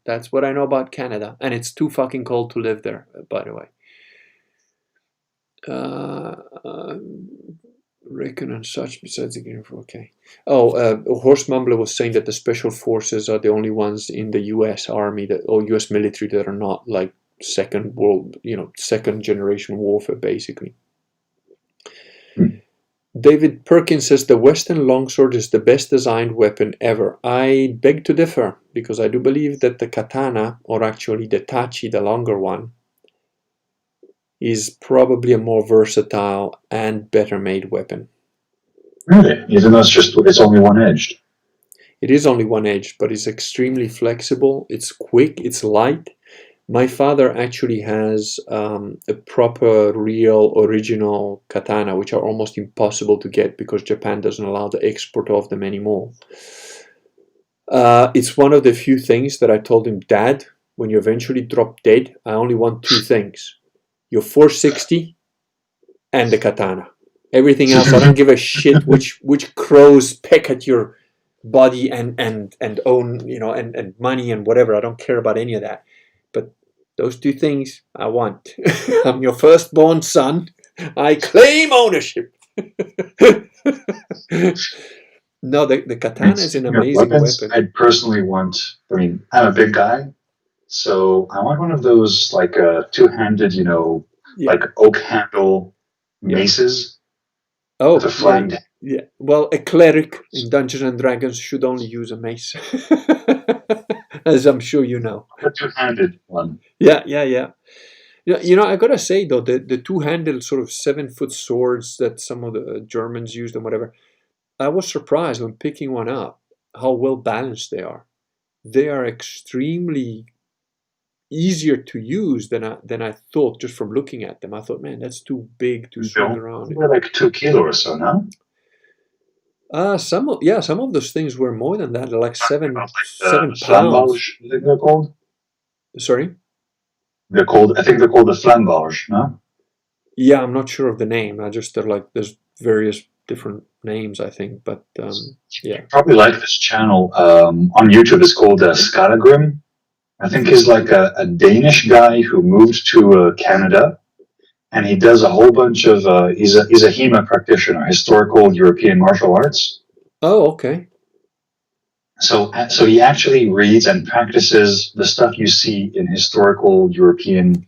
That's what I know about Canada. And it's too fucking cold to live there, by the way. Reckon and such besides the game. Okay. Oh, Horse Mumbler was saying that the special forces are the only ones in the U.S. Army or U.S. military that are not like second generation warfare, basically. David Perkins says the Western longsword is the best designed weapon ever. I beg to differ, because I do believe that the katana, or actually the tachi, the longer one, is probably a more versatile and better made weapon. Really? Even though it's only one-edged? It is only one-edged, but it's extremely flexible, it's quick, it's light. My father actually has a proper, real, original katana, which are almost impossible to get because Japan doesn't allow the export of them anymore. It's one of the few things that I told him, Dad, when you eventually drop dead, I only want two things. Your 460 and the katana. Everything else, I don't give a shit which crows peck at your body and own, and money and whatever. I don't care about any of that. But those two things I want. I'm your firstborn son. I claim ownership. No, the katana is an amazing weapon. I personally want, I'm a big guy, so I want one of those like two-handed, like oak handle maces. Oh, with a flamed hand. yeah. Well, a cleric in Dungeons and Dragons should only use a mace, as I'm sure you know. A two-handed one. Yeah. I gotta say though, the two-handed sort of 7-foot swords that some of the Germans used and whatever, I was surprised when picking one up how well balanced they are. They are extremely easier to use than I thought just from looking at them. I thought, man, that's too big to swing around. They're like 2 kilos or so, no? Some of those things were more than that. They're like 7 pounds. Flamberge, I think they're called. Sorry? I think they're called the flamberge, no? Yeah, I'm not sure of the name. There's various different names, I think, but yeah. You probably like this channel on YouTube. It's called Skalagrim. I think he's like a Danish guy who moved to Canada, and he does a whole bunch of. He's a HEMA practitioner, historical European martial arts. Oh, okay. So he actually reads and practices the stuff you see in historical European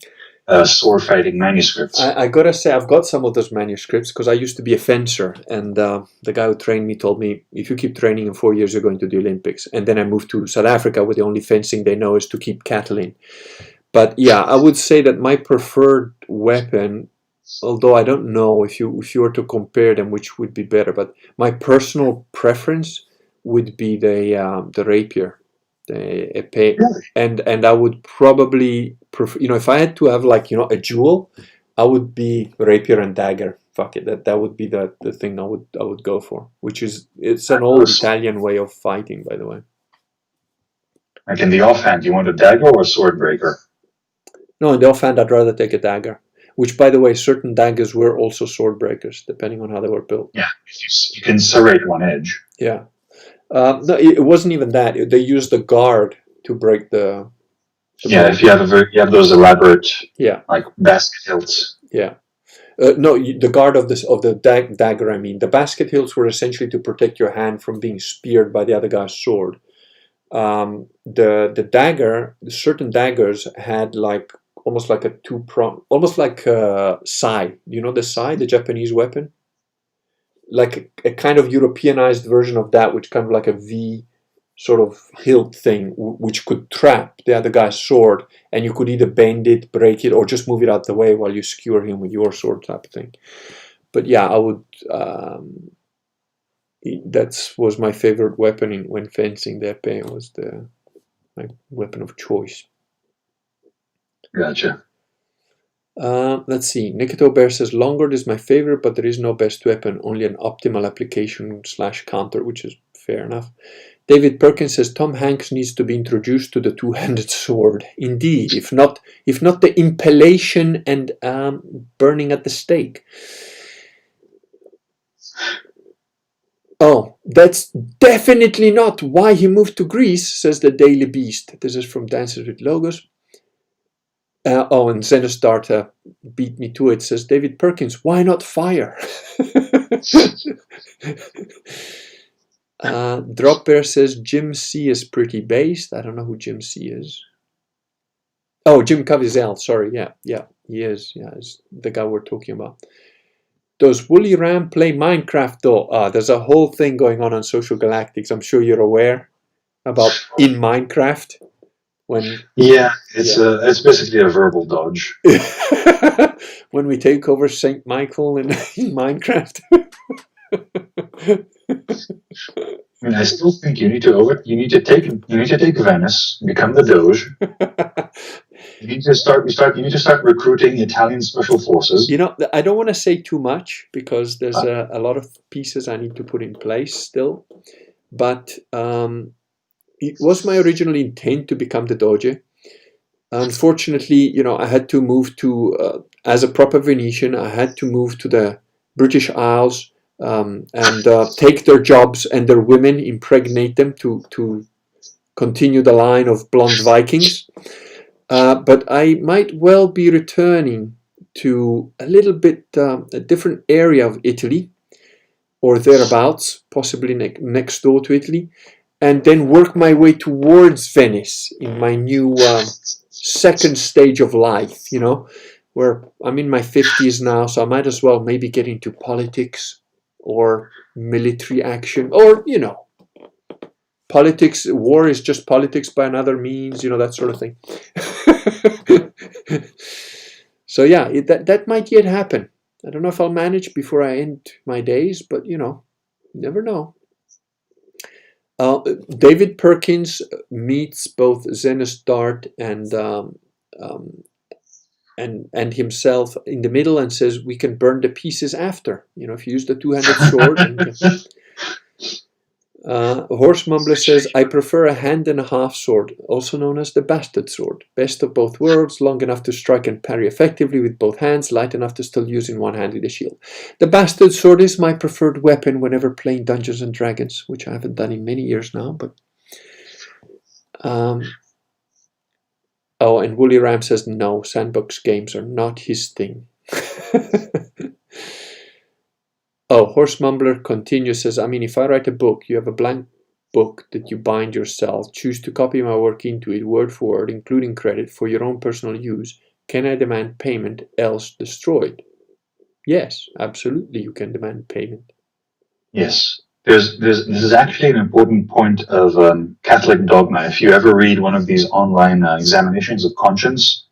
sword fighting manuscripts. I gotta say, I've got some of those manuscripts because I used to be a fencer, and the guy who trained me told me, if you keep training in 4 years, you're going to the Olympics. And then I moved to South Africa, where the only fencing they know is to keep cattle in. But yeah, I would say that my preferred weapon, although I don't know if you were to compare them, which would be better, but my personal preference would be the rapier. And I would probably prefer, if I had to have a duel, I would be rapier and dagger. Fuck it, that would be the thing I would go for, it's an old Italian way of fighting, by the way. Like in the offhand, you want a dagger or a sword breaker? No, in the offhand, I'd rather take a dagger. Which, by the way, certain daggers were also sword breakers, depending on how they were built. Yeah, you can serrate one edge. Yeah. No, it wasn't even that. They used the guard to break the yeah, if you have those elaborate, like basket hilts. Yeah. No, the guard of the dagger. I mean, the basket hilts were essentially to protect your hand from being speared by the other guy's sword. The dagger, certain daggers had almost like a two-prong, almost like a sai. You know the sai, the Japanese weapon? Like a kind of Europeanized version of that, which kind of like a V sort of hilt thing, which could trap the other guy's sword, and you could either bend it, break it, or just move it out the way while you skewer him with your sword, type of thing. But yeah, I would. That was my favorite weapon when fencing. The epee was my weapon of choice. Gotcha. Let's see. Nikito Bear says, Longboard is my favorite, but there is no best weapon, only an optimal application / counter, which is fair enough. David Perkins says, Tom Hanks needs to be introduced to the two-handed sword. Indeed, if not the impalation and burning at the stake. Oh, that's definitely not why he moved to Greece, says the Daily Beast. This is from Dances with Logos. And Zenostarter beat me to it, says David Perkins, why not fire? Drop Bear says Jim C is pretty based. I don't know who Jim C is. Oh, Jim Caviezel. Sorry, yeah, he is. Yeah, is the guy we're talking about. Does Woolly Ram play Minecraft though? There's a whole thing going on Social Galactics. I'm sure you're aware about in Minecraft. Yeah, it's basically a verbal dodge. When we take over Saint Michael in Minecraft. I mean, I still think you need to take Venice, become the Doge. You need to start recruiting Italian special forces. I don't want to say too much because there's a lot of pieces I need to put in place still. But it was my original intent to become the Doge. Unfortunately, I had to move to, as a proper Venetian, I had to move to the British Isles and take their jobs and their women, impregnate them to continue the line of blonde Vikings. But I might well be returning to a little bit a different area of Italy or thereabouts, possibly next door to Italy, and then work my way towards Venice in my new second stage of life, where I'm in my 50s now, so I might as well maybe get into politics or military action or, politics. War is just politics by another means, that sort of thing. So yeah, that might yet happen. I don't know if I'll manage before I end my days, but never know. David Perkins meets both Zenith Dart and himself in the middle and says we can burn the pieces after. If you use the two-handed sword. Horse Mumbler says, I prefer a hand-and-a-half sword, also known as the bastard sword. Best of both worlds, long enough to strike and parry effectively with both hands, light enough to still use in one hand with a shield. The bastard sword is my preferred weapon whenever playing Dungeons and Dragons, which I haven't done in many years now. But and Woolly Ram says, no, sandbox games are not his thing. Horse Mumbler continues, says, if I write a book, you have a blank book that you bind yourself, choose to copy my work into it word for word, including credit for your own personal use. Can I demand payment, else destroyed? Yes, absolutely, you can demand payment. Yes. This is actually an important point of Catholic dogma. If you ever read one of these online examinations of conscience,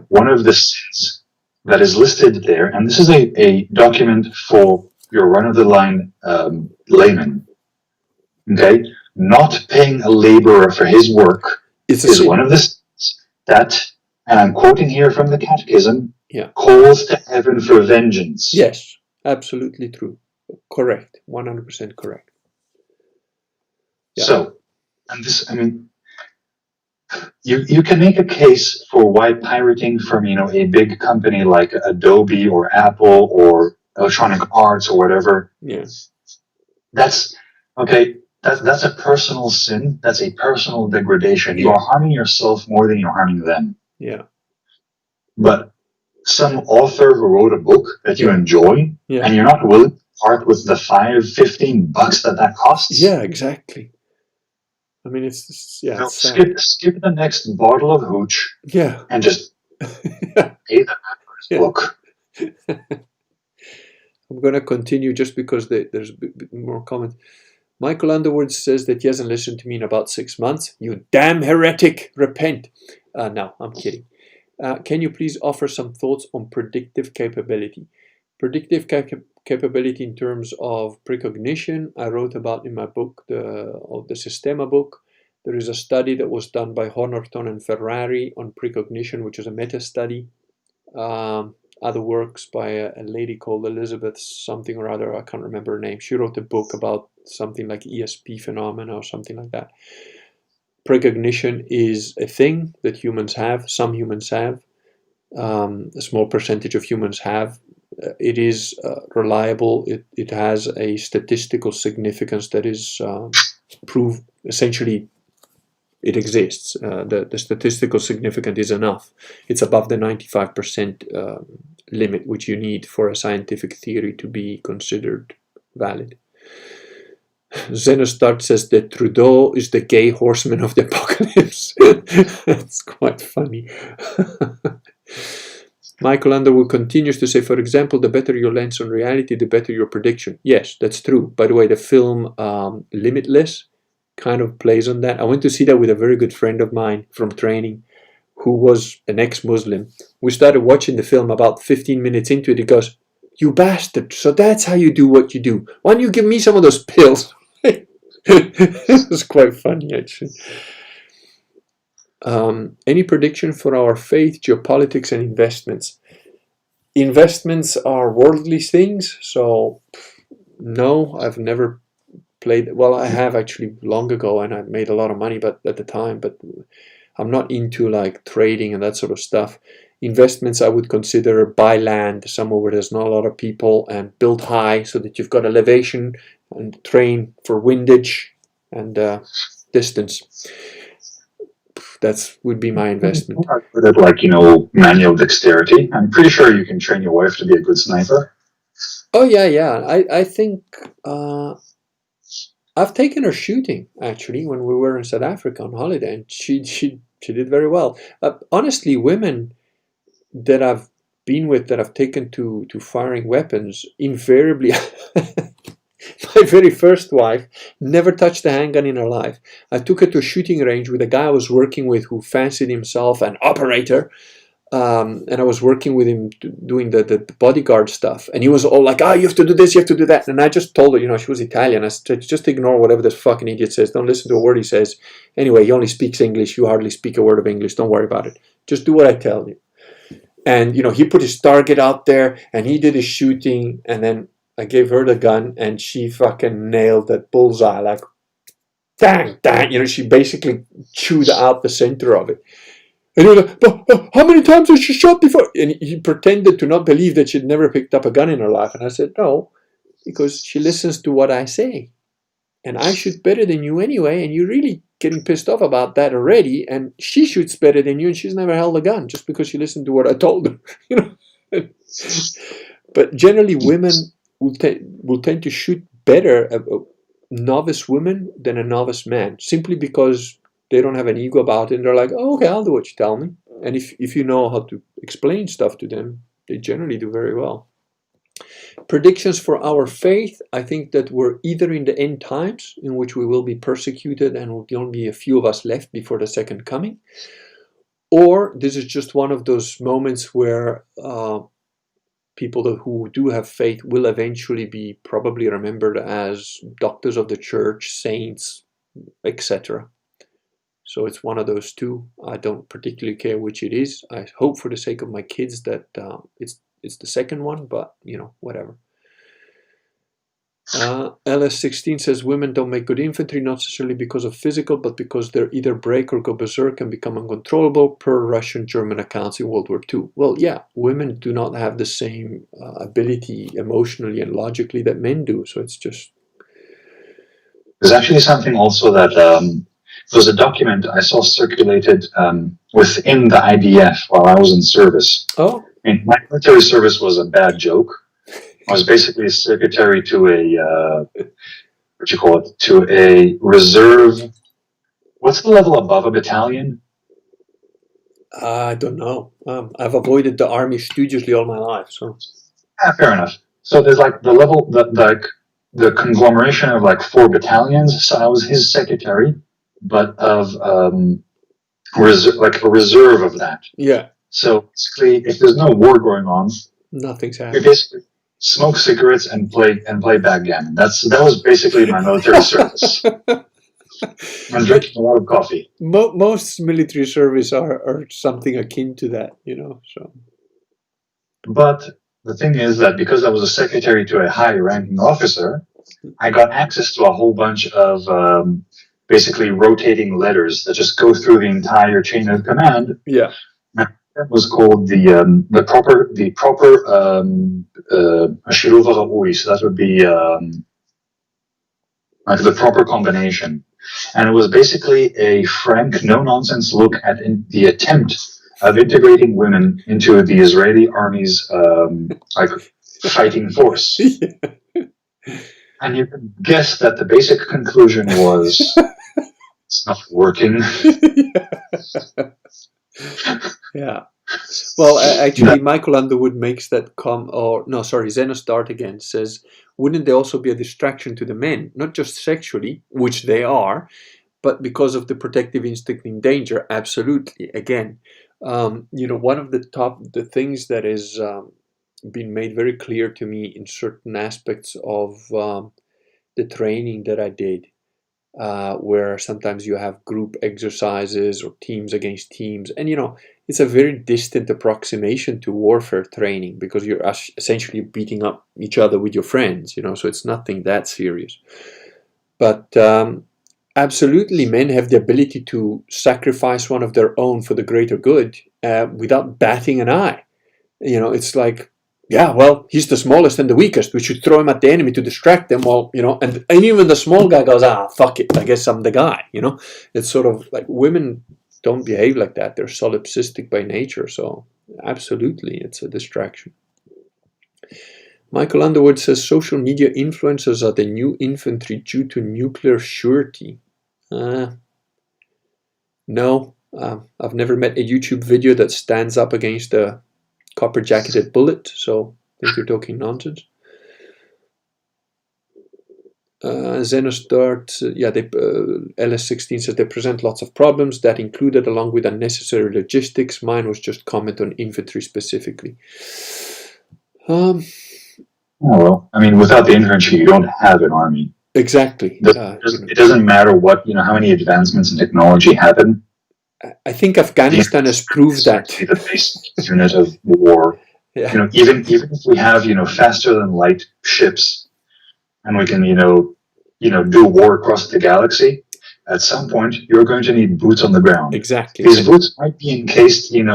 one of the sins that is listed there, and this is a document for your run-of-the-line layman, okay? Not paying a laborer for his work is one of the sins that, and I'm quoting here from the Catechism, calls to heaven for vengeance. Yes, absolutely true. Correct, 100% correct. Yeah. So, and this, you can make a case for why pirating from, a big company like Adobe or Apple or Electronic Arts or whatever. Yes. That's okay. That's a personal sin. That's a personal degradation. You are harming yourself more than you're harming them. Yeah. But some author who wrote a book that you enjoy and you're not willing to part with the $15 that costs. Yeah, exactly. It's skip the next bottle of hooch. Yeah. And just pay the book. I'm going to continue just because there's a bit more comments. Michael Underwood says that he hasn't listened to me in about 6 months. You damn heretic! Repent. No, I'm kidding. Can you please offer some thoughts on predictive capability? Predictive capability in terms of precognition, I wrote about in my book, the Sistema book. There is a study that was done by Honorton and Ferrari on precognition, which is a meta-study. Other works by a lady called Elizabeth something or other, I can't remember her name. She wrote a book about something like ESP phenomena or something like that. Precognition is a thing that humans have, some humans have, a small percentage of humans have. It is reliable. It has a statistical significance that is proved. Essentially, it exists. The statistical significance is enough. It's above the 95% limit which you need for a scientific theory to be considered valid. Xenostart says that Trudeau is the gay horseman of the apocalypse. That's quite funny. Michael Underwood continues to say, for example, the better your lens on reality, the better your prediction. Yes, that's true. By the way, the film Limitless kind of plays on that. I went to see that with a very good friend of mine from training who was an ex-Muslim. We started watching the film about 15 minutes into it. He goes, "You bastard, so that's how you do what you do. Why don't you give me some of those pills?" It was quite funny, actually. Any prediction for our faith, geopolitics, and investments? Investments are worldly things, so no, I've never played. Well, I have actually long ago, and I made a lot of money, but at the time, but I'm not into like trading and that sort of stuff. Investments, I would consider buy land somewhere where there's not a lot of people and build high so that you've got elevation and train for windage and distance. That would be my investment. Like, manual dexterity. I'm pretty sure you can train your wife to be a good sniper. Oh yeah. I think I've taken her shooting actually when we were in South Africa on holiday, and she did very well. Honestly, women that I've been with that I've taken to firing weapons, invariably, my very first wife never touched a handgun in her life. I took her to a shooting range with a guy I was working with who fancied himself an operator, and I was working with him doing the bodyguard stuff, and he was all like, you have to do this, you have to do that, and I just told her, she was Italian, I said, just ignore whatever this fucking idiot says, don't listen to a word he says, anyway, he only speaks English, you hardly speak a word of English, don't worry about it, just do what I tell you. And he put his target out there, and he did his shooting, and then I gave her the gun, and she fucking nailed that bullseye, like, dang, she basically chewed out the center of it. And he was like, but how many times has she shot before? And he pretended to not believe that she'd never picked up a gun in her life. And I said, no, because she listens to what I say. And I shoot better than you anyway, and you're really getting pissed off about that already. And she shoots better than you, and she's never held a gun just because she listened to what I told her. But generally, women will tend to shoot better a novice woman than a novice man, simply because they don't have an ego about it, and they're like, oh, okay, I'll do what you tell me. And if you know how to explain stuff to them, they generally do very well. Predictions for our faith, I think that we're either in the end times, in which we will be persecuted and will only be a few of us left before the second coming, or this is just one of those moments where people who do have faith will eventually be probably remembered as doctors of the church, saints, etc. So it's one of those two. I don't particularly care which it is. I hope for the sake of my kids that it's the second one, but whatever. LS16 says women don't make good infantry, not necessarily because of physical, but because they're either break or go berserk and become uncontrollable, per Russian-German accounts in World War II. Well, yeah, women do not have the same ability emotionally and logically that men do. So it's just... There's actually something also that... there was a document I saw circulated within the IDF while I was in service. Oh. And my military service was a bad joke. I was basically secretary to to a reserve. What's the level above a battalion? I don't know. I've avoided the army studiously all my life, so. Fair enough. So there's like the level, the conglomeration of like 4 battalions. So I was his secretary, but of like a reserve of that. Yeah. So basically, if there's no war going on, nothing's happening. You basically smoke cigarettes and play backgammon. That was basically my military service. I'm drinking a lot of coffee. Most military service are something akin to that, So. But the thing is that because I was a secretary to a high-ranking officer, I got access to a whole bunch of basically rotating letters that just go through the entire chain of command. Yeah. That was called the proper Ashirova Ui, so that would be like the proper combination. And it was basically a frank, no-nonsense look at the attempt of integrating women into the Israeli army's like fighting force. And you can guess that the basic conclusion was it's not working. Yeah. Well, actually, Michael Underwood makes that Xenostart again says, wouldn't they also be a distraction to the men, not just sexually, which they are, but because of the protective instinct in danger? Absolutely. Again, one of the things that is been made very clear to me in certain aspects of the training that I did, where sometimes you have group exercises or teams against teams, and it's a very distant approximation to warfare training because you're essentially beating up each other with your friends, so it's nothing that serious. But absolutely, men have the ability to sacrifice one of their own for the greater good without batting an eye. It's like, yeah, well, he's the smallest and the weakest. We should throw him at the enemy to distract them. Well, and even the small guy goes, fuck it, I guess I'm the guy. It's sort of like women don't behave like that. They're solipsistic by nature. So absolutely, it's a distraction. Michael Underwood says social media influencers are the new infantry due to nuclear surety. No, I've never met a YouTube video that stands up against a copper-jacketed bullet, so I think you're talking nonsense. Xenostart, LS16 says they present lots of problems that included along with unnecessary logistics. Mine was just comment on infantry specifically. Well, I mean, without the infantry, you don't have an army. Exactly. It doesn't matter what, how many advancements in technology happen. I think Afghanistan has proved that. The basic unit of war. Yeah. Even if we have, faster than light ships, and we can, do war across the galaxy, at some point you're going to need boots on the ground. Exactly. These boots might be encased, in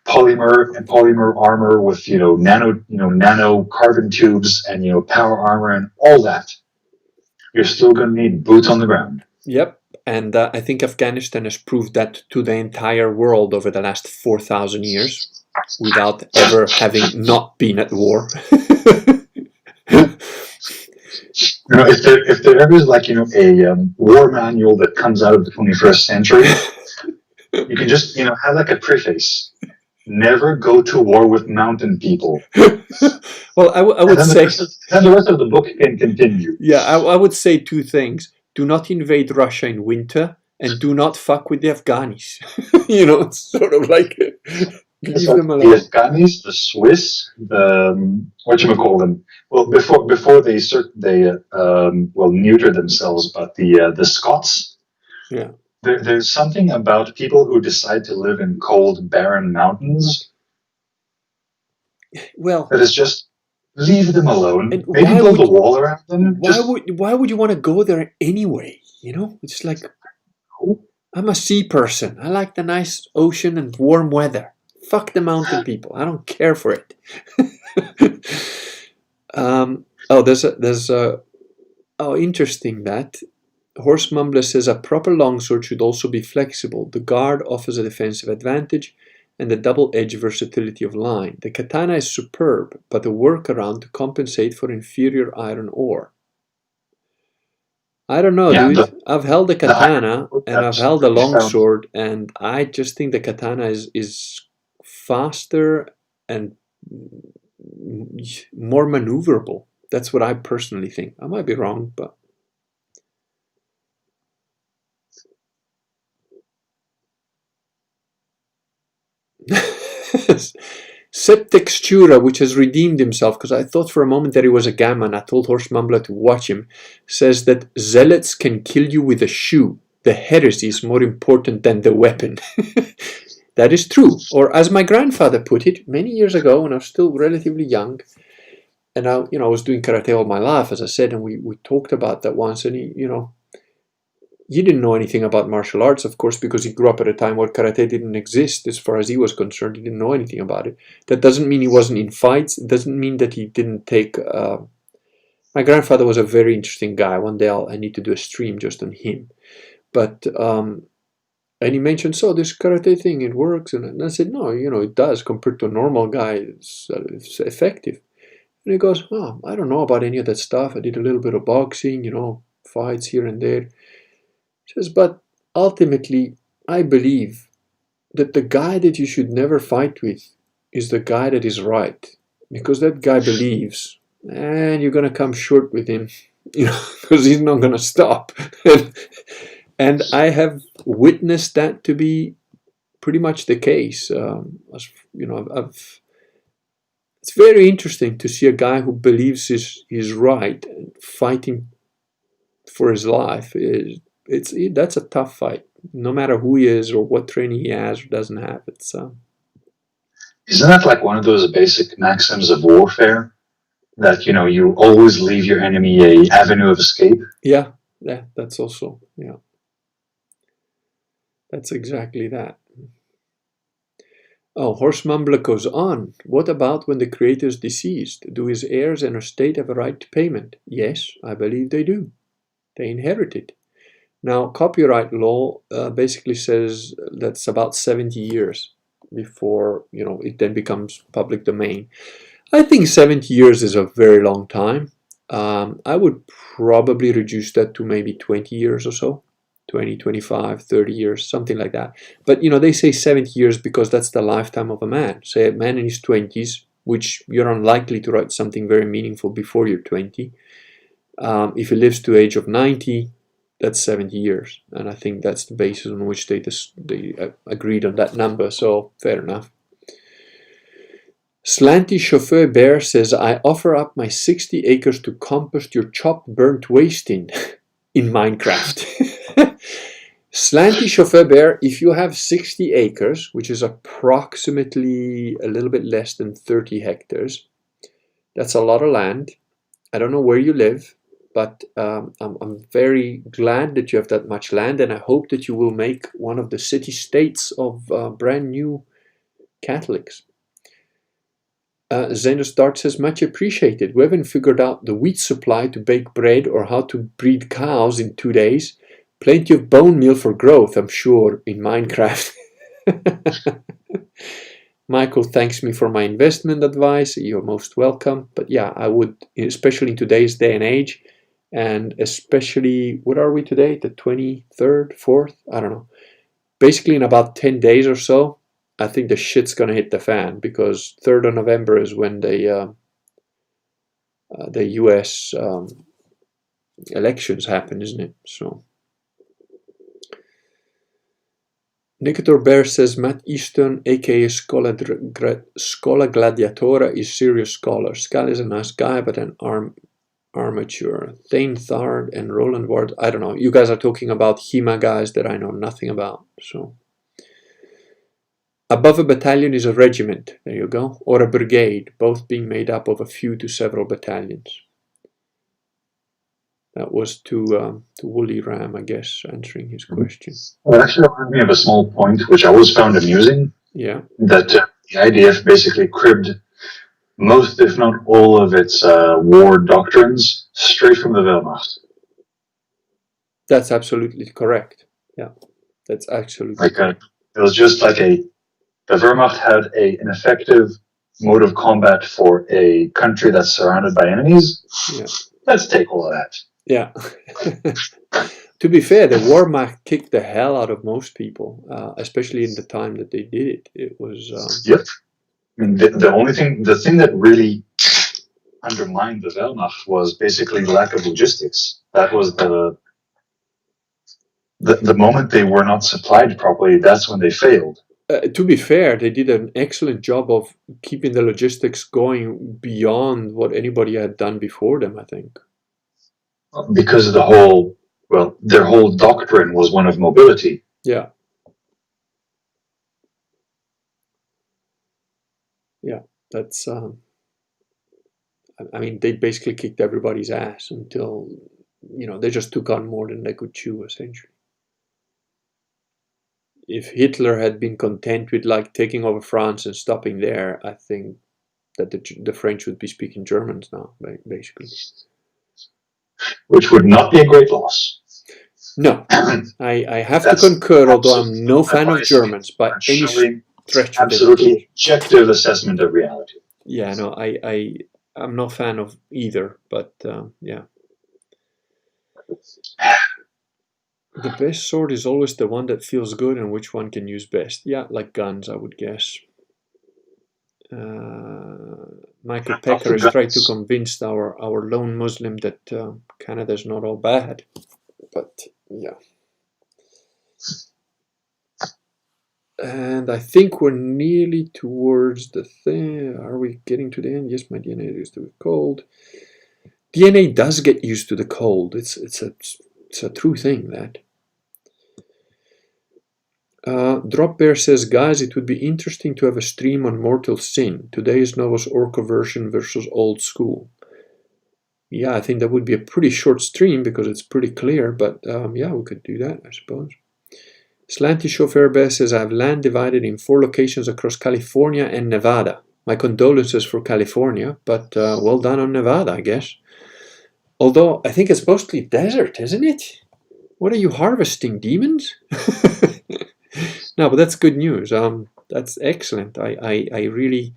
polymer armor with, nano carbon tubes and, power armor and all that. You're still going to need boots on the ground. Yep. And I think Afghanistan has proved that to the entire world over the last 4,000 years without ever having not been at war. If there ever is a war manual that comes out of the 21st century, you can just, have like a preface. Never go to war with mountain people. Well, I would say... Then the rest of the book can continue. Yeah, I would say two things. Do not invade Russia in winter, and do not fuck with the Afghanis. It's sort of like leave them alone. The Afghanis, the Swiss, the whatchamacallit. Well, before they neuter themselves, but the Scots. Yeah. There's something about people who decide to live in cold, barren mountains. Well, that is just. Leave them alone. Maybe build a wall around them. Why would you want to go there anyway? It's like, I'm a sea person. I like the nice ocean and warm weather. Fuck the mountain people. I don't care for it. Interesting that. Horse Mumbler says a proper longsword should also be flexible. The guard offers a defensive advantage and the double-edged versatility of line. The katana is superb, but a workaround to compensate for inferior iron ore. I don't know, dude. I've held a katana and I've held a longsword, and I just think the katana is faster and more maneuverable. That's what I personally think. I might be wrong, but... Septextura, which has redeemed himself, because I thought for a moment that he was a gamma, and I told Horse Mumbler to watch him, says that zealots can kill you with a shoe. The heresy is more important than the weapon. That is true. Or as my grandfather put it many years ago when I was still relatively young, and I was doing karate all my life, as I said, and we talked about that once, and he didn't know anything about martial arts, of course, because he grew up at a time where karate didn't exist. As far as he was concerned, he didn't know anything about it. That doesn't mean he wasn't in fights. It doesn't mean that he didn't take My grandfather was a very interesting guy. One day I need to do a stream just on him. But and he mentioned, so this karate thing, it works. And I said, no, it does. Compared to a normal guy, it's effective. And he goes, oh, I don't know about any of that stuff. I did a little bit of boxing, fights here and there. He says, but ultimately, I believe that the guy that you should never fight with is the guy that is right. Because that guy believes, and you're going to come short with him, because he's not going to stop. And I have witnessed that to be pretty much the case. It's very interesting to see a guy who believes he's right and fighting for his life. That's a tough fight, no matter who he is or what training he has or doesn't have. Isn't that like one of those basic maxims of warfare? That, you always leave your enemy a avenue of escape? Yeah, that's also, yeah. That's exactly that. Oh, Horse Mumbler goes on. What about when the creator is deceased? Do his heirs and estate have a right to payment? Yes, I believe they do. They inherit it. Now, copyright law basically says that's about 70 years before, it then becomes public domain. I think 70 years is a very long time. I would probably reduce that to maybe 20 years or so. 20, 25, 30 years, something like that. But, they say 70 years because that's the lifetime of a man. Say a man in his 20s, which you're unlikely to write something very meaningful before you're 20. If he lives to the age of 90, that's 70 years. And I think that's the basis on which they agreed on that number. So, fair enough. Slanty Chauffeur Bear says, I offer up my 60 acres to compost your chopped burnt waste in Minecraft. Slanty Chauffeur Bear, if you have 60 acres, which is approximately a little bit less than 30 hectares, that's a lot of land. I don't know where you live, but I'm very glad that you have that much land, and I hope that you will make one of the city-states of brand new Catholics. Xenos Dart says, much appreciated. We haven't figured out the wheat supply to bake bread or how to breed cows in 2 days. Plenty of bone meal for growth, I'm sure, in Minecraft. Michael thanks me for my investment advice. You're most welcome. But yeah, I would, especially in today's day and age, and especially, what are we today? The 23rd, 4th? I don't know. Basically, in about 10 days or so, I think the shit's gonna hit the fan, because 3rd of November is when the U.S. Elections happen, isn't it? So, Nicator Bear says Matt Easton, aka Scola Gladiatora, is serious scholar. Scal is a nice guy, but an armature. Thane Thard and Roland Ward. I don't know. You guys are talking about HEMA guys that I know nothing about. So. Above a battalion is a regiment, there you go, or a brigade, both being made up of a few to several battalions. That was to Woolly Ram, I guess, answering his question. Well, actually, reminds me of a small point, which I always found amusing. Yeah. That the IDF basically cribbed most, if not all, of its war doctrines straight from the Wehrmacht. That's absolutely correct. Yeah, that's absolutely correct. It was just like the Wehrmacht had an effective mode of combat for a country that's surrounded by enemies. Yeah. Let's take all of that. Yeah. To be fair, the Wehrmacht kicked the hell out of most people, especially in the time that they did it. It was. Yep. I mean, the thing that really undermined the Wehrmacht was basically the lack of logistics. That was the moment they were not supplied properly. That's when they failed. To be fair, they did an excellent job of keeping the logistics going beyond what anybody had done before them, I think. Because of their whole doctrine was one of mobility. Yeah. Yeah, that's, I mean, they basically kicked everybody's ass until, they just took on more than they could chew, essentially. If Hitler had been content with taking over France and stopping there, I think that the French would be speaking Germans now, basically. which would not be a great loss. No, I have to That's concur, although I'm no absolutely fan of unbiased, Germans by any showing stretch of the absolutely imagination. objective assessment of reality. Yeah, no, I'm not a fan of either, but yeah. The best sword is always the one that feels good and which one can use best. Yeah, like guns, I would guess. Michael Pecker has tried to convince our lone Muslim that Canada's not all bad, but yeah. And I think we're nearly towards the thing. Are we getting to the end? Yes, my DNA is used to the cold. DNA does get used to the cold. It's a true thing, that. Drop Bear says, guys, it would be interesting to have a stream on Mortal Sin. Today's Novus Orco version versus old school. Yeah, I think that would be a pretty short stream because it's pretty clear, but yeah, we could do that, I suppose. Slanty Chauffeur Bear says, I have land divided in 4 locations across California and Nevada. My condolences for California, but well done on Nevada, I guess. Although, I think it's mostly desert, isn't it? What are you harvesting, demons? No, but that's good news. That's excellent. I really,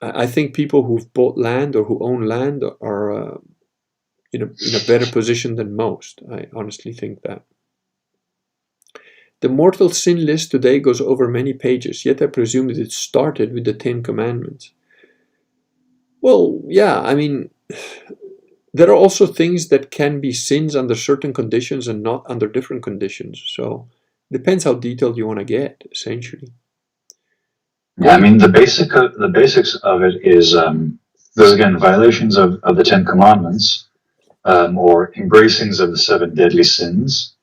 I think people who've bought land or who own land are in a better position than most. I honestly think that. The mortal sin list today goes over many pages, yet I presume that it started with the 10 Commandments. Well, yeah, I mean, there are also things that can be sins under certain conditions and not under different conditions. So depends how detailed you want to get, essentially. Yeah, I mean, the basics of it is, there's again violations of the 10 Commandments, or embracings of the 7 deadly sins.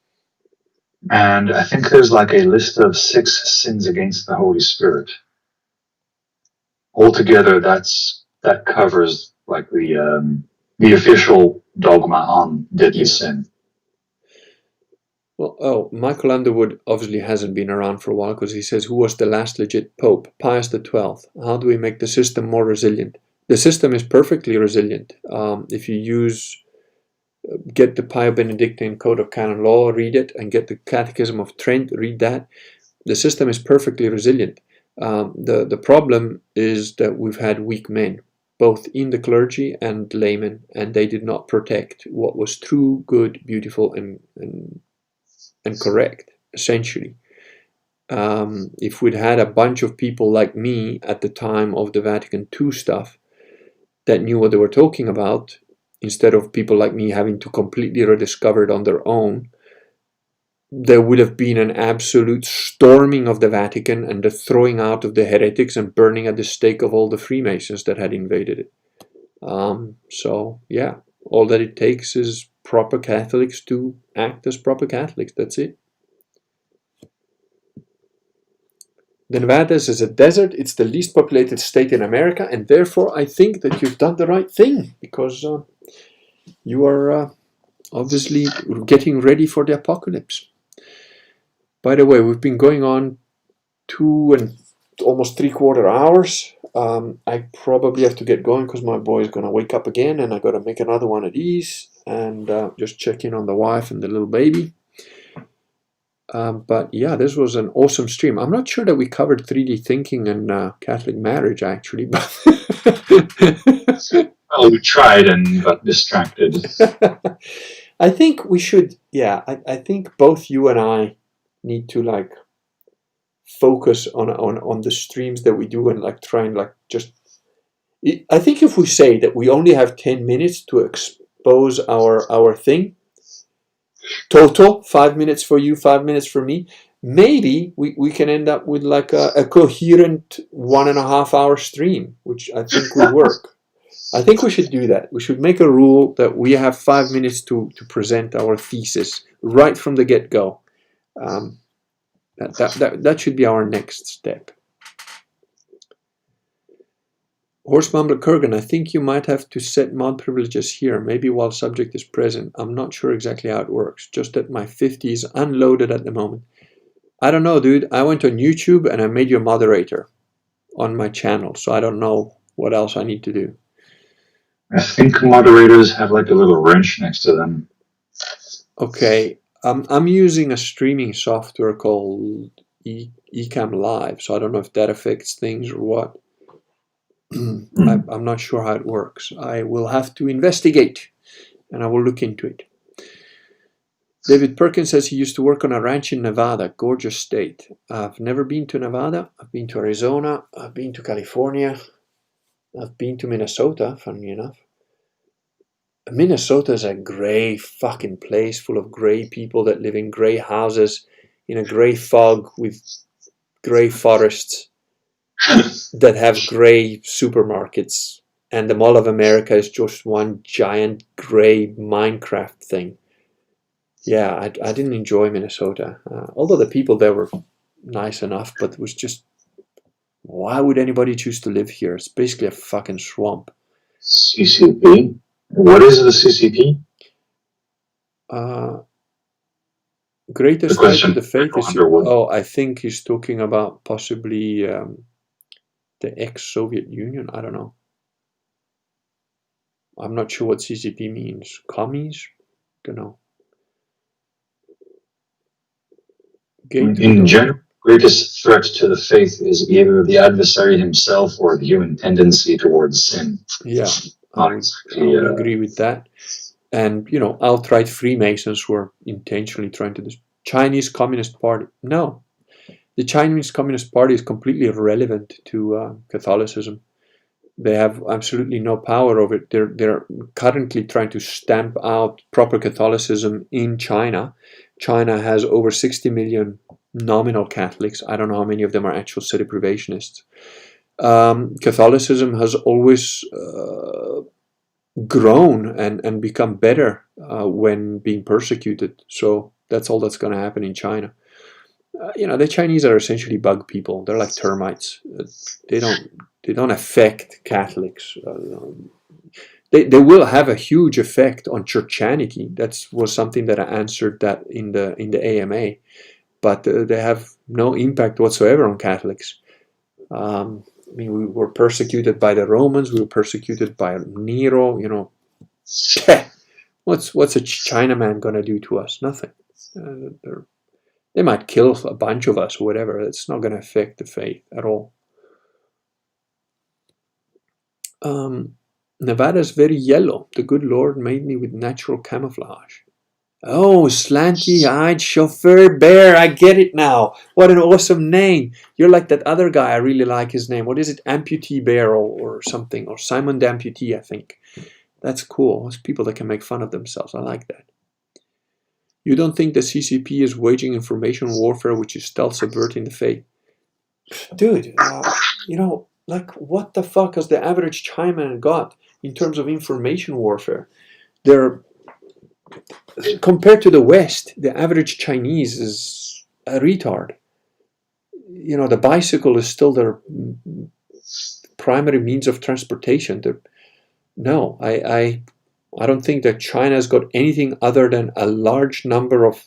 And I think there's like a list of 6 sins against the Holy Spirit. Altogether, that covers like the official dogma on deadly sin. Well, Michael Underwood obviously hasn't been around for a while because he says, who was the last legit Pope? Pius XII. How do we make the system more resilient? The system is perfectly resilient. If you get the Pio Benedictine Code of Canon Law, read it, and get the Catechism of Trent, read that. The system is perfectly resilient. The problem is that we've had weak men, both in the clergy and laymen, and they did not protect what was true, good, beautiful, and correct, essentially. If we'd had a bunch of people like me at the time of the Vatican II stuff that knew what they were talking about, instead of people like me having to completely rediscover it on their own, there would have been an absolute storming of the Vatican and the throwing out of the heretics and burning at the stake of all the Freemasons that had invaded it. So, yeah, all that it takes is proper Catholics to act as proper Catholics. That's it. The Nevadas is a desert. It's the least populated state in America, and therefore I think that you've done the right thing, because you are obviously getting ready for the apocalypse. By the way, we've been going on 2 and almost 3/4 hours. I probably have to get going because my boy is going to wake up again, and I got to make another one of these and just check in on the wife and the little baby. But yeah, this was an awesome stream. I'm not sure that we covered 3D thinking and Catholic marriage, actually, but Well, we tried and got distracted. I think we should. Yeah, I think both you and I need to like focus on the streams that we do and like try and like just. I think if we say that we only have 10 minutes to expose our thing, total 5 minutes for you, 5 minutes for me, maybe we can end up with like a coherent 1.5 hour stream, which I think would work. I think we should do that. We should make a rule that we have 5 minutes to present our thesis right from the get-go. That should be our next step. Horse Mumbler Kurgan, I think you might have to set mod privileges here, maybe while subject is present. I'm not sure exactly how it works, just that my 50 is unloaded at the moment. I don't know, dude. I went on YouTube and I made you a moderator on my channel, so I don't know what else I need to do. I think moderators have like a little wrench next to them. Okay, I'm using a streaming software called Ecamm Live, so I don't know if that affects things or what. I'm not sure how it works. I will have to investigate, and I will look into it. David Perkins says he used to work on a ranch in Nevada, gorgeous state. I've never been to Nevada. I've been to Arizona. I've been to California. I've been to Minnesota, funny enough. Minnesota is a grey fucking place full of grey people that live in grey houses in a grey fog with grey forests that have grey supermarkets, and the Mall of America is just one giant grey Minecraft thing. Yeah, I didn't enjoy Minnesota, although the people there were nice enough, but it was just, why would anybody choose to live here? It's basically a fucking swamp. CCP? What is the CCP? Greatest The threat question. to the faith is, I think he's talking about possibly the ex-Soviet Union. I don't know. I'm not sure what CCP means. Commies? Don't know. In general, greatest threat to the faith is either the adversary himself or the human tendency towards sin. Yeah, I would agree with that. And, outright Freemasons were intentionally trying to... Chinese Communist Party. No. The Chinese Communist Party is completely irrelevant to Catholicism. They have absolutely no power over it. They're currently trying to stamp out proper Catholicism in China. China has over 60 million nominal Catholics. I don't know how many of them are actual sedeprivationists. Catholicism has always grown and become better when being persecuted. So that's all that's going to happen in China. The Chinese are essentially bug people. They're like termites. They don't affect Catholics. They will have a huge effect on churchianity. That was something that I answered that in the AMA, but they have no impact whatsoever on Catholics. We were persecuted by the Romans. We were persecuted by Nero. What's a Chinaman gonna do to us? Nothing. They might kill a bunch of us or whatever. It's not gonna affect the faith at all. Nevada's very yellow. The good Lord made me with natural camouflage. Oh, slanty-eyed chauffeur bear. I get it now. What an awesome name. You're like that other guy. I really like his name. What is it? Amputee Bear or something. Or Simon Damputee, I think. That's cool. Those people that can make fun of themselves. I like that. You don't think the CCP is waging information warfare, which is stealth subverting the faith? Dude, like what the fuck has the average Chinaman got in terms of information warfare? Compared to the West, the average Chinese is a retard. The bicycle is still their primary means of transportation. No, I don't think that China's got anything other than a large number of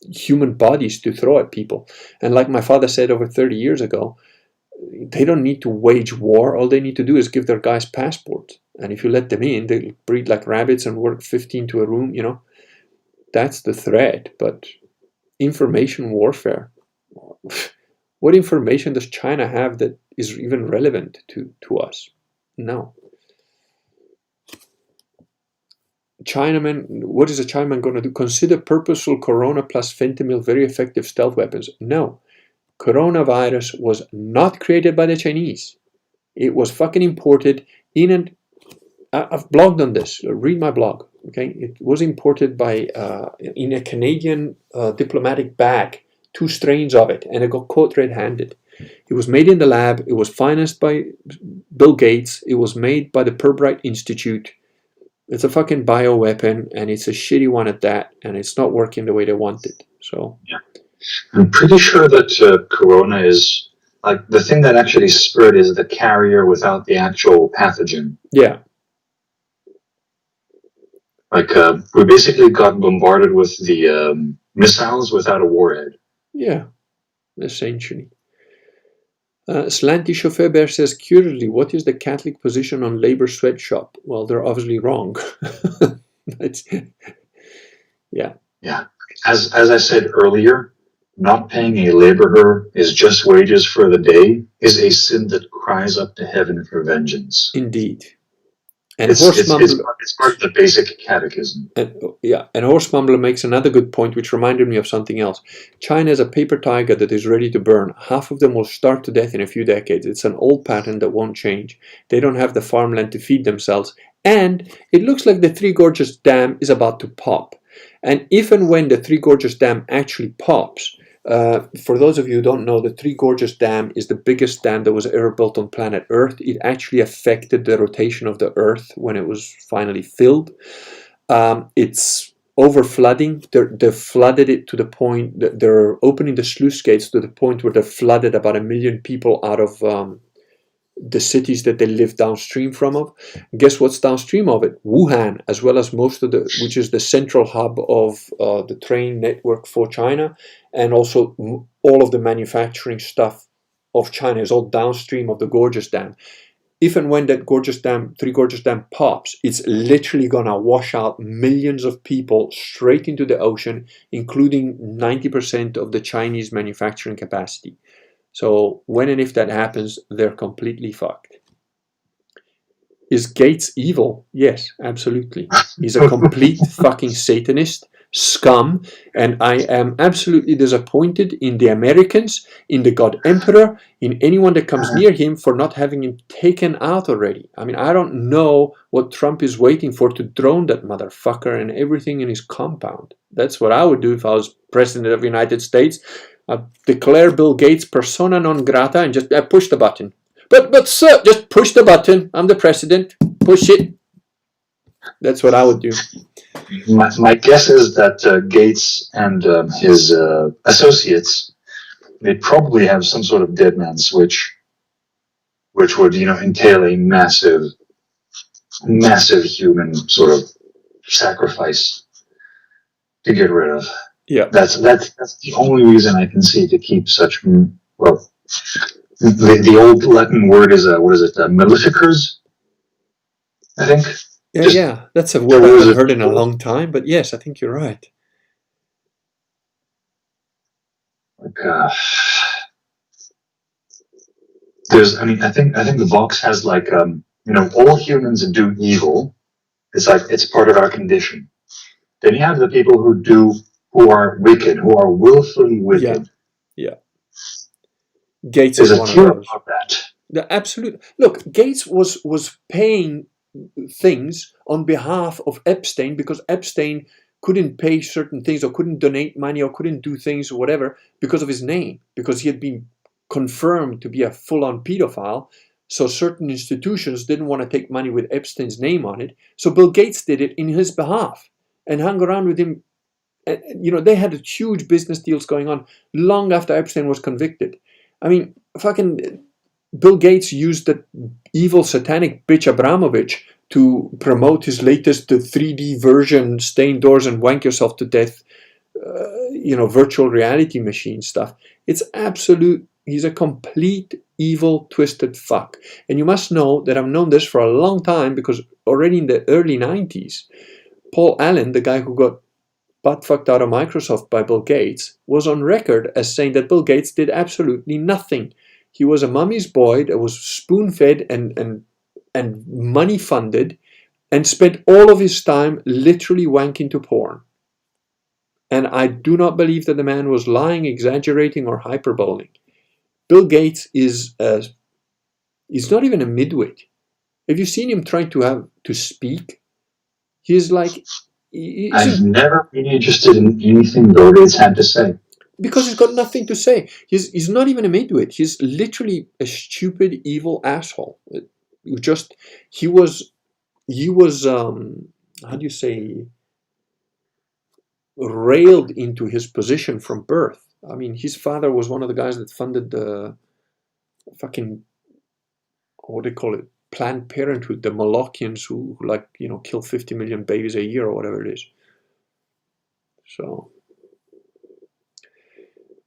human bodies to throw at people. And like my father said over 30 years ago, they don't need to wage war. All they need to do is give their guys passports. And if you let them in, they breed like rabbits and work 15 to a room, That's the threat. But information warfare, what information does China have that is even relevant to us? No. Chinaman, what is a Chinaman going to do? Consider purposeful corona plus fentanyl very effective stealth weapons. No. Coronavirus was not created by the Chinese. It was fucking imported in I've blogged on this. Read my blog. Okay, it was imported in a Canadian diplomatic bag, 2 strains of it, and it got caught red-handed. It was made in the lab. It was financed by Bill Gates. It was made by the Purbright Institute. It's a fucking bioweapon, and it's a shitty one at that, and it's not working the way they want it. So yeah. I'm pretty sure that corona is like the thing that actually spread is the carrier without the actual pathogen. Yeah. Like we basically got bombarded with the missiles without a warhead. Yeah, essentially. Slanty Chauffeur Bear says, curiously, what is the Catholic position on labor sweatshop? Well, they're obviously wrong. Yeah. Yeah. As I said earlier, not paying a laborer his just wages for the day is a sin that cries up to heaven for vengeance. Indeed. And It's part of the basic catechism. And Horse Mumbler makes another good point, which reminded me of something else. China is a paper tiger that is ready to burn. Half of them will starve to death in a few decades. It's an old pattern that won't change. They don't have the farmland to feed themselves. And it looks like the Three Gorges Dam is about to pop. And if and when the Three Gorges Dam actually pops, for those of you who don't know, the Three Gorges Dam is the biggest dam that was ever built on planet Earth. It actually affected the rotation of the Earth when it was finally filled. It's over flooding. They've flooded it to the point that they're opening the sluice gates to the point where they've flooded about 1 million people out of the cities that they live downstream from of. Guess what's downstream of it? Wuhan, as well as which is the central hub of the train network for China, and also all of the manufacturing stuff of China is all downstream of the Gorges Dam. If and when that Three Gorges Dam pops, it's literally gonna wash out millions of people straight into the ocean, including 90% of the Chinese manufacturing capacity. So when and if that happens, they're completely fucked. Is Gates evil? Yes, absolutely. He's a complete fucking Satanist, scum, and I am absolutely disappointed in the Americans, in the God Emperor, in anyone that comes near him for not having him taken out already. I mean, I don't know what Trump is waiting for to drone that motherfucker and everything in his compound. That's what I would do if I was president of the United States. I'd declare Bill Gates persona non grata and just push the button. But sir, just push the button. I'm the president. Push it. That's what I would do. My guess is that Gates and his associates, they probably have some sort of dead man switch, which would, entail a massive human sort of sacrifice to get rid of. Yeah. That's the only reason I can see to keep such, well, the old Latin word is, what is it, maleficers, I think? Yeah, that's a word I haven't heard in a long time, but yes, I think you're right. Like, I think the Vox has like, all humans do evil. It's like, it's part of our condition. Then you have the people who are wicked, who are willfully wicked. Yeah. Gates is one a cure of of that. The absolute look. Gates was paying things on behalf of Epstein because Epstein couldn't pay certain things or couldn't donate money or couldn't do things or whatever because of his name, because he had been confirmed to be a full-on pedophile. So certain institutions didn't want to take money with Epstein's name on it. So Bill Gates did it in his behalf and hung around with him. They had huge business deals going on long after Epstein was convicted. I mean, fucking Bill Gates used that evil satanic bitch Abramovich to promote his latest 3D version, stay indoors and wank yourself to death, virtual reality machine stuff. It's absolute. He's a complete evil, twisted fuck. And you must know that I've known this for a long time because already in the early 90s, Paul Allen, the guy who got butt fucked out of Microsoft by Bill Gates, was on record as saying that Bill Gates did absolutely nothing. He was a mummy's boy that was spoon-fed and money-funded and spent all of his time literally wanking to porn. And I do not believe that the man was lying, exaggerating, or hyperboling. Bill Gates he's not even a midwit. Have you seen him trying to speak? He's like... I've never been interested in anything Bill Gates had to say. Because he's got nothing to say. He's not even a midwit. He's literally a stupid, evil asshole. He was how do you say, railed into his position from birth. I mean, his father was one of the guys that funded the fucking, what do they call it, Planned Parenthood, the Molochians who kill 50 million babies a year or whatever it is. So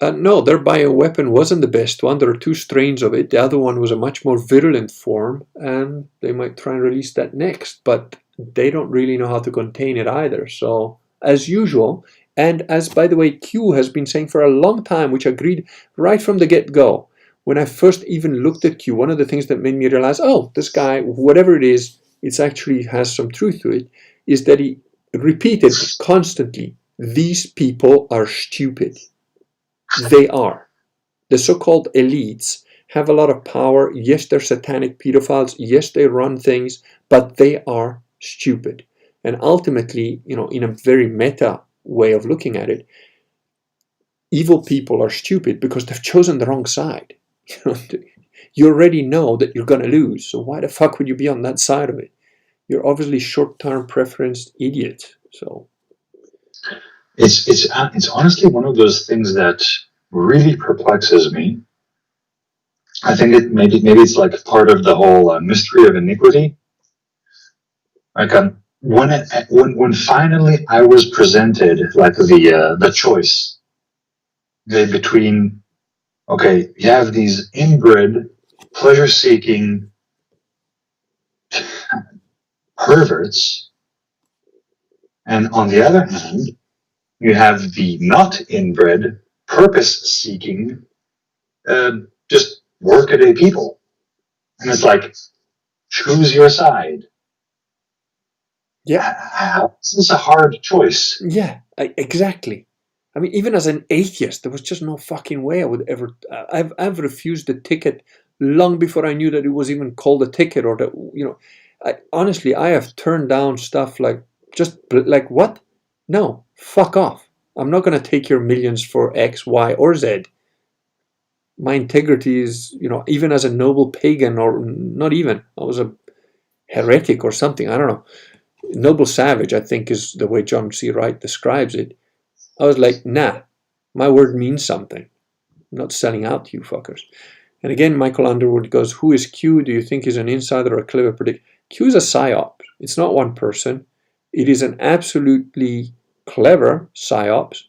No, their bioweapon wasn't the best one. There are two strains of it. The other one was a much more virulent form, and they might try and release that next. But they don't really know how to contain it either. So, as usual, and as, by the way, Q has been saying for a long time, which I agreed right from the get-go, when I first even looked at Q, one of the things that made me realize, oh, this guy, whatever it is, it actually has some truth to it, is that he repeated constantly, these people are stupid. They are. The so-called elites have a lot of power. Yes, they're satanic pedophiles. Yes, they run things, but they are stupid. And ultimately, in a very meta way of looking at it, evil people are stupid because they've chosen the wrong side. You already know that you're going to lose, so why the fuck would you be on that side of it? You're obviously short-term preference idiot. So it's honestly one of those things that really perplexes me. I think maybe it's like part of the whole mystery of iniquity. Like when finally I was presented like the choice between, okay, you have these inbred pleasure-seeking perverts, and on the other hand, you have the not inbred purpose-seeking, just workaday people, and it's like, choose your side. yeah, This is a hard choice. yeah, exactly. I mean, even as an atheist, there was just no fucking way I would ever. I've refused the ticket long before I knew that it was even called a ticket, or that honestly, I have turned down stuff like like what? No, fuck off. I'm not gonna take your millions for X, Y, or Z. My integrity is, even as a noble pagan, or not even. I was a heretic or something. I don't know. Noble savage, I think, is the way John C. Wright describes it. I was like, nah, my word means something. I'm not selling out to you fuckers. And again, Michael Underwood goes, who is Q? Do you think he's an insider or a clever predict? Q is a psyop. It's not one person. It is an absolutely clever psyops.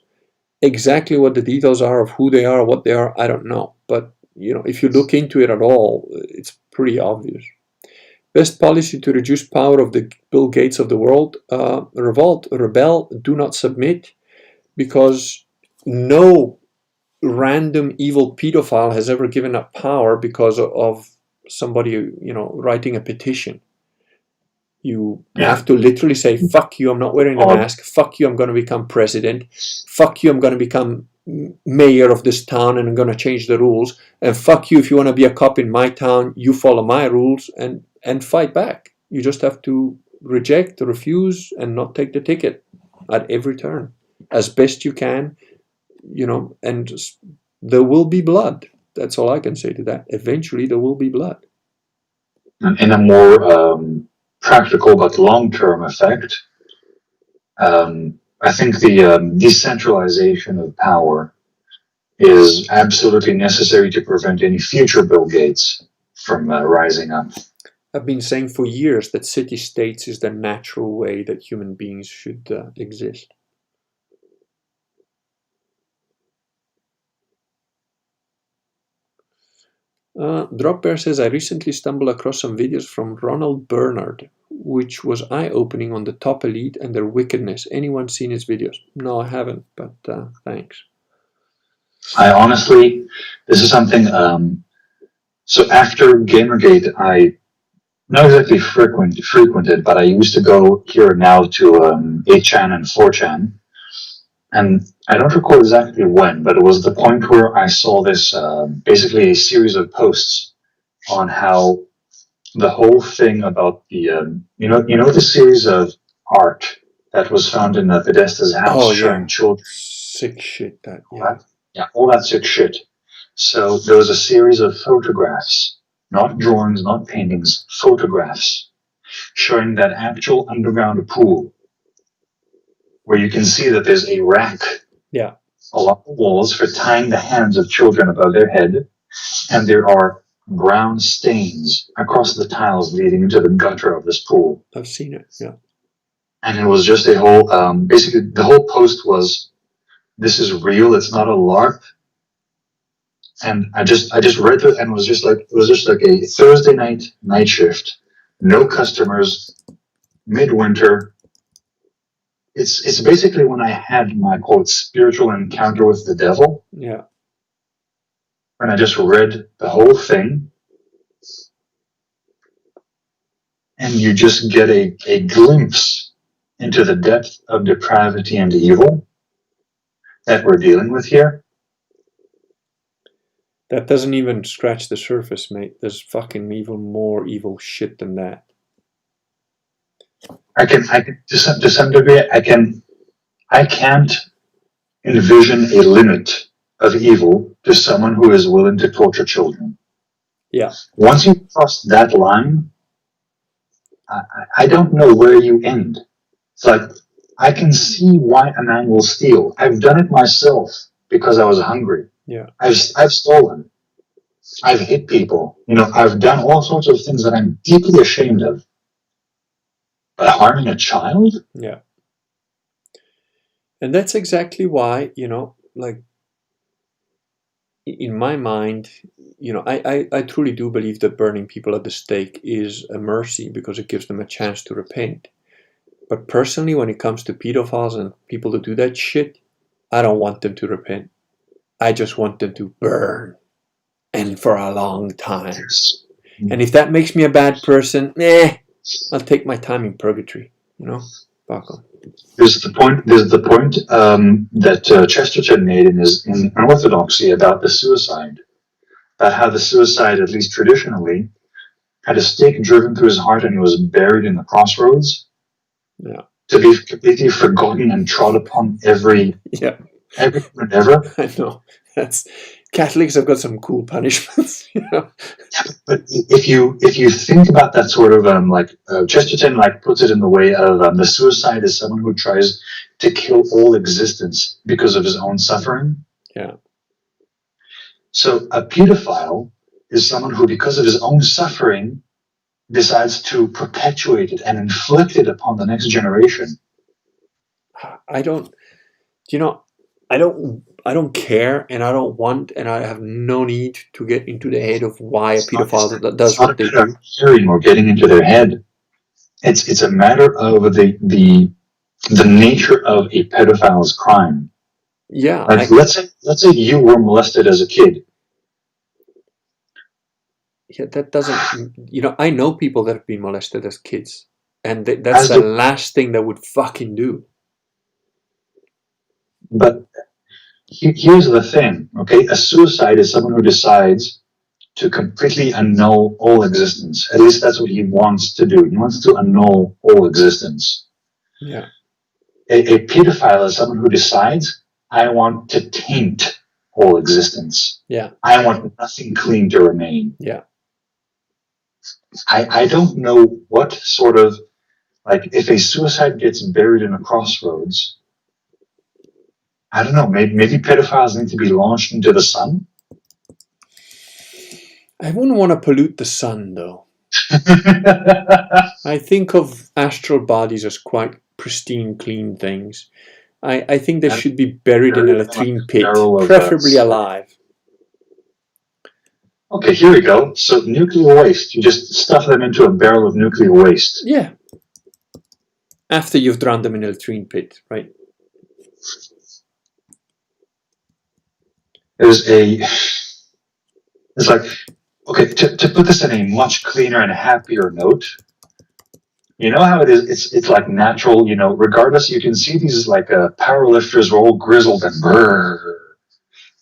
Exactly what the details are of who they are, what they are, I don't know. But, if you look into it at all, it's pretty obvious. Best policy to reduce power of the Bill Gates of the world? Revolt, rebel, do not submit. Because no random evil pedophile has ever given up power because of somebody, writing a petition. You have to literally say, fuck you, I'm not wearing the mask. Fuck you, I'm going to become president. Fuck you, I'm going to become mayor of this town and I'm going to change the rules. And fuck you, if you want to be a cop in my town, you follow my rules and fight back. You just have to reject, refuse, and not take the ticket at every turn. As best you can, and there will be blood. That's all I can say to that. Eventually, there will be blood. In a more practical but long-term effect, I think the decentralization of power is absolutely necessary to prevent any future Bill Gates from rising up. I've been saying for years that city-states is the natural way that human beings should exist. Dropbear says, I recently stumbled across some videos from Ronald Bernard, which was eye-opening on the top elite and their wickedness. Anyone seen his videos? No, I haven't, but thanks. I honestly, this is something, so after Gamergate, I not exactly frequented, but I used to go here and now to 8chan and 4chan. And I don't recall exactly when, but it was the point where I saw this, basically a series of posts on how the whole thing about the, the series of art that was found in Podesta's house showing children. Sick shit, that, yeah, all that sick shit. So there was a series of photographs, not drawings, not paintings, photographs, showing that actual underground pool, where you can see that there's a rack along the walls for tying the hands of children above their head, and there are brown stains across the tiles leading into the gutter of this pool. I've seen it, yeah. And it was just a whole, basically the whole post was, this is real, it's not a LARP, And I just read it, and it was just like a Thursday night shift, no customers, midwinter. It's basically when I had my quote spiritual encounter with the devil, Yeah. and I just read the whole thing, and you just get a glimpse into the depth of depravity and evil that we're dealing with here. That doesn't even scratch the surface, mate. There's fucking even more evil shit than that. I can to some degree, I can't envision a limit of evil to someone who is willing to torture children. Yeah. Once you cross that line, I don't know where you end. It's like, I can see why a man will steal. I've done it myself because I was hungry. Yeah. I've stolen. I've hit people. I've done all sorts of things that I'm deeply ashamed of. But harming a child? Yeah. And that's exactly why, like, in my mind, I truly do believe that burning people at the stake is a mercy because it gives them a chance to repent. But personally, when it comes to pedophiles and people who do that shit, I don't want them to repent. I just want them to burn, and for a long time. Yes. And if that makes me a bad person, I'll take my time in purgatory. Fuck 'em. There's the point. That Chesterton made in Orthodoxy about the suicide, about how the suicide, at least traditionally, had a stake driven through his heart and he was buried in the crossroads. Yeah. To be completely forgotten and trod upon every Yeah. and ever. I know. Catholics have got some cool punishments. But if you think about that sort of Chesterton puts it in the way of the suicide is someone who tries to kill all existence because of his own suffering. Yeah. So a pedophile is someone who, because of his own suffering, decides to perpetuate it and inflict it upon the next generation. I don't care, and I don't want, and I have no need to get into the head of why a pedophile does what they do. Hearing or getting into their head. It's a matter of the nature of a pedophile's crime. Yeah. Let's say you were molested as a kid. Yeah, that doesn't. I know people that have been molested as kids, and that's the last thing they would fucking do. But here's the thing, okay? A suicide is someone who decides to completely annul all existence. At least that's what he wants to do. He wants to annul all existence. Yeah. A pedophile is someone who decides, I want to taint all existence. Yeah. I want nothing clean to remain. Yeah. I don't know what sort of, if a suicide gets buried in a crossroads, I don't know, maybe pedophiles need to be launched into the sun? I wouldn't want to pollute the sun, though. I think of astral bodies as quite pristine, clean things. I think they should be buried in a latrine pit, preferably alive. Okay, here we go. So nuclear waste, you just stuff them into a barrel of nuclear waste. Yeah. After you've drowned them in a latrine pit, right? It's like, okay, to put this in a much cleaner and happier note, you know how it is, it's like natural, regardless, you can see these powerlifters are all grizzled and brrr.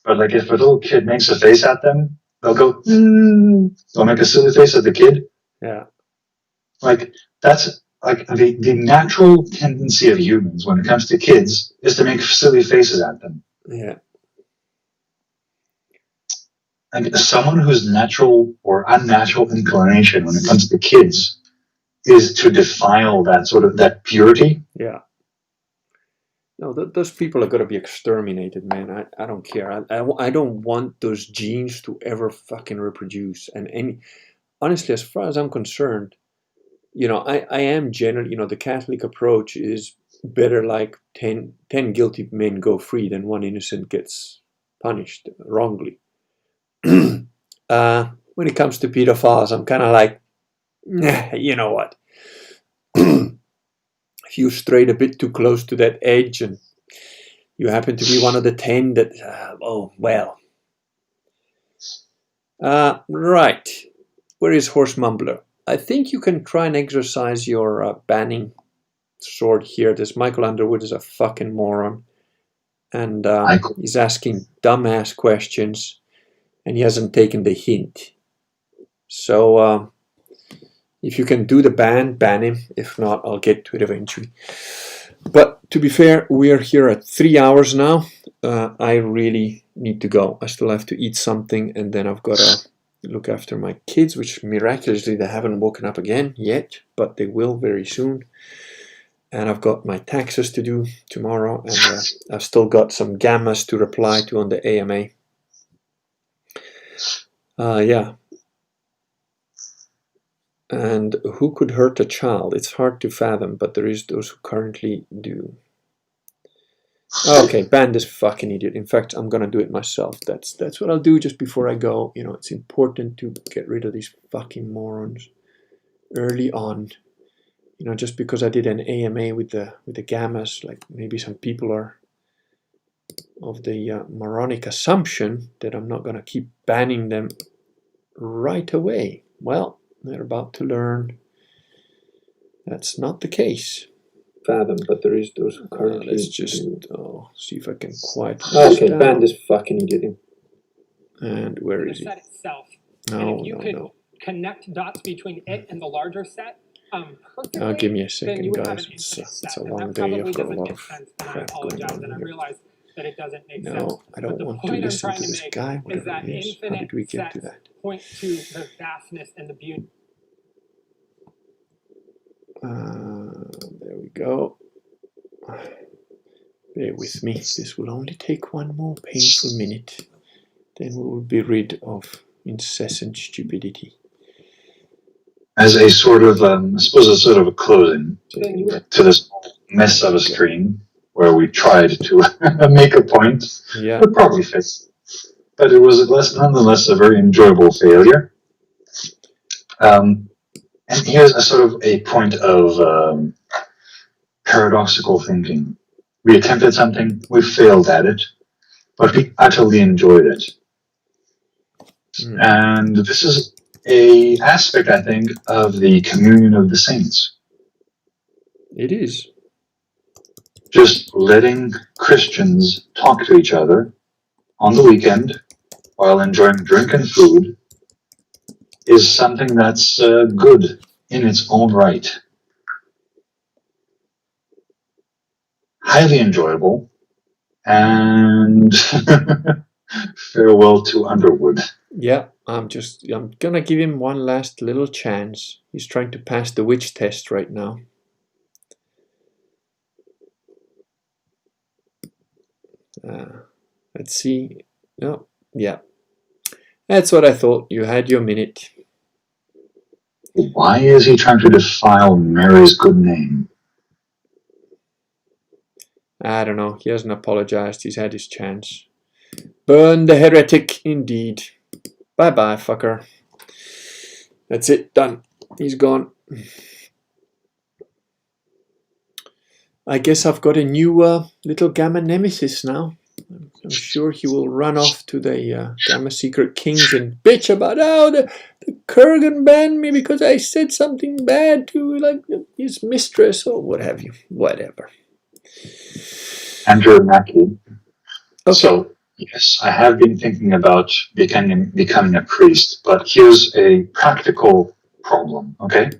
But if a little kid makes a face at them, they'll go, they'll make a silly face at the kid. Yeah. That's the natural tendency of humans when it comes to kids is to make silly faces at them. Yeah. And someone whose natural or unnatural inclination when it comes to kids is to defile that purity. Yeah. No, those people are going to be exterminated, man. I don't care. I don't want those genes to ever fucking reproduce. And honestly, as far as I'm concerned, I am generally, the Catholic approach is better 10 guilty men go free than one innocent gets punished wrongly. when it comes to pedophiles, I'm kind of like, nah, you know what? If you strayed a bit too close to that edge and you happen to be one of the 10 that, oh, well. Right. Where is Horse Mumbler? I think you can try and exercise your banning sword here. This Michael Underwood is a fucking moron. And he's asking dumbass questions. And he hasn't taken the hint. So if you can do the ban him. If not, I'll get to it eventually. But to be fair, we are here at 3 hours now. I really need to go. I still have to eat something, and then I've got to look after my kids, which miraculously they haven't woken up again yet, but they will very soon. And I've got my taxes to do tomorrow, and I've still got some gammas to reply to on the AMA. Yeah. And who could hurt a child? It's hard to fathom, but there is those who currently do. Okay, ban this fucking idiot. In fact, I'm gonna do it myself. That's what I'll do just before I go. You know, it's important to get rid of these fucking morons early on. You know, just because I did an AMA with the gammas, like maybe some people are of the moronic assumption that I'm not gonna keep banning them right away. Well, they're about to learn that's not the case. Fathom, but there is those who currently. Let's just see if I can quiet. Okay, ban this fucking idiot. And where is he? Set itself. No, and if you no, could no. connect dots between it and the larger set, perfectly, Give me a then second, you would have guys. an It's infinite set. a And long that day. probably I've got a doesn't lot make of sense, and I crap going apologize, on and I here. realize that it doesn't make sense. No, I But don't the want to point I'm listen trying to to this make guy, is whatever that he is. How did infinite we get to sets that? point to the vastness and the beauty. There we go. Bear with me. This will only take one more painful minute. Then we will be rid of incessant stupidity. As a sort of, I suppose, a sort of a closing to this mess of a stream where we tried to make a point. Yeah. It probably fits, but it was nonetheless a very enjoyable failure. And here's a sort of a point of paradoxical thinking. We attempted something, we failed at it, but we utterly enjoyed it. And this is a aspect, I think, of the communion of the saints. It is. Just letting Christians talk to each other on the weekend while enjoying drink and food is something that's good in its own right. Highly enjoyable, and farewell to Underwood. Yeah, I'm gonna give him one last little chance. He's trying to pass the witch test right now. Let's see. Oh, yeah. That's what I thought. You had your minute. Why is he trying to defile Mary's good name? I don't know. He hasn't apologized. He's had his chance. Burn the heretic, indeed. Bye-bye, fucker. That's it. Done. He's gone. I guess I've got a new little Gamma nemesis now. I'm sure he will run off to the Gamma Secret Kings and bitch about how the Kurgan banned me because I said something bad to like his mistress or what have you. Whatever. Andrew Mackey. Okay. So, yes, I have been thinking about becoming a priest, but here's a practical problem, okay?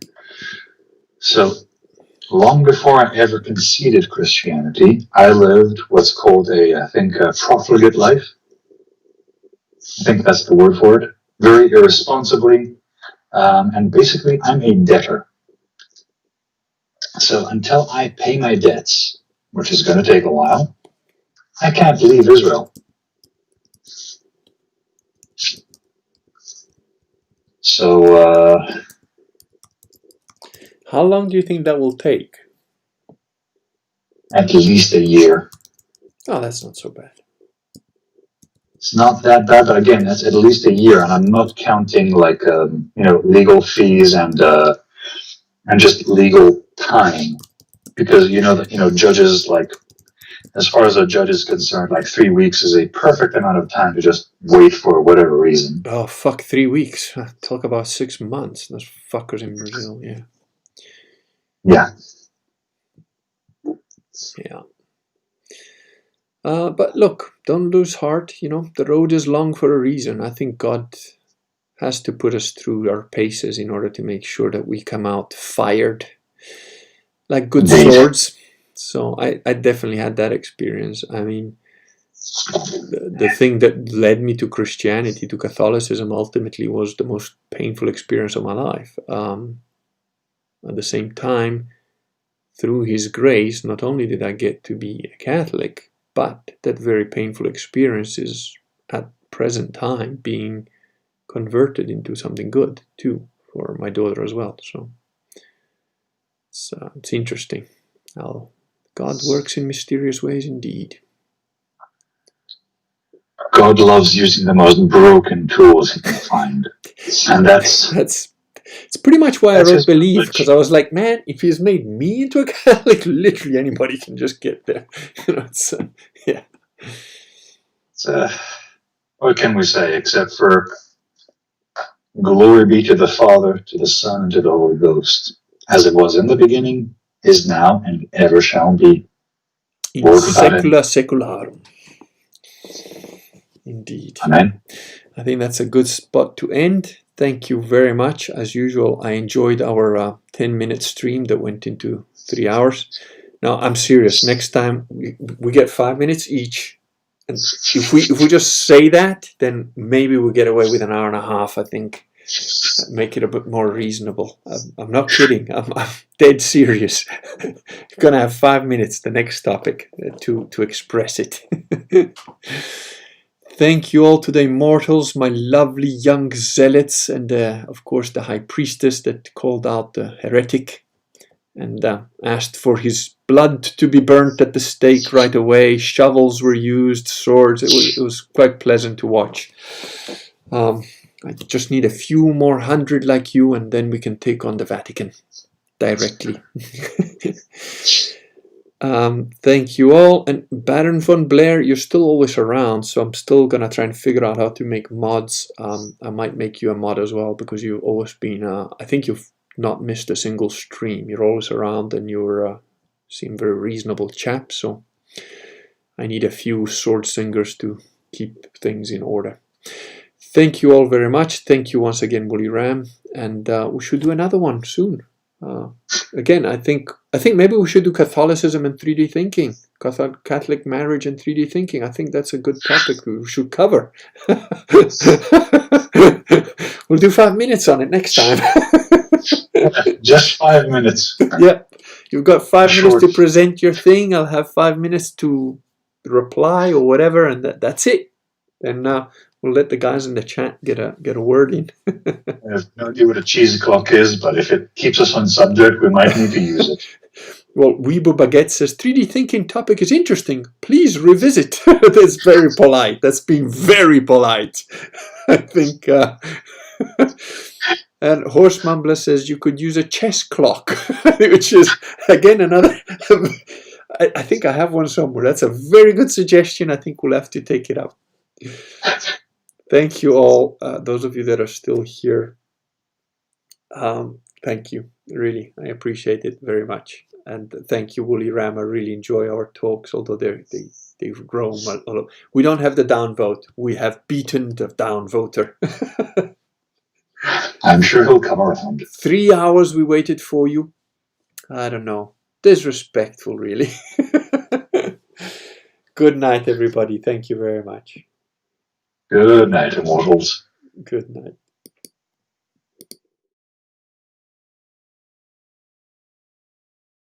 So, long before I ever conceded Christianity, I lived what's called a profligate life. I think that's the word for it. Very irresponsibly, and basically I'm a debtor. So until I pay my debts, which is going to take a while, I can't leave Israel. So, how long do you think that will take? At least a year. Oh, that's not so bad. It's not that bad, but again, that's at least a year, and I'm not counting like legal fees and just legal time, because judges, like, as far as a judge is concerned, like 3 weeks is a perfect amount of time to just wait for whatever reason. Oh, fuck, 3 weeks. Talk about 6 months. Those fuckers in Brazil, yeah. Yeah. Yeah. But look, don't lose heart. The road is long for a reason. I think God has to put us through our paces in order to make sure that we come out fired like good swords. So I definitely had that experience. I mean, the thing that led me to Christianity, to Catholicism, ultimately was the most painful experience of my life. At the same time, through His grace, not only did I get to be a Catholic, but that very painful experience is at present time being converted into something good too for my daughter as well. So it's interesting how God works in mysterious ways indeed. God loves using the most broken tools He can find, and that's it's pretty much why I wrote Believe, because I was like, man, if He's made me into a Catholic, literally anybody can just get there. Yeah. What can we say except for glory be to the Father, to the Son, and to the Holy Ghost, as it was in the beginning, is now, and ever shall be. In secula secularum. Indeed. Amen. I think that's a good spot to end. Thank you very much. As usual, I enjoyed our 10-minute stream that went into 3 hours. Now, I'm serious. Next time, we get 5 minutes each. And if we just say that, then maybe we'll get away with an hour and a half, I think. Make it a bit more reasonable. I'm not kidding. I'm dead serious. You're going to have 5 minutes, the next topic, to express it. Thank you all to the immortals, my lovely young zealots, and of course the high priestess that called out the heretic and asked for his blood to be burnt at the stake right away. Shovels were used, swords. It was quite pleasant to watch. I just need a few more 100 like you, and then we can take on the Vatican directly. Thank you all. And Baron von Blair, you're still always around, so I'm still gonna try and figure out how to make mods. I might make you a mod as well, because you've always been I think you've not missed a single stream. You're always around, and you're seem very reasonable chap, so I need a few sword singers to keep things in order. Thank you all very much. Thank you once again, Woolly Ram, and we should do another one soon. Again, I think maybe we should do Catholicism and 3D thinking, Catholic marriage and 3D thinking. I think that's a good topic we should cover. We'll do 5 minutes on it next time. Just 5 minutes. Yeah, you've got 5 minutes to present your thing. I'll have 5 minutes to reply or whatever, and that's it. And we'll let the guys in the chat get a word in. I have no idea what a cheese clock is, but if it keeps us on subject, we might need to use it. Well, Weebu Baguette says, 3D thinking topic is interesting. Please revisit. That's very polite. That's being very polite. I think. And Horse Mumbler says you could use a chess clock, which is, again, another... I think I have one somewhere. That's a very good suggestion. I think we'll have to take it up. Thank you all, those of you that are still here. Thank you, really, I appreciate it very much. And thank you, Woolly Ram. I really enjoy our talks, although they've grown. We don't have the downvote. We have beaten the downvoter. I'm sure he'll come around. 3 hours we waited for you. I don't know. Disrespectful, really. Good night, everybody. Thank you very much. Good night, immortals. Good night.